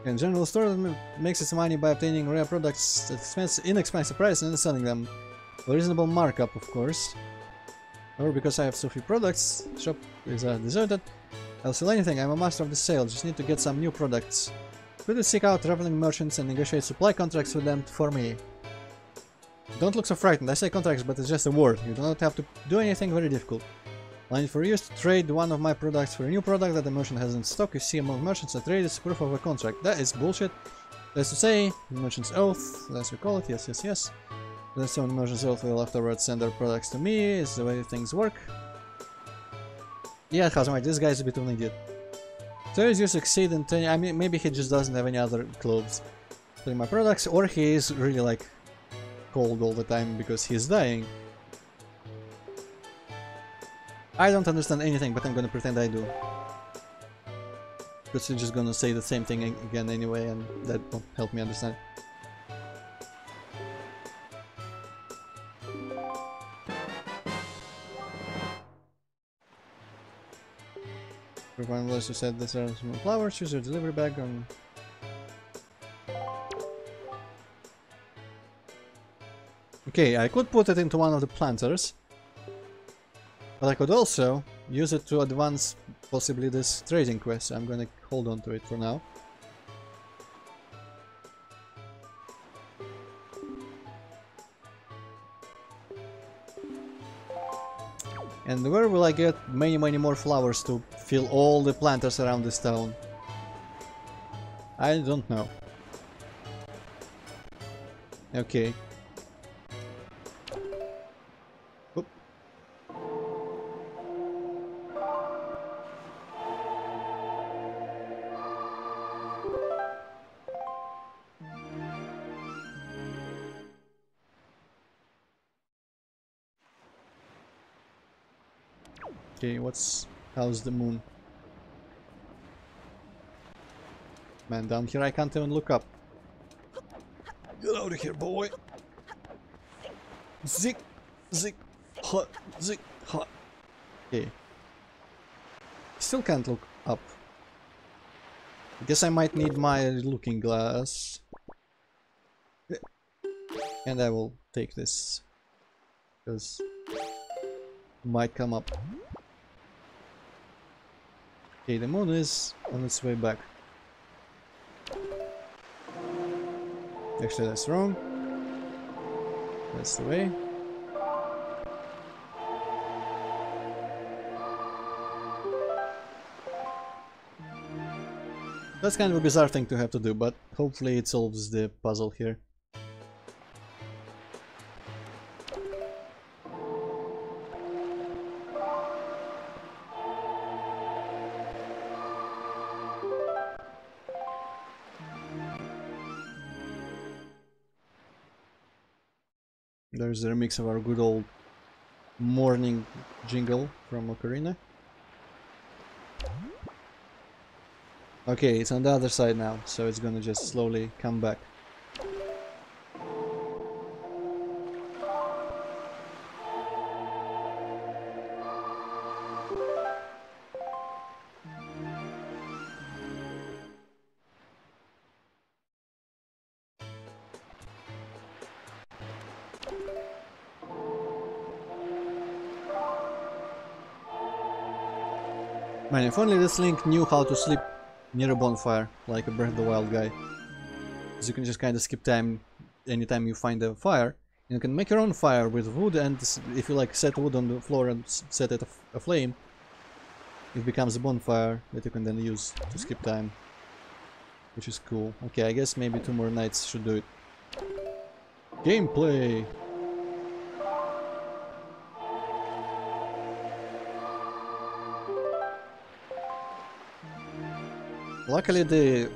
In general, store that makes its money by obtaining rare products at inexpensive price and selling them. A reasonable markup, of course. Or because I have so few products, shop is deserted. I'll sell anything, I'm a master of the sale, just need to get some new products. Please seek out traveling merchants and negotiate supply contracts with them for me. Don't look so frightened, I say contracts, but it's just a word. You do not have to do anything very difficult. I need for you to trade one of my products for a new product that the merchant has in stock. You see among merchants a trade is proof of a contract. That is bullshit. That's to say, the merchant's oath, let's recall it, yes. That's the merchant's oath will afterwards send their products to me, is the way things work. Yeah, Hazmai, this guy's a bit of an idiot. So as you succeed in turning, I mean, maybe he just doesn't have any other clothes. Selling my products, or he is really like cold all the time because he's dying. I don't understand anything, but I'm gonna pretend I do. Because you're just gonna say the same thing again anyway, and that won't help me understand. Unless you said this are some flowers, choose your delivery bag on. Okay, I could put it into one of the planters, but I could also use it to advance possibly this trading quest. I'm gonna hold on to it for now. And where will I get many more flowers to fill all the planters around this town? I don't know. Okay. Oop. Okay, how's the moon? Man, down here I can't even look up. Get out of here, boy! Zig! Zig! Ha! Zig! Ha! Okay. Still can't look up. I guess I might need my looking glass. And I will take this. Because might come up. Okay, the moon is on its way back. Actually, that's wrong. That's the way. That's kind of a bizarre thing to have to do, but hopefully it solves the puzzle here. There's a remix of our good old morning jingle from Ocarina. Okay, it's on the other side now, so it's gonna just slowly come back. Man, if only this Link knew how to sleep near a bonfire, like a Breath of the Wild guy. Because you can just kind of skip time anytime you find a fire. And you can make your own fire with wood, and if you like set wood on the floor and set it aflame, it becomes a bonfire that you can then use to skip time. Which is cool. Okay, I guess maybe 2 more nights should do it. Gameplay! Luckily the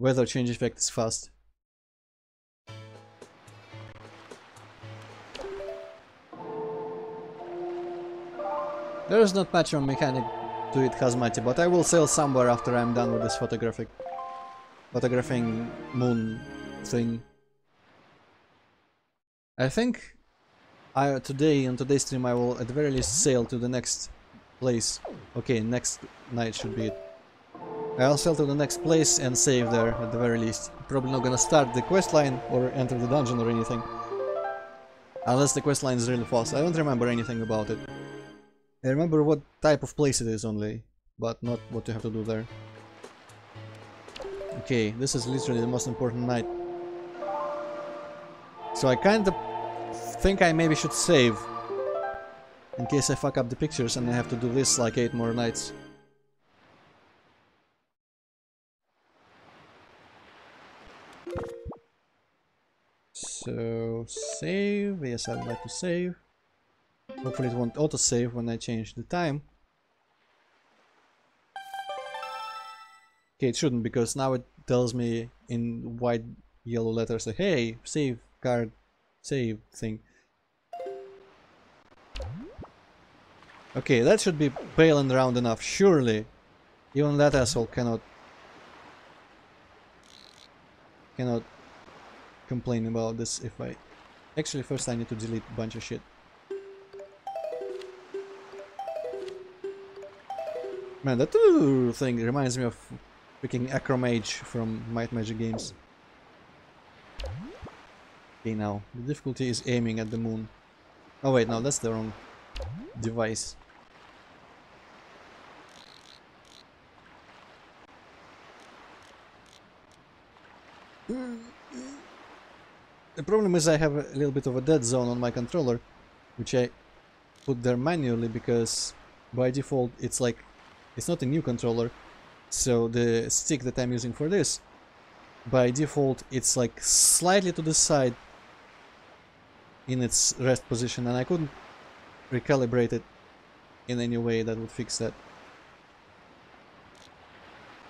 weather change effect is fast. There is not much of a mechanic to it, Hazmati, but I will sail somewhere after I'm done with this photographing moon thing. I think today, on today's stream, I will at the very least sail to the next place. Okay, next night should be it. I'll sail to the next place and save there at the very least. Probably not gonna start the questline or enter the dungeon or anything. Unless the questline is really fast. I don't remember anything about it. I remember what type of place it is only, but not what you have to do there. Okay, this is literally the most important night. So I kinda think I maybe should save. In case I fuck up the pictures and I have to do this like 8 more nights. So, save, yes, I'd like to save. Hopefully it won't auto-save when I change the time. Okay, it shouldn't, because now it tells me in white yellow letters like, hey, save card, save thing. Okay, that should be pale and round enough, surely. Even that asshole cannot complain about this if I... Actually, first I need to delete a bunch of shit. Man, that thing reminds me of freaking Acromage from Might Magic Games. Okay, now, the difficulty is aiming at the moon. Oh wait, no, that's the wrong device. The problem is I have a little bit of a dead zone on my controller, which I put there manually because by default it's like, it's not a new controller, so the stick that I'm using for this, by default it's like slightly to the side in its rest position, and I couldn't recalibrate it in any way that would fix that.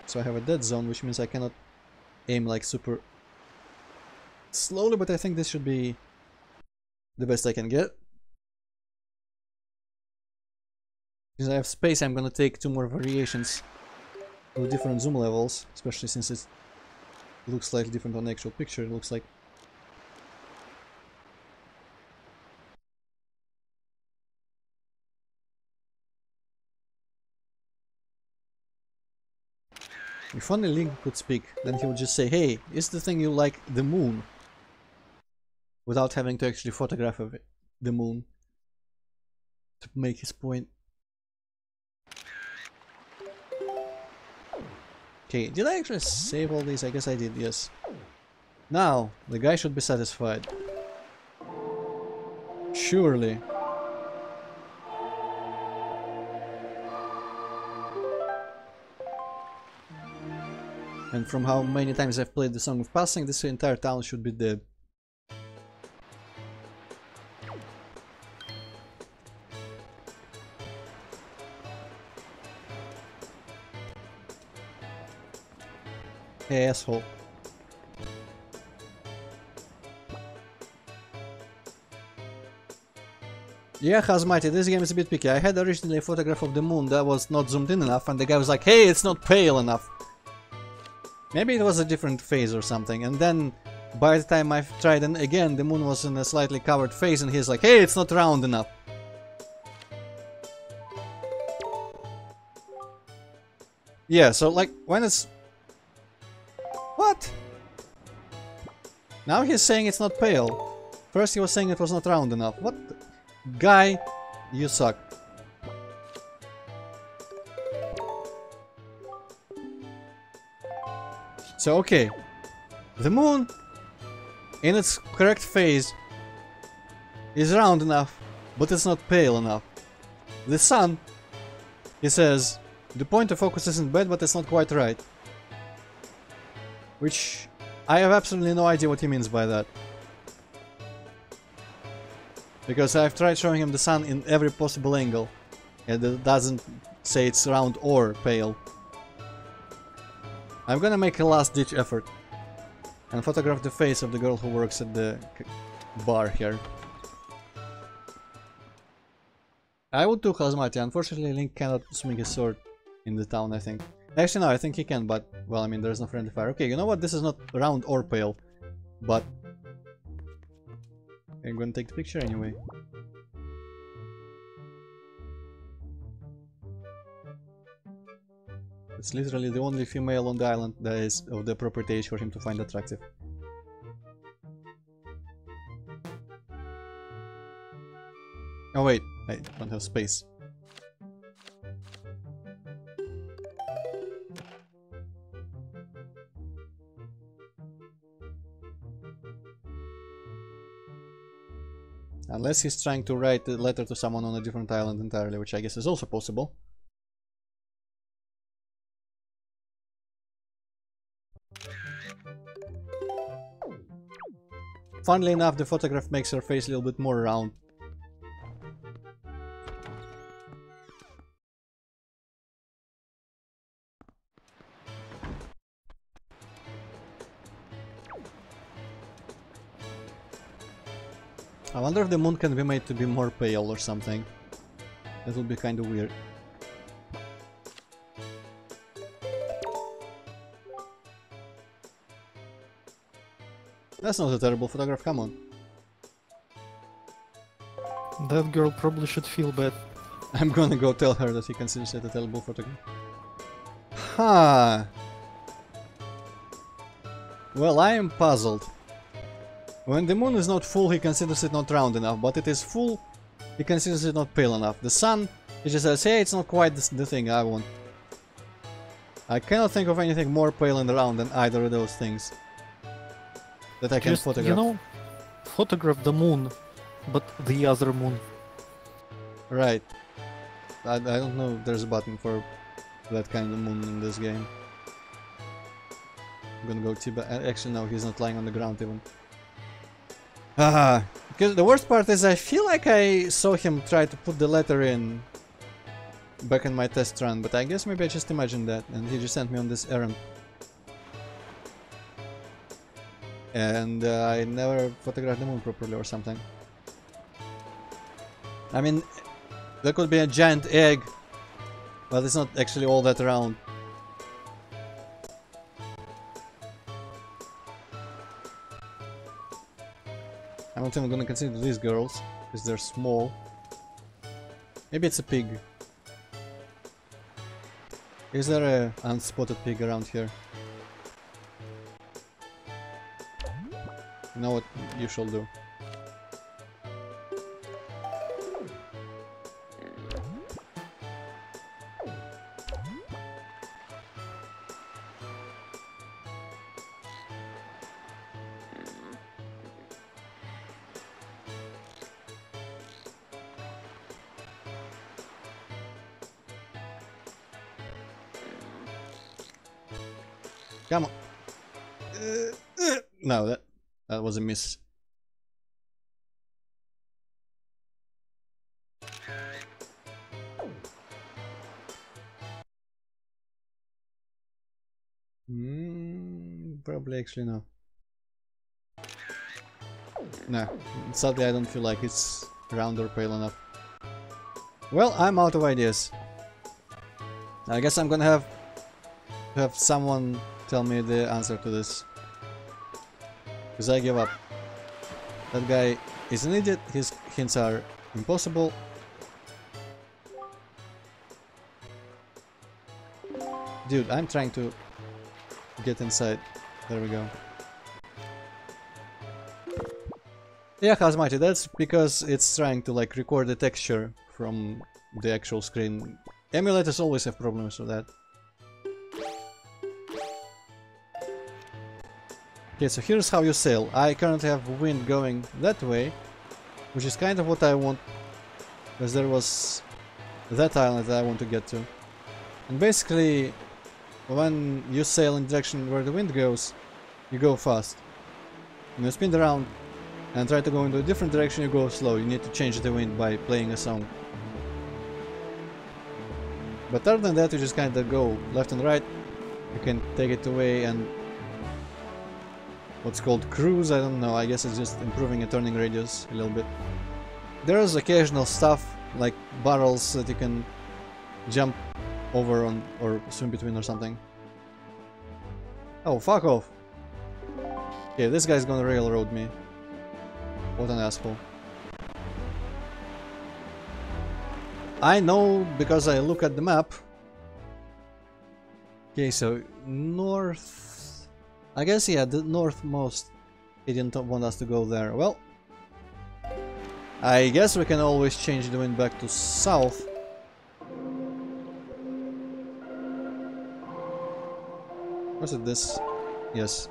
So I have a dead zone, which means I cannot aim like super slowly, but I think this should be the best I can get. Since I have space, I'm gonna take 2 more variations with different zoom levels, especially since it looks slightly different on the actual picture, it looks like. If only Link could speak, then he would just say, "Hey, is the thing you like the moon?" Without having to actually photograph of it, the moon, to make his point. Okay, did I actually save all these? I guess I did, yes. Now, the guy should be satisfied. Surely. And from how many times I've played the Song of Passing, this entire town should be dead. Hey, asshole. Yeah, Hazmati, this game is a bit picky. I had originally a photograph of the moon that was not zoomed in enough, and the guy was like, "Hey, it's not pale enough." Maybe it was a different phase or something, and then by the time I've tried and again, the moon was in a slightly covered phase, and he's like, "Hey, it's not round enough." Yeah, so like, when it's... What? Now he's saying it's not pale. First he was saying it was not round enough. What the... Guy, you suck. So okay, the moon in its correct phase is round enough, but it's not pale enough. The sun, he says, the point of focus isn't bad, but it's not quite right. Which I have absolutely no idea what he means by that. Because I've tried showing him the sun in every possible angle, and it doesn't say it's round or pale. I'm gonna make a last-ditch effort and photograph the face of the girl who works at the bar here. I would too, Hazmati. Unfortunately, Link cannot swing his sword in the town, I think. Actually, no, I think he can, but, well, I mean, there's no friendly fire. Okay, you know what? This is not round or pale, but I'm gonna take the picture anyway. It's literally the only female on the island that is of the appropriate age for him to find attractive. Oh wait, I don't have space. Unless he's trying to write a letter to someone on a different island entirely, which I guess is also possible. Funnily enough, the photograph makes her face a little bit more round. I wonder if the moon can be made to be more pale or something. That would be kind of weird. That's not a terrible photograph, come on. That girl probably should feel bad. I'm gonna go tell her that he considers it a terrible photograph. Huh. Well, I am puzzled. When the moon is not full, he considers it not round enough, but it is full, he considers it not pale enough. The sun, he just says, hey, it's not quite the thing I want. I cannot think of anything more pale and round than either of those things that I can Just, photograph. you know, photograph the moon, but the other moon. Right. I don't know if there's a button for that kind of moon in this game. I'm gonna go Tibet. Actually, no, he's not lying on the ground even. Because the worst part is I feel like I saw him try to put the letter in back in my test run, but I guess maybe I just imagined that and he just sent me on this errand. And I never photographed the moon properly or something. I mean, there could be a giant egg, but it's not actually all that round. I'm not even gonna consider these girls, because they're small. Maybe it's a pig. Is there a unspotted pig around here? You know what you shall do. Come on. No, that was a miss. Probably actually no. No, sadly I don't feel like it's round or pale enough. Well, I'm out of ideas. I guess I'm gonna have someone tell me the answer to this. Because I give up. That guy is an idiot, his hints are impossible. Dude, I'm trying to get inside. There we go. Yeah, Hazmati, that's because it's trying to like record the texture from the actual screen. Emulators always have problems with that. Okay, so here's how you sail. I currently have wind going that way, which is kind of what I want, because there was that island that I want to get to. And basically, when you sail in the direction where the wind goes, you go fast. When you spin around and try to go into a different direction, you go slow. You need to change the wind by playing a song. But other than that, you just kind of go left and right. You can take it away and what's called cruise, I don't know, I guess it's just improving a turning radius a little bit. There's occasional stuff like barrels that you can jump over on or swim between or something. Oh, fuck off! Okay, this guy's gonna railroad me. What an asshole. I know because I look at the map. Okay, so north... I guess, yeah, the northmost, he didn't want us to go there. Well, I guess we can always change the wind back to south. Was it this? Yes.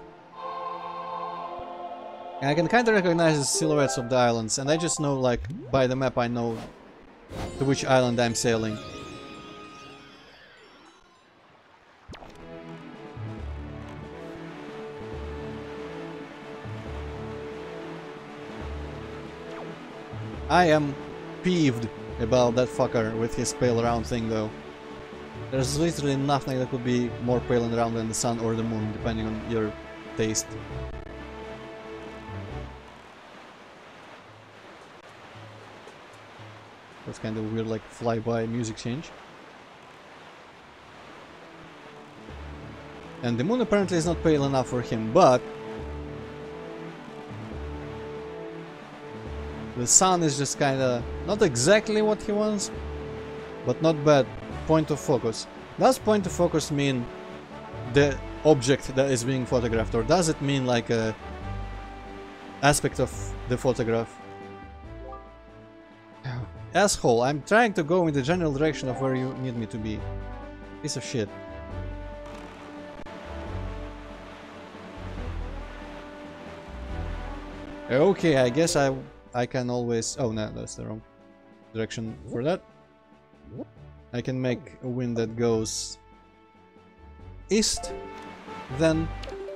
And I can kind of recognize the silhouettes of the islands, and I just know, like, by the map I know to which island I'm sailing. I am peeved about that fucker with his pale round thing though. There's literally nothing that could be more pale and round than the sun or the moon, depending on your taste. That's kind of weird, like flyby music change. And the moon apparently is not pale enough for him, but the sun is just kinda not exactly what he wants, but not bad. Point of focus. Does point of focus mean the object that is being photographed, or does it mean like a aspect of the photograph? Asshole, I'm trying to go in the general direction of where you need me to be. Piece of shit. Okay, I guess I can always... Oh no, that's the wrong direction for that. I can make a wind that goes east, then,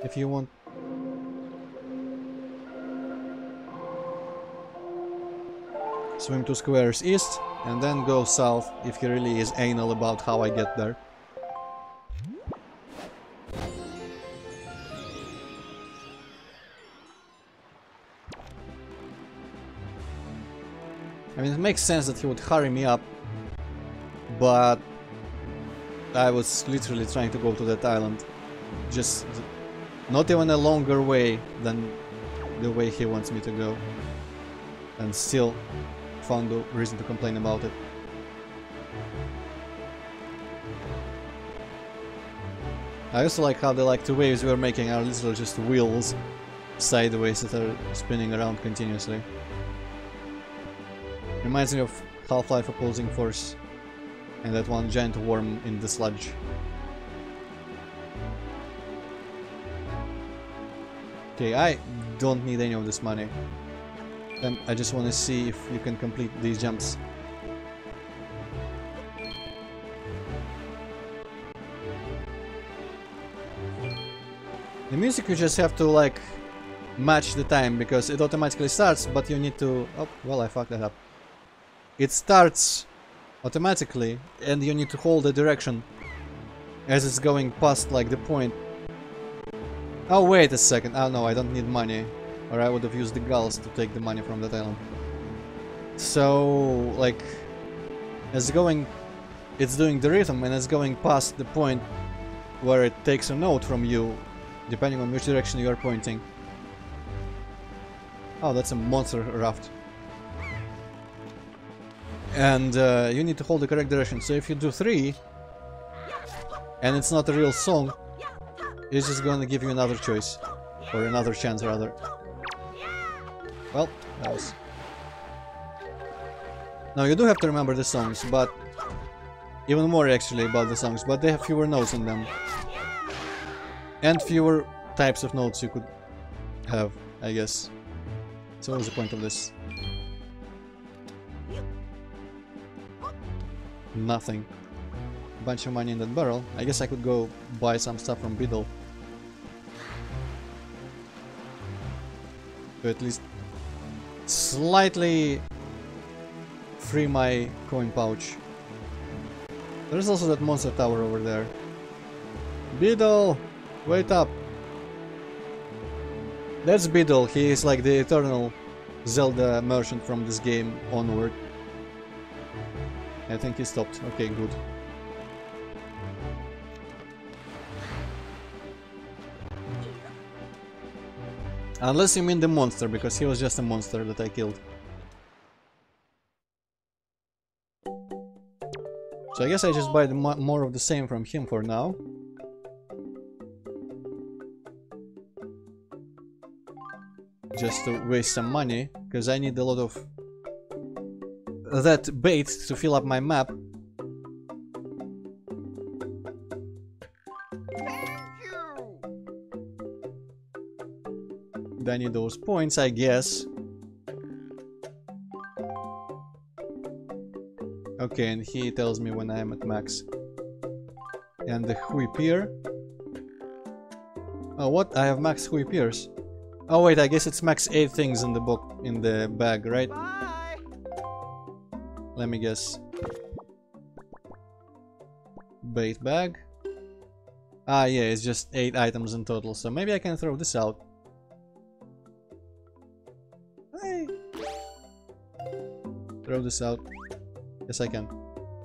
if you want. Swim 2 squares east, and then go south if he really is anal about how I get there. I mean, it makes sense that he would hurry me up, but I was literally trying to go to that island. Just not even a longer way than the way he wants me to go. And still found a reason to complain about it. I also like how the waves we're making are literally just wheels sideways that are spinning around continuously. Reminds me of Half-Life Opposing Force and that one giant worm in the sludge. Okay, I don't need any of this money. I just want to see if you can complete these jumps. The music you just have to like match the time because it automatically starts, but you need to... Oh, well, I fucked that up. It starts automatically and you need to hold the direction as it's going past like the point. Oh, wait a second. Oh no, I don't need money. Or I would have used the gulls to take the money from that island. So, like, it's doing the rhythm and it's going past the point where it takes a note from you, depending on which direction you are pointing. Oh, that's a monster raft. And you need to hold the correct direction. So if you do 3, and it's not a real song, it's just gonna give you another choice. Or another chance, rather. Well, that was... Now you do have to remember the songs, but... Even more actually about the songs, but they have fewer notes in them. And fewer types of notes you could have, I guess. So what was the point of this? Nothing. A bunch of money in that barrel. I guess I could go buy some stuff from Beedle. To at least slightly free my coin pouch. There's also that monster tower over there. Beedle! Wait up! That's Beedle. He is like the eternal Zelda merchant from this game onward. I think he stopped. Okay, good. Unless you mean the monster, because he was just a monster that I killed. So I guess I just buy the more of the same from him for now. Just to waste some money, because I need a lot of that bait to fill up my map. I need those points, I guess. Okay, and he tells me when I am at max. And the whip here. Oh, what? I have max whip ears. Oh wait, I guess it's max 8 things in the book, in the bag, right? Bye. Let me guess. Bait bag. Ah yeah, it's just 8 items in total, so maybe I can throw this out. Hey. Throw this out. Yes, I can.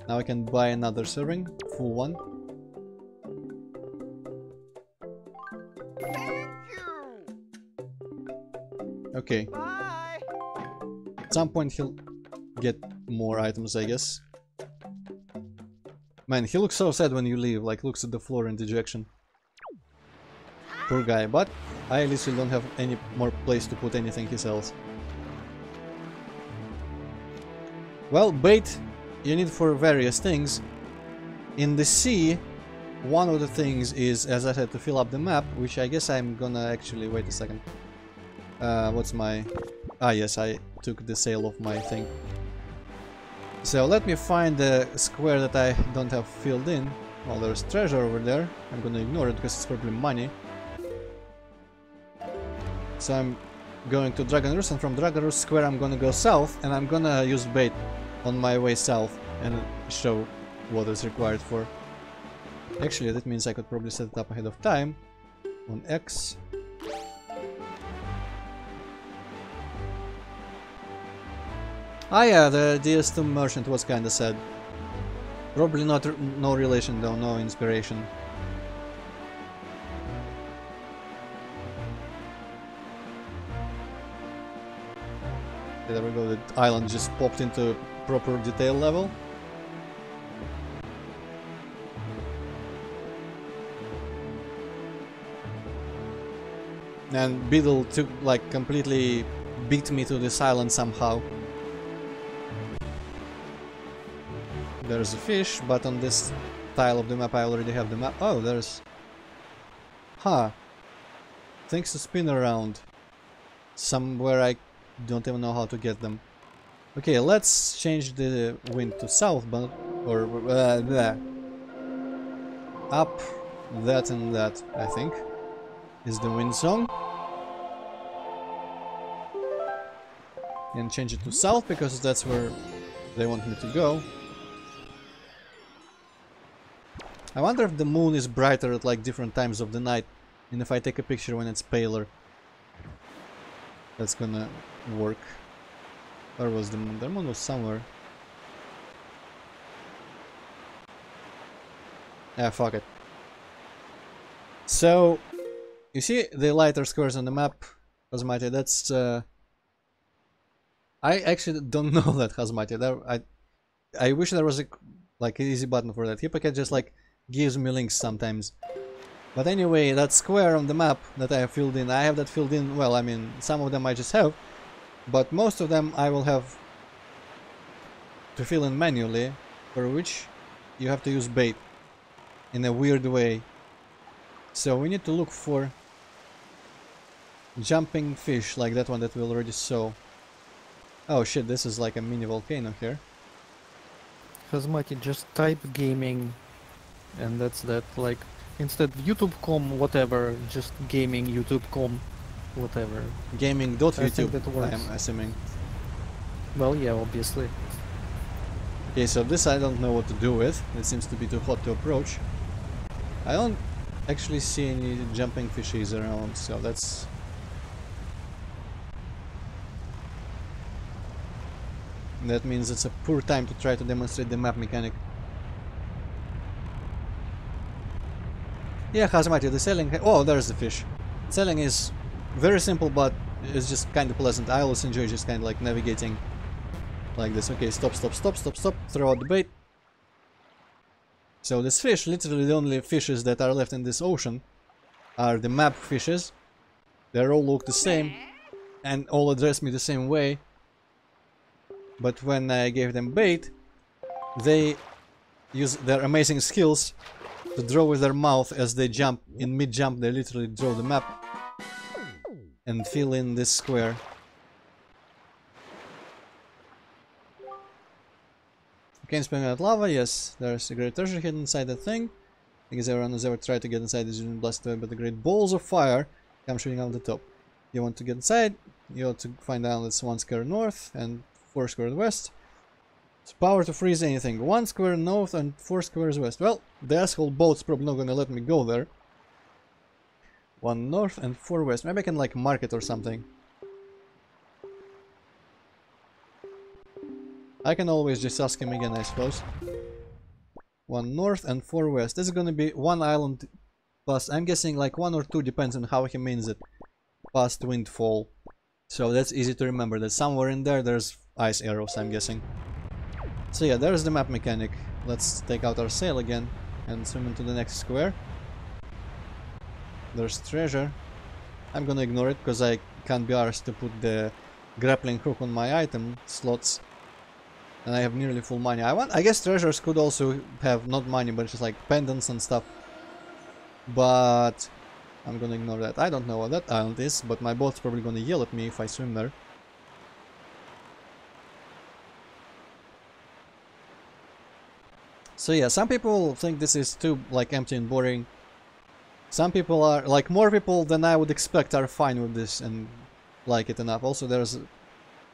Now I can buy another serving, full one. Okay. Bye. At some point he'll get more items, I guess. Man, he looks so sad when you leave, like looks at the floor in dejection. Poor guy, but I literally don't have any more place to put anything he sells. Well, bait you need for various things. In the sea, one of the things is, as I said, to fill up the map, which I guess I'm gonna actually... Wait a second. What's my... Ah, yes, I took the sale of my thing. So let me find the square that I don't have filled in. Well, there's treasure over there. I'm gonna ignore it because it's probably money. So I'm going to Dragonroost, and from Dragonroost Square I'm gonna go south, and I'm gonna use bait on my way south and show what is required for. Actually, that means I could probably set it up ahead of time on X. Ah yeah, the DS2 merchant was kinda sad. Probably not no relation though, no inspiration. There we go, the island just popped into proper detail level. And Beetle took, like, completely beat me to this island somehow. There's a fish, but on this tile of the map I already have the map. Oh, there's... Huh. Things to spin around. Somewhere I don't even know how to get them. Okay, let's change the wind to south, but... or... there. Up, that and that, I think, is the wind song. And change it to south, because that's where they want me to go. I wonder if the moon is brighter at like different times of the night, and if I take a picture when it's paler, that's gonna work. Where was the moon? The moon was somewhere. Yeah, fuck it. So, you see the lighter squares on the map, Hazmati, that's... I actually don't know that, Hazmati. I wish there was a like an easy button for that. Hippocate just like gives me links sometimes. But anyway, that square on the map that I have filled in, I have that filled in, well, I mean, some of them I just have, but most of them I will have to fill in manually, for which you have to use bait in a weird way. So we need to look for jumping fish, like that one that we already saw. Oh shit, this is like a mini volcano here. Hazmati, just type gaming, and that's that. Like, instead YouTube.com, whatever, just gaming, YouTube.com, whatever. Gaming.youtube, that works. I am assuming. Well, yeah, obviously. Okay, so this I don't know what to do with. It seems to be too hot to approach. I don't actually see any jumping fishes around, so that's... That means it's a poor time to try to demonstrate the map mechanic. Yeah, Hazmati, the selling... Oh, there's the fish. Selling is very simple, but it's just kind of pleasant. I always enjoy just kind of like navigating like this. Okay, stop, stop, stop, stop, stop. Throw out the bait. So this fish, literally the only fishes that are left in this ocean are the map fishes. They all look the same and all address me the same way. But when I gave them bait, they use their amazing skills to draw with their mouth as they jump. In mid-jump they literally draw the map and fill in this square. Okay, spilling out lava, yes, there's a great treasure hidden inside that thing. I guess everyone has ever tried to get inside is blasted away by the great balls of fire come shooting out the top. You want to get inside, you ought to find out it's 1 square north and 4 squares west. It's power to freeze anything. 1 square north and 4 squares west. Well, the asshole boat's probably not gonna let me go there. 1 north and 4 west. Maybe I can like mark it or something. I can always just ask him again, I suppose. 1 north and 4 west. This is gonna be 1 island past, I'm guessing like 1 or 2, depends on how he means it, past Windfall. So that's easy to remember, that somewhere in there there's ice arrows, I'm guessing. So yeah, there's the map mechanic. Let's take out our sail again and swim into the next square. There's treasure. I'm gonna ignore it because I can't be arsed to put the grappling hook on my item slots. And I have nearly full money. I guess treasures could also have not money, but just like pendants and stuff. But I'm gonna ignore that. I don't know what that island is, but my boat's probably gonna yell at me if I swim there. So yeah, some people think this is too like empty and boring. Some people are like, more people than I would expect are fine with this and like it enough. Also, there's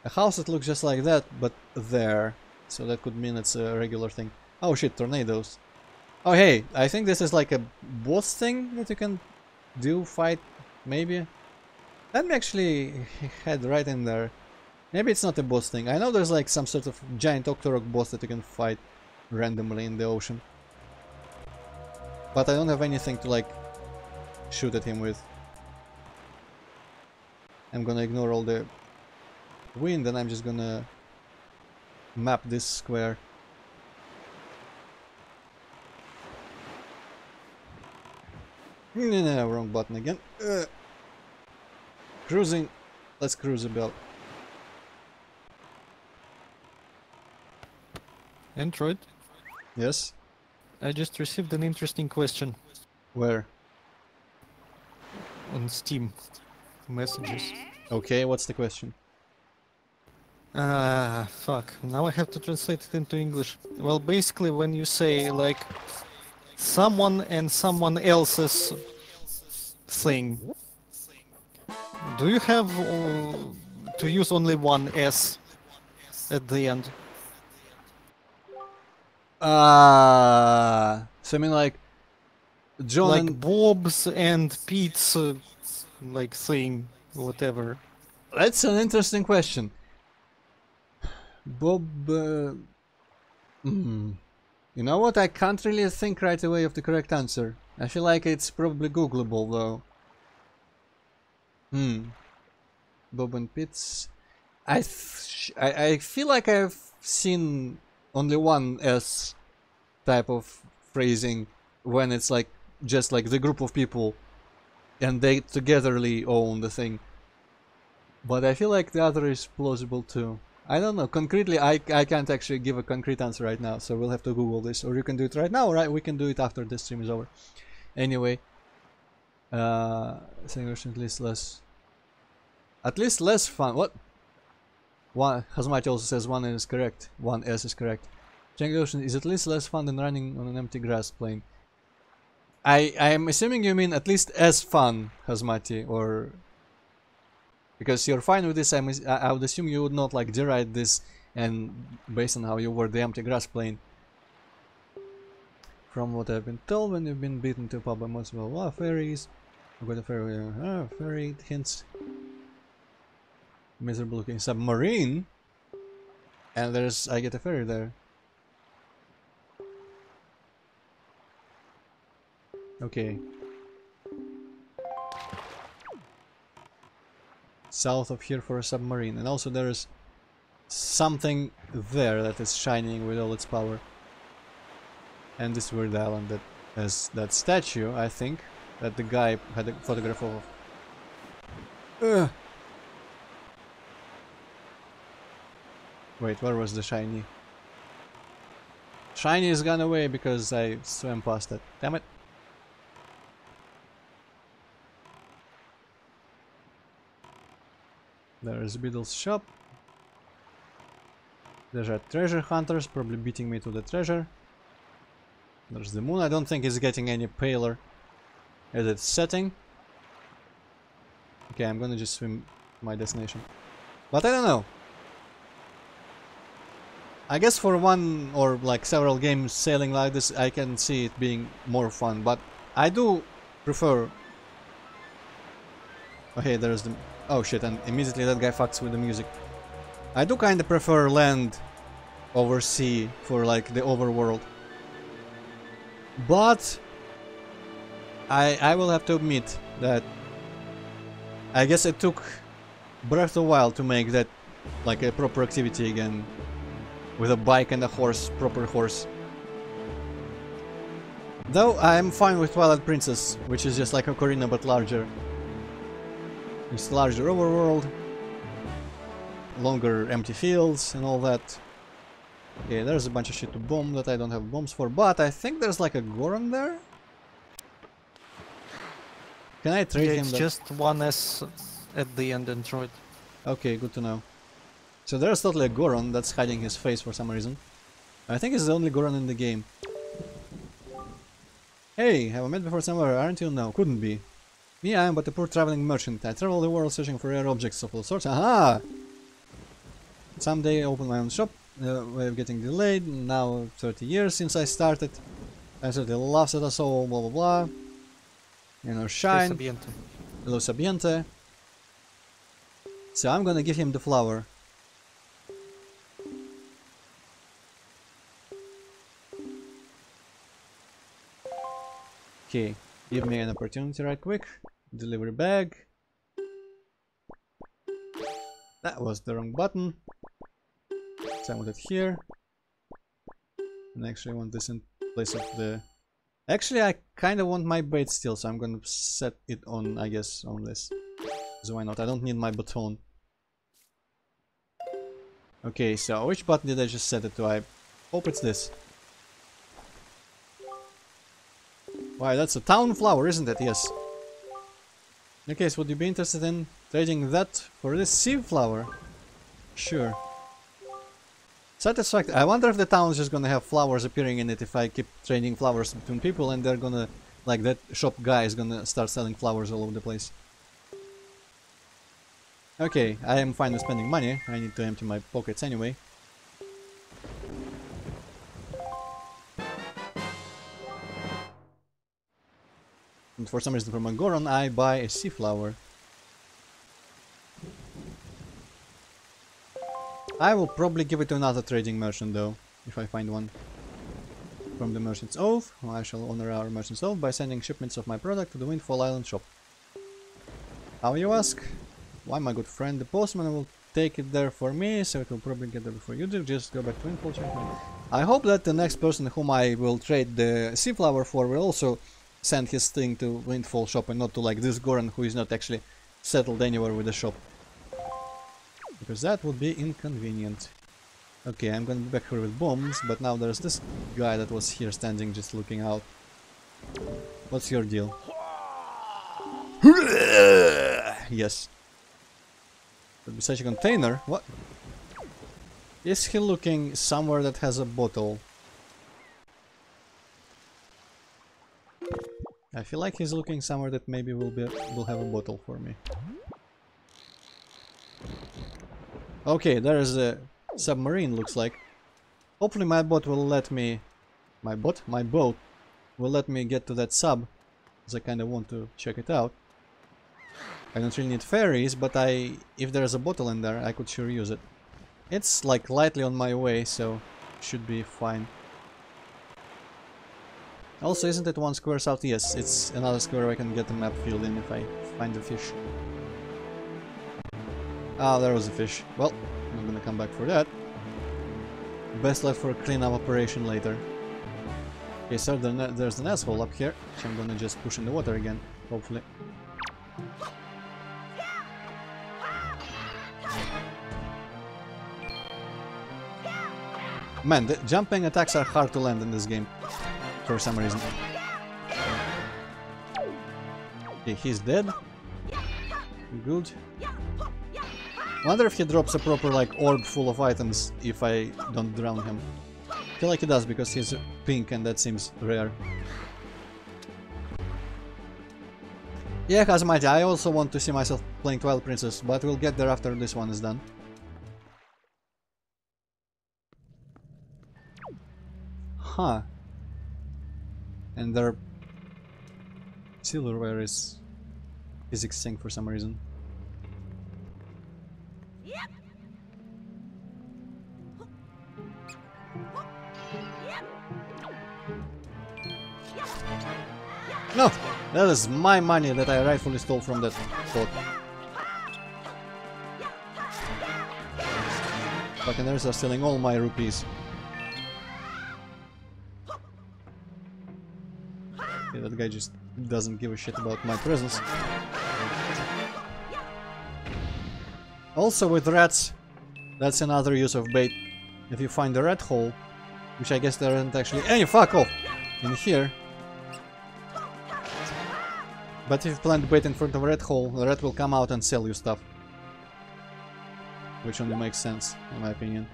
a house that looks just like that, but there. So that could mean it's a regular thing. Oh shit, tornadoes. Oh hey, I think this is like a boss thing that you can do, fight, maybe? Let me actually head right in there. Maybe it's not a boss thing. I know there's like some sort of giant Octorok boss that you can fight randomly in the ocean. But I don't have anything to like shoot at him with. I'm gonna ignore all the wind and I'm just gonna map this square. No, wrong button again. Cruising. Let's cruise about. Antroid, Yes? I just received an interesting question Where? on Steam messages. Okay, what's the question? Ah, fuck. Now I have to translate it into English. Well, basically, when you say, like, someone and someone else's thing, do you have to use only one S at the end? So I mean like John Like and... Bob's and Pete's, like, thing, whatever. That's an interesting question. Bob... You know what? I can't really think right away of the correct answer. I feel like it's probably Googleable though. Bob and Pitts. I feel like I've seen only one S type of phrasing when it's like just like the group of people and they togetherly own the thing. But I feel like the other is plausible too. I don't know. Concretely, I can't actually give a concrete answer right now, so we'll have to Google this. Or you can do it right now, or we can do it after this stream is over. Anyway, saying at least less fun. What? One Hazmati also says 1 is correct. 1S is correct. Jungle Ocean is at least less fun than running on an empty grass plain. I am assuming you mean at least as fun, Hazmati, or because you're fine with this. I would assume you would not like deride this, and based on how you were the empty grass plain. From what I've been told, when you've been beaten to a pub by most well, fairies. I've got a fairy. Fairy hints. Miserable looking submarine, and there's I get a ferry there. Okay. South of here for a submarine, and also there is something there that is shining with all its power. And this weird island that has that statue, I think, that the guy had a photograph of. Wait, where was the shiny? Shiny is gone away because I swam past it. Damn it. There's Beedle's shop. There's a treasure hunters probably beating me to the treasure. There's the moon. I don't think it's getting any paler as it's setting. Okay, I'm gonna just swim my destination. But I don't know. I guess for one or like several games sailing like this, I can see it being more fun. But I do prefer... Okay, there's the... Oh shit, and immediately that guy fucks with the music. I do kinda prefer land oversee for like the overworld. But I will have to admit that I guess it took Breath of the Wild to make that like a proper activity again, with a bike and a horse, proper horse. Though I'm fine with Twilight Princess, which is just like Ocarina but larger. It's larger overworld, longer empty fields and all that. Okay, there's a bunch of shit to bomb that I don't have bombs for, but I think there's like a Goron there. Can I trade Yeah, him? it's just one S at the end, Antroid. Okay, good to know. So there's totally a Goron that's hiding his face for some reason. I think he's the only Goron in the game. Hey, have I met before somewhere, aren't you? No, couldn't be. Me, I am but a poor traveling merchant. I travel the world searching for rare objects of all sorts. Aha! Someday I open my own shop. Way of getting delayed. Now 30 years since I started. I certainly laughs at us all, blah blah blah. You know, shine. Lo sabiente. So I'm gonna give him the flower. Okay, give me an opportunity right quick. Delivery bag. That was the wrong button. So I want it here. And actually I want this in place of the... Actually I kinda want my bait still, so I'm gonna set it on, I guess, on this. So why not? I don't need my baton. Okay, so which button did I just set it to? I hope it's this. Why, that's a town flower, isn't it? Yes. Okay, so would you be interested in trading that for this sea flower? Sure. Satisfactory. I wonder if the town is just gonna have flowers appearing in it if I keep trading flowers between people, and they're gonna, like, that shop guy is gonna start selling flowers all over the place. Okay, I am fine with spending money. I need to empty my pockets anyway. And for some reason from a Goron I buy a sea flower. I will probably give it to another trading merchant though, if I find one. From the merchant's oath, I shall honor our merchant's oath by sending shipments of my product to the Windfall Island shop. How, you ask? Why, my good friend, the postman will take it there for me, so it will probably get there before you do. Just go back to Windfall. I hope that the next person whom I will trade the sea flower for will also send his thing to Windfall shop and not to like this Goron who is not actually settled anywhere with the shop. Because that would be inconvenient. Okay, I'm gonna be back here with bombs, but now there's this guy that was here standing just looking out. What's your deal? Yes. Could be such a container. What? Is he looking somewhere that has a bottle? I feel like he's looking somewhere that maybe will have a bottle for me. Okay, there is a submarine, looks like. Hopefully my boat will let me... My boat will let me get to that sub, because I kinda want to check it out. I don't really need ferries, but if there's a bottle in there, I could sure use it. It's like lightly on my way, so should be fine. Also, isn't it one square south? Yes, it's another square I can get the map filled in if I find the fish. Ah, there was a fish. Well, I'm not gonna come back for that. Best left for a cleanup operation later. Okay, so there's an asshole up here, which I'm gonna just push in the water again, hopefully. Man, the jumping attacks are hard to land in this game, for some reason. Okay, he's dead. Good. Wonder if he drops a proper, like, orb full of items if I don't drown him. I feel like he does, because he's pink and that seems rare. Yeah, Kazumite, I also want to see myself playing Twilight Princess, but we'll get there after this one is done. Huh. And their silverware is physics sync for some reason. No! That is my money that I rightfully stole from that spot. Buccaneers are stealing all my rupees. Okay, that guy just doesn't give a shit about my presence. Also with rats, that's another use of bait. If you find a rat hole, which I guess there isn't actually any fuck off in here. But if you plant bait in front of a rat hole, the rat will come out and sell you stuff. Which only makes sense, in my opinion.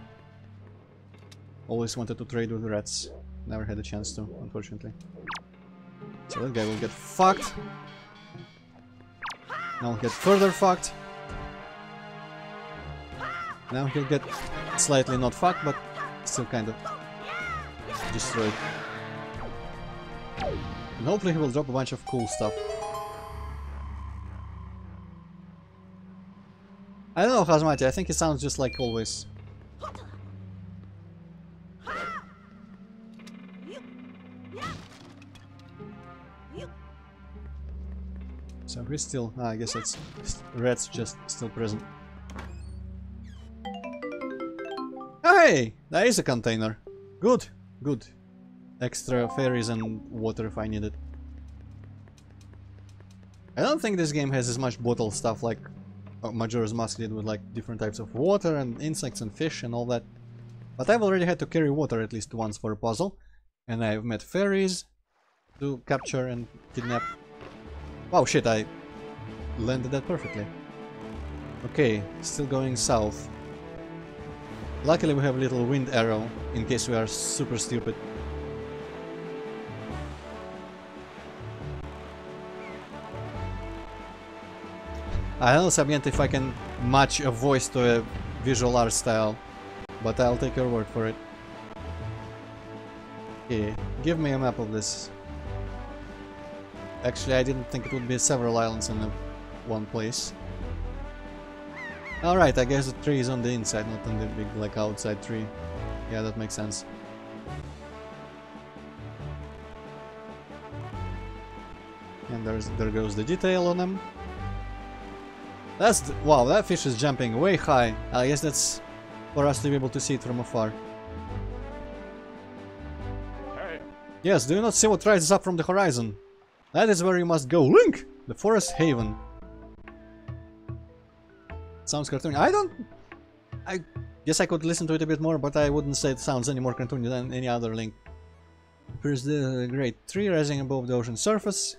Always wanted to trade with rats. Never had a chance to, unfortunately. So that guy will get fucked. Now he'll get further fucked. Now he'll get slightly not fucked, but still kind of destroyed. And hopefully he will drop a bunch of cool stuff. I don't know, Hazmati, I think he sounds just like always. So he's still... I guess it's... Red's just still present. Hey! There is a container. Good, good. Extra fairies and water if I need it. I don't think this game has as much bottle stuff like Majora's Mask did, with like different types of water and insects and fish and all that. But I've already had to carry water at least once for a puzzle. And I've met fairies to capture and kidnap. Wow, shit, I landed that perfectly. Okay, still going south. Luckily we have a little wind arrow in case we are super stupid. I don't know, Sabiente, if I can match a voice to a visual art style, but I'll take your word for it. Okay, give me a map of this. Actually, I didn't think it would be several islands in one place. Alright, I guess the tree is on the inside, not on the big, like, outside tree. Yeah, that makes sense. And there goes the detail on them. Wow, that fish is jumping way high. I guess that's for us to be able to see it from afar. Hey. Yes, do you not see what rises up from the horizon? That is where you must go. Link! The Forest Haven. Sounds cartoony. I guess I could listen to it a bit more, but I wouldn't say it sounds any more cartoony than any other Link. Here's the great tree rising above the ocean surface.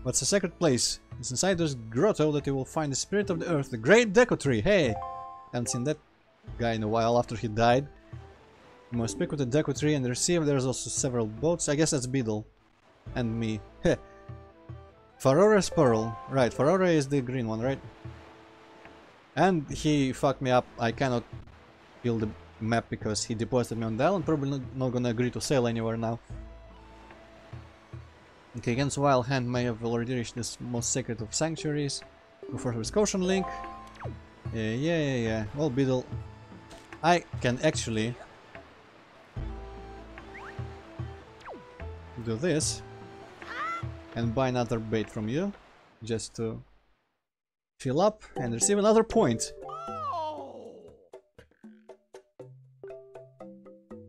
What's a sacred place? It's inside this grotto that you will find the spirit of the earth, the great Deku Tree. Hey! Haven't seen that guy in a while after he died. You must speak with the Deku Tree and receive. There's also several boats. I guess that's Beedle. And me. Heh. Farora's Pearl. Right, Farora is the green one, right? And he fucked me up. I cannot build the map because he deposited me on the island. Probably not gonna agree to sail anywhere now. Okay, against Wild Hand may have already reached this most sacred of sanctuaries. Go for his caution, Link. Yeah. Well, Beedle, I can actually do this and buy another bait from you, just to fill up and receive another point.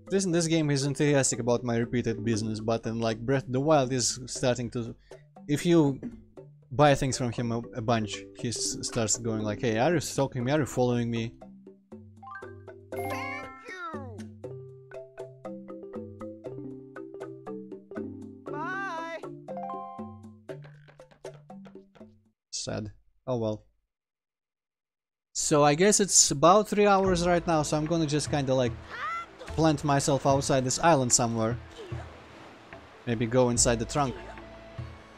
This game is enthusiastic about my repeated business, but then like Breath of the Wild is starting to... If you buy things from him a bunch, he starts going like, hey, are you stalking me? Are you following me? Thank you. Bye. Sad. Oh well. So I guess it's about 3 hours right now, so I'm gonna just kinda like plant myself outside this island somewhere. Maybe go inside the trunk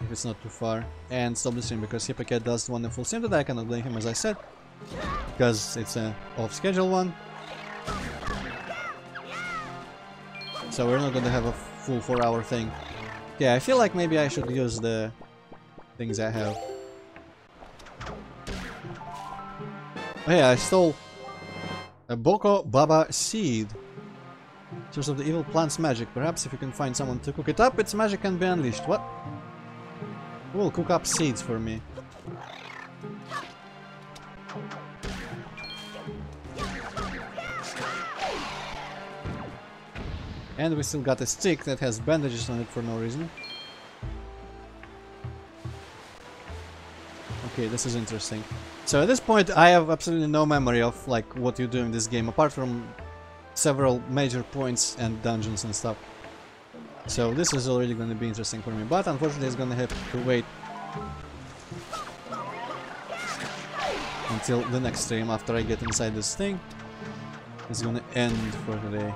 if it's not too far, and stop the stream because Hippocat does wonderful stream that I cannot blame him, as I said, because it's an off-schedule one. So we're not gonna have a full 4-hour thing. Yeah, I feel like maybe I should use the things I have. Oh yeah, I stole a Boko Baba seed. Source of the evil plant's magic. Perhaps if you can find someone to cook it up, its magic can be unleashed. What? will cook up seeds for me. And we still got a stick that has bandages on it for no reason. Okay, this is interesting. So at this point I have absolutely no memory of like what you do in this game, apart from several major points and dungeons and stuff. So this is already going to be interesting for me, but unfortunately it's going to have to wait until the next stream after I get inside this thing. It's going to end for today.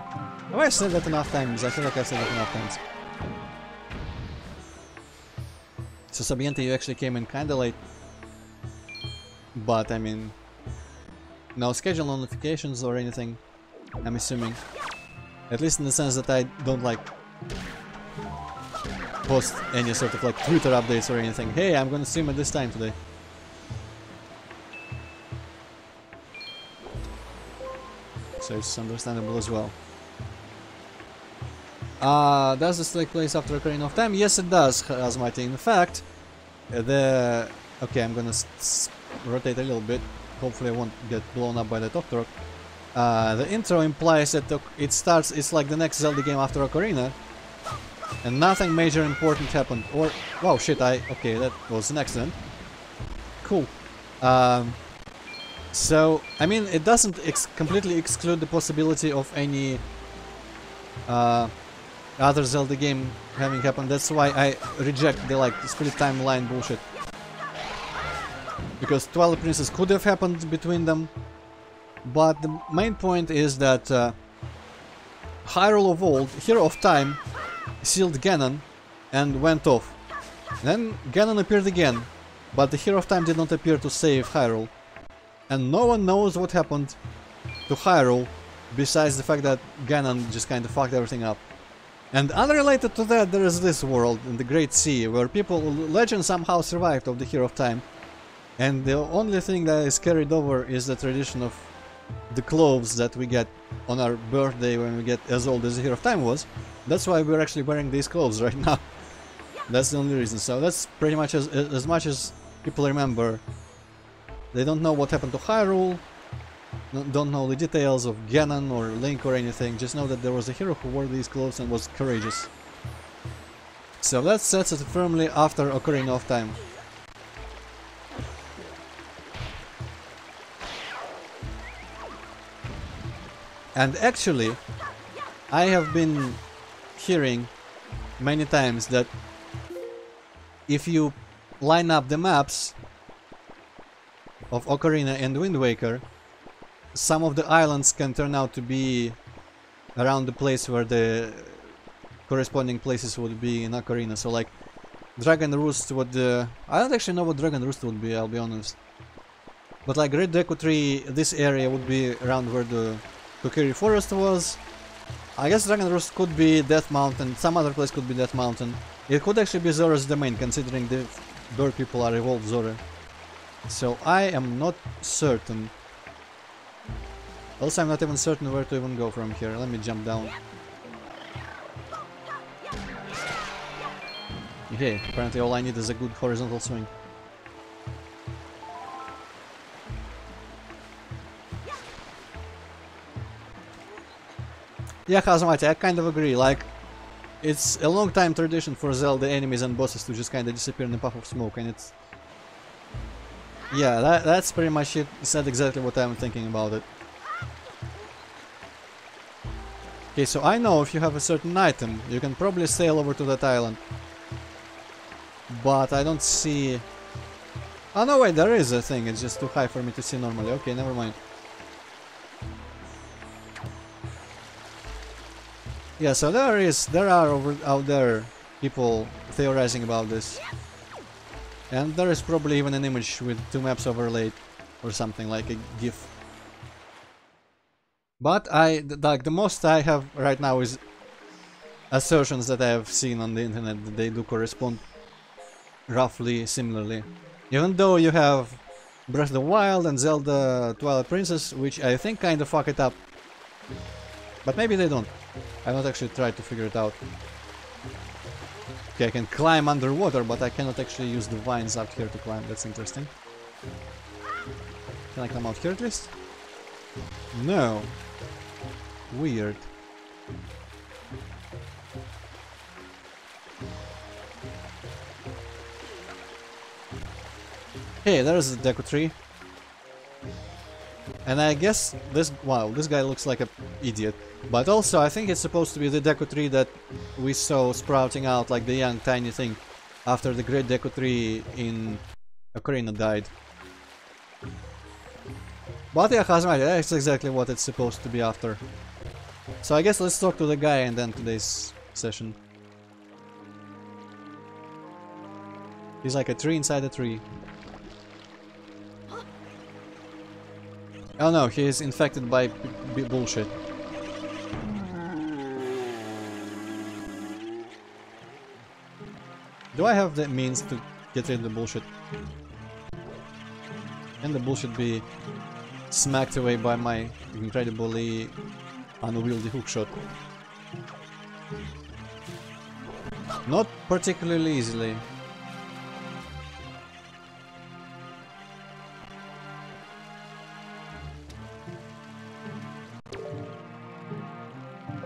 Have I said that enough times? I feel like I've said that enough times. So Sabiente, you actually came in kinda late. But I mean, no schedule notifications or anything, I'm assuming. At least in the sense that I don't like post any sort of like Twitter updates or anything. Hey, I'm gonna stream at this time today. So it's understandable as well. Does this take place after Ocarina of Time? Yes, it does, Asmati. In fact, okay, I'm gonna rotate a little bit. Hopefully I won't get blown up by the Tok Tok. The intro implies that it's like the next Zelda game after Ocarina. And nothing major important happened. Or, wow, shit, okay, that was an accident. Cool. So, I mean, it doesn't completely exclude the possibility of any other Zelda game having happened. That's why I reject the like split timeline bullshit. Because Twilight Princess could have happened between them, but the main point is that Hyrule of Old, Hero of Time, sealed Ganon and went off. Then Ganon appeared again, but the Hero of Time did not appear to save Hyrule. And no one knows what happened to Hyrule, besides the fact that Ganon just kind of fucked everything up. And unrelated to that, there is this world in the Great Sea, where legend somehow survived of the Hero of Time. And the only thing that is carried over is the tradition of the clothes that we get on our birthday when we get as old as the Hero of Time was. That's why we're actually wearing these clothes right now. That's the only reason. So that's pretty much as much as people remember. They don't know what happened to Hyrule, don't know the details of Ganon or Link or anything, just know that there was a hero who wore these clothes and was courageous. So that sets it firmly after Ocarina of Time. And actually, I have been hearing many times that if you line up the maps of Ocarina and Wind Waker, some of the islands can turn out to be around the place where the corresponding places would be in Ocarina. So like Dragonroost would... I don't actually know what Dragonroost would be, I'll be honest. But like Great Deku Tree, this area would be around where the Kokiri Forest was. I guess Dragonroost could be Death Mountain, some other place could be Death Mountain. It could actually be Zora's domain, considering the bird people are evolved Zora. So I am not certain. Also, I'm not even certain where to even go from here. Let me jump down. Okay, apparently all I need is a good horizontal swing. Yeah, Hazamati, I kind of agree. Like, it's a long time tradition for Zelda enemies and bosses to just kind of disappear in a puff of smoke, and it's... Yeah, that's pretty much it. Said exactly what I'm thinking about it. Okay, so I know if you have a certain item, you can probably sail over to that island. But I don't see... Oh no, wait, there is a thing, it's just too high for me to see normally. Okay, never mind. Yeah, so there are out there people theorizing about this. And there is probably even an image with two maps overlaid or something, like a GIF. But like the most I have right now is assertions that I have seen on the internet that they do correspond roughly similarly. Even though you have Breath of the Wild and Zelda Twilight Princess, which I think kind of fuck it up. But maybe they don't. I've not actually tried to figure it out. Okay, I can climb underwater, but I cannot actually use the vines out here to climb. That's interesting. Can I climb out here at least? No. Weird. Hey, there's the Deku Tree. And I guess this... wow, this guy looks like an idiot. But also, I think it's supposed to be the Deku Tree that we saw sprouting out like the young tiny thing after the great Deku Tree in Ocarina died. But yeah, Hazmati, that's exactly what it's supposed to be after. So I guess let's talk to the guy and end today's session. He's like a tree inside a tree. Oh no, he is infected by bullshit. Do I have the means to get rid of the bullshit? Can the bullshit be smacked away by my incredibly unwieldy hookshot? Not particularly easily.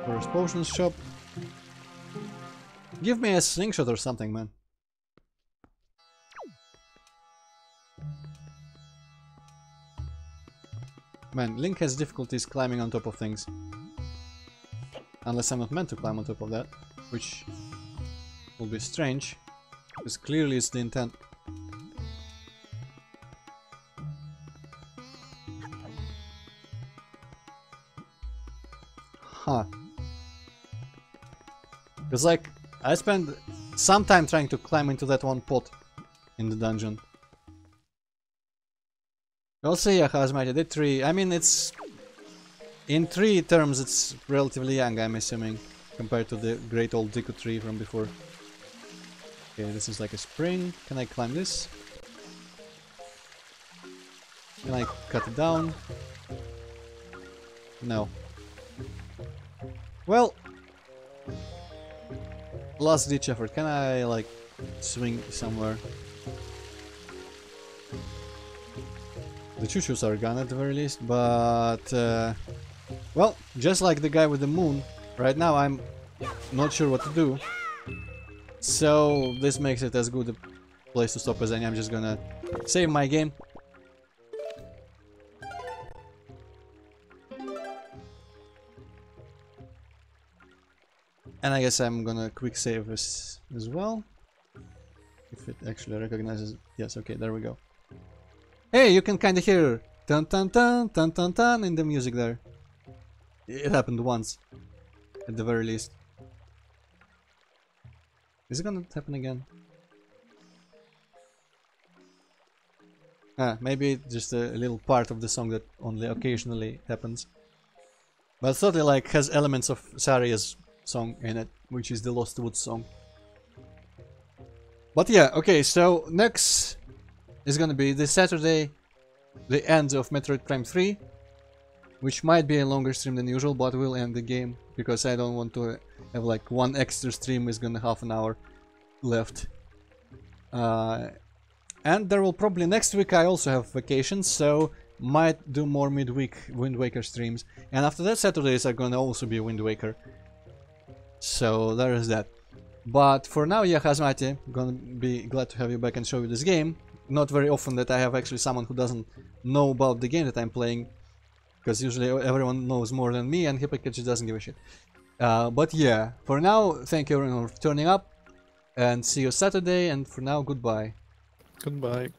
First potions shop. Give me a slingshot or something, man. Man, Link has difficulties climbing on top of things. Unless I'm not meant to climb on top of that, which will be strange, because clearly it's the intent. Huh. Because like, I spent some time trying to climb into that one pot in the dungeon. We'll see, Hazmati, the tree. I mean, it's... in tree terms, it's relatively young, I'm assuming, compared to the great old Deku Tree from before. Okay, this is like a spring. Can I climb this? Can I cut it down? No. Well... last ditch effort. Can I, like, swing somewhere? The choo-choos are gone at the very least, but... well, just like the guy with the moon, right now I'm not sure what to do. So this makes it as good a place to stop as any. I'm just gonna save my game. And I guess I'm gonna quick save this as well. If it actually recognizes... yes, okay, there we go. Hey, you can kinda hear dun dun dun dun dun dun in the music there. It happened once, at the very least. Is it gonna happen again? Ah, maybe just a little part of the song that only occasionally happens. But it totally like has elements of Saria's song in it, which is the Lost Woods song. But yeah, okay, so next is gonna be this Saturday, the end of Metroid Prime 3, which might be a longer stream than usual, but we'll end the game, because I don't want to have like one extra stream is gonna have an hour left. And there will probably, next week I also have vacation, so might do more midweek Wind Waker streams, and after that Saturdays are gonna also be Wind Waker. So there is that. But for now, yeah, Hazmati, gonna be glad to have you back and show you this game. Not very often that I have actually someone who doesn't know about the game that I'm playing, because usually everyone knows more than me and Hippocage doesn't give a shit. But yeah, for now, thank you everyone for turning up, and see you Saturday, and for now, goodbye. Goodbye.